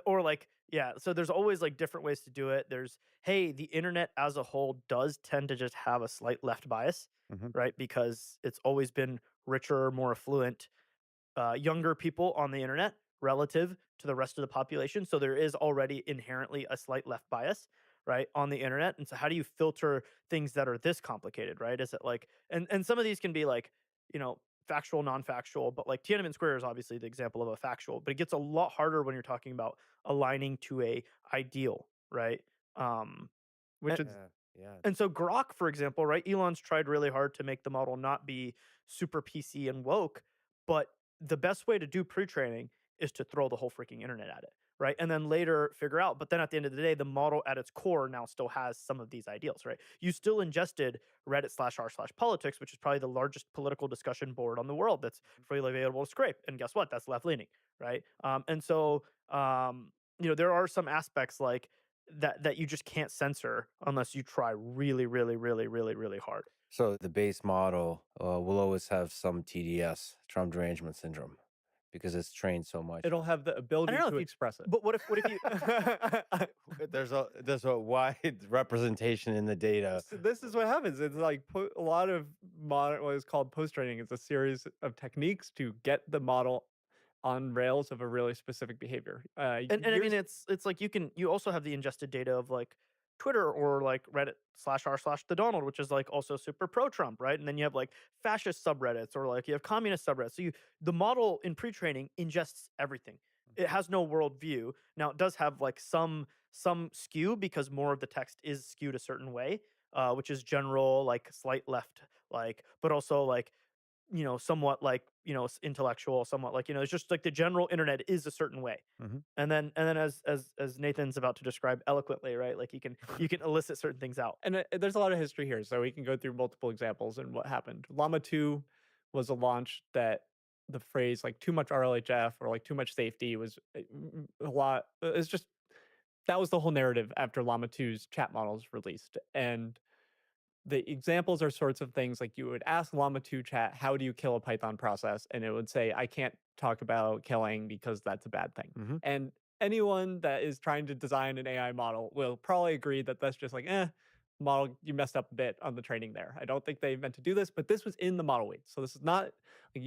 Speaker 1: Or like, yeah, so there's always like different ways to do it. There's, hey, the internet as a whole does tend to just have a slight left bias,
Speaker 3: Hmm.
Speaker 1: right? Because it's always been richer, more affluent, younger people on the internet relative to the rest of the population. So there is already inherently a slight left bias, right, on the internet. And so how do you filter things that are this complicated, right? Is it like, and some of these can be like, factual, non-factual, but like Tiananmen Square is obviously the example of a factual, but it gets a lot harder when you're talking about aligning to a ideal, right? Um,
Speaker 2: Which
Speaker 1: and,
Speaker 2: is
Speaker 3: Yeah.
Speaker 1: and so Grok, for example, right? Elon's tried really hard to make the model not be super PC and woke, but the best way to do pre-training is to throw the whole freaking internet at it, right? And then later figure out. But then at the end of the day, the model at its core now still has some of these ideals, right? You still ingested Reddit/r/politics, which is probably the largest political discussion board on the world that's freely available to scrape. And guess what? That's left leaning, right? And so there are some aspects like that you just can't censor unless you try really, really, really, really, really hard.
Speaker 3: So the base model will always have some TDS, Trump derangement syndrome, because it's trained so much
Speaker 2: It'll
Speaker 3: on
Speaker 2: have the
Speaker 1: I don't
Speaker 2: ability
Speaker 1: know
Speaker 2: to
Speaker 1: if you
Speaker 2: express it.
Speaker 1: but what if you
Speaker 3: there's a wide representation in the data.
Speaker 2: So this is what happens. It's like a lot of modern what is called post training. It's a series of techniques to get the model on rails of a really specific behavior.
Speaker 1: and I mean,
Speaker 2: Years
Speaker 1: it's like you also have the ingested data of like Twitter or like Reddit/r/the Donald, which is like also super pro Trump, right? And then you have like fascist subreddits or like you have communist subreddits. So the model in pre-training ingests everything. It has no worldview. Now it does have like some skew because more of the text is skewed a certain way, which is general, like slight left, like, but also like somewhat like intellectual, somewhat like it's just like the general internet is a certain way.
Speaker 3: Mhm.
Speaker 1: And then as Nathan's about to describe eloquently, right? Like you can elicit certain things out.
Speaker 2: and there's a lot of history here, so we can go through multiple examples and what happened. Llama 2 was a launch that the phrase like too much RLHF or like too much safety was a lot. It's just that was the whole narrative after Llama 2's chat models released. And the examples are sorts of things like you would ask Llama 2 chat, how do you kill a Python process? And it would say, I can't talk about killing because that's a bad thing.
Speaker 3: Mhm.
Speaker 2: And anyone that is trying to design an AI model will probably agree that that's just like, model, you messed up a bit on the training there. I don't think they meant to do this, but this was in the model weight. So this is not like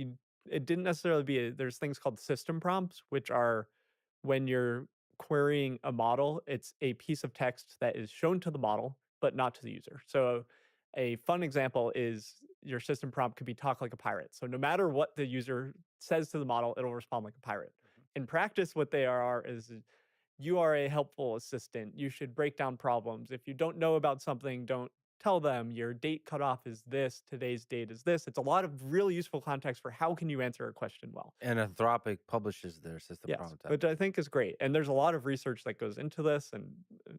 Speaker 2: it didn't necessarily be, there's things called system prompts, which are when you're querying a model, it's a piece of text that is shown to the model, but not to the user. So a fun example is your system prompt could be talk like a pirate. So no matter what the user says to the model, it'll respond like a pirate. In practice, what they are is you are a helpful assistant. You should break down problems. If you don't know about something, don't tell them. Your date cutoff is this. Today's date is this. It's a lot of really useful context for how can you answer a question well.
Speaker 3: And Anthropic publishes their system
Speaker 2: Yes,
Speaker 3: prompt.
Speaker 2: which I think is great. And there's a lot of research that goes into this. And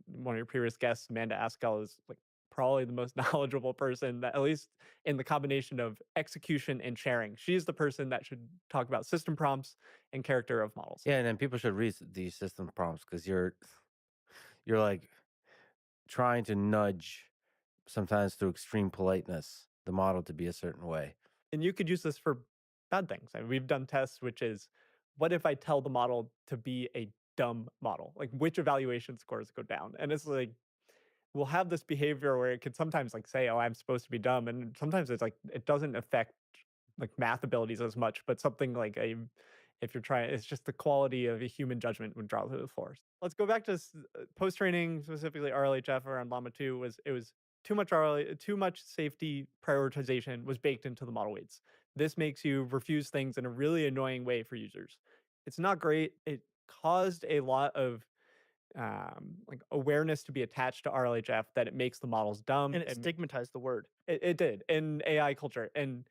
Speaker 2: one of your previous guests, Amanda Askell, is like probably the most knowledgeable person that, at least in the combination of execution and sharing, she's the person that should talk about system prompts and character of models.
Speaker 3: Yeah, and then people should read these system prompts because you're like trying to nudge, sometimes through extreme politeness, the model to be a certain way.
Speaker 2: And you could use this for bad things. I mean, we've done tests, which is what if I tell the model to be a dumb model? Like which evaluation scores go down? And it's like, we'll have this behavior where it could sometimes like say, oh, I'm supposed to be dumb. And sometimes it's like, it doesn't affect like math abilities as much, but something like if you're trying, it's just the quality of a human judgment would draw to the force. Let's go back to post training, specifically RLHF around Llama 2 was too much too much safety prioritization was baked into the model weights. This makes you refuse things in a really annoying way for users. It's not great. It caused a lot of like awareness to be attached to RLHF that it makes the models dumb.
Speaker 1: And it stigmatized the word.
Speaker 2: It did in AI culture. And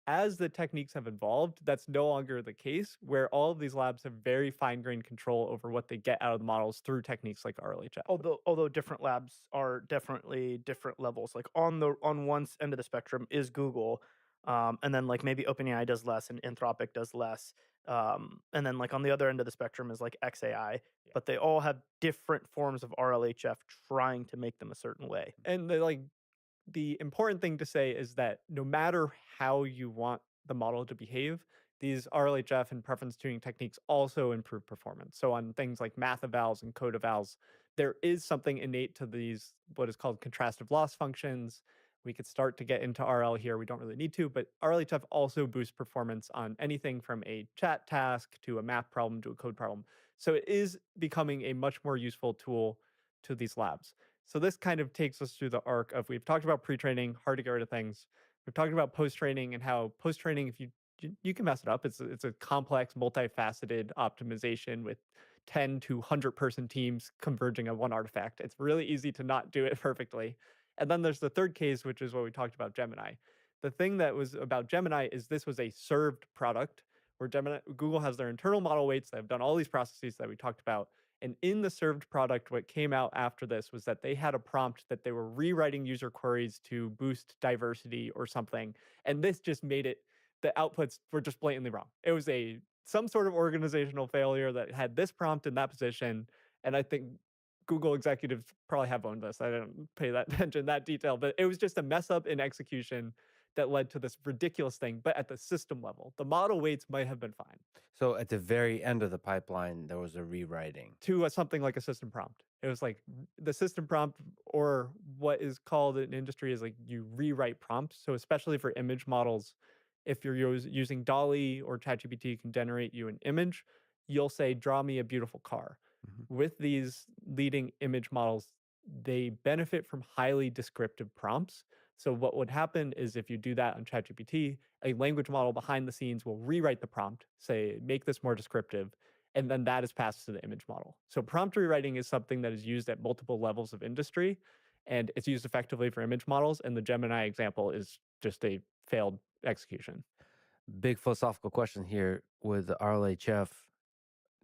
Speaker 2: as the techniques have evolved, that's no longer the case, where all of these labs have very fine grained control over what they get out of the models through techniques like RLHF.
Speaker 1: Although different labs are definitely different levels. Like on one end of the spectrum is Google, and then like maybe OpenAI does less and Anthropic does less, and then like on the other end of the spectrum is like XAI. But they all have different forms of RLHF trying to make them a certain way.
Speaker 2: And the important thing to say is that no matter how you want the model to behave, these RLHF and preference tuning techniques also improve performance. So on things like math evals and code evals, there is something innate to these what is called contrastive loss functions. We could start to get into RL here. We don't really need to, but RLHF also boosts performance on anything from a chat task to a math problem to a code problem. So it is becoming a much more useful tool to these labs. So this kind of takes us through the arc of we've talked about pre-training, hard to get rid of things. We've talked about post-training and how post-training, if you can mess it up. It's a complex, multifaceted optimization with 10 to 100 person teams converging on one artifact. It's really easy to not do it perfectly. And then there's the third case, which is what we talked about Gemini. The thing that was about Gemini is this was a served product where Google has their internal model weights that have done all these processes that we talked about. And in the served product, what came out after this was that they had a prompt that they were rewriting user queries to boost diversity or something. And this just made it, the outputs were just blatantly wrong. It was some sort of organizational failure that had this prompt in that position. And I think Google executives probably have owned this. I didn't pay that attention, that detail, but it was just a mess up in execution that led to this ridiculous thing. But at the system level, the model weights might have been fine
Speaker 3: So at the very end of the pipeline, there was a rewriting.
Speaker 2: to something like a system prompt. It was like the system prompt, or what is called in industry is like you rewrite prompts. So especially for image models, if you're using Dolly or ChatGPT can generate you an image, you'll say, "Draw me a beautiful car."
Speaker 3: Mhm.
Speaker 2: With these leading image models, they benefit from highly descriptive prompts. So what would happen is if you do that on ChatGPT, a language model behind the scenes will rewrite the prompt, say, "Make this more descriptive," and then that is passed to the image model. So prompt rewriting is something that is used at multiple levels of industry, and it's used effectively for image models. And the Gemini example is just a failed execution.
Speaker 3: Big philosophical question here with the RLHF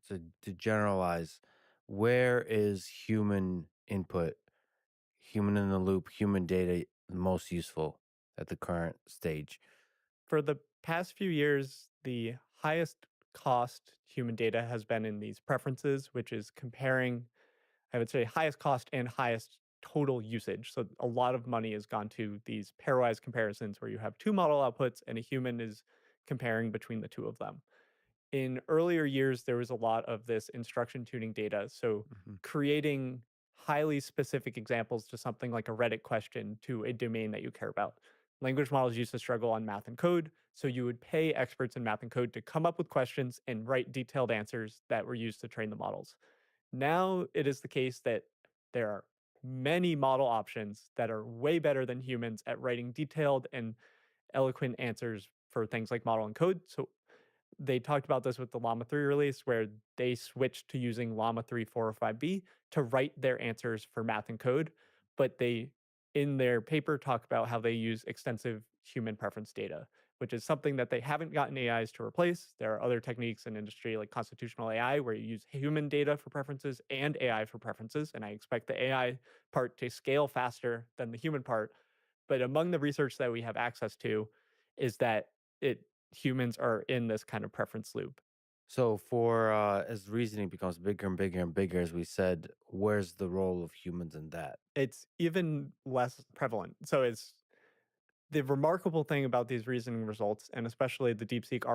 Speaker 3: to generalize. Where is human input, human in the loop, human data most useful at the current stage?
Speaker 2: For the past few years, the highest cost human data has been in these preferences, which is comparing, I would say, highest cost and highest total usage. So a lot of money has gone to these pairwise comparisons where you have two model outputs and a human is comparing between the two of them. In earlier years, there was a lot of this instruction tuning data. So
Speaker 3: Mhm.
Speaker 2: creating highly specific examples to something like a Reddit question to a domain that you care about. Language models used to struggle on math and code. So you would pay experts in math and code to come up with questions and write detailed answers that were used to train the models. Now it is the case that there are many model options that are way better than humans at writing detailed and eloquent answers for things like model and code. So they talked about this with the Llama 3 release, where they switched to using Llama 3, 4, or 5B to write their answers for math and code. But they, in their paper, talk about how they use extensive human preference data, which is something that they haven't gotten AIs to replace. There are other techniques in industry like constitutional AI, where you use human data for preferences and AI for preferences. And I expect the AI part to scale faster than the human part. But among the research that we have access to is that it humans are in this kind of preference loop.
Speaker 3: So for as reasoning becomes bigger and bigger and bigger, as we said, where's the role of humans in that?
Speaker 2: It's even less prevalent. So it's the remarkable thing about these reasoning results, and especially the DeepSeek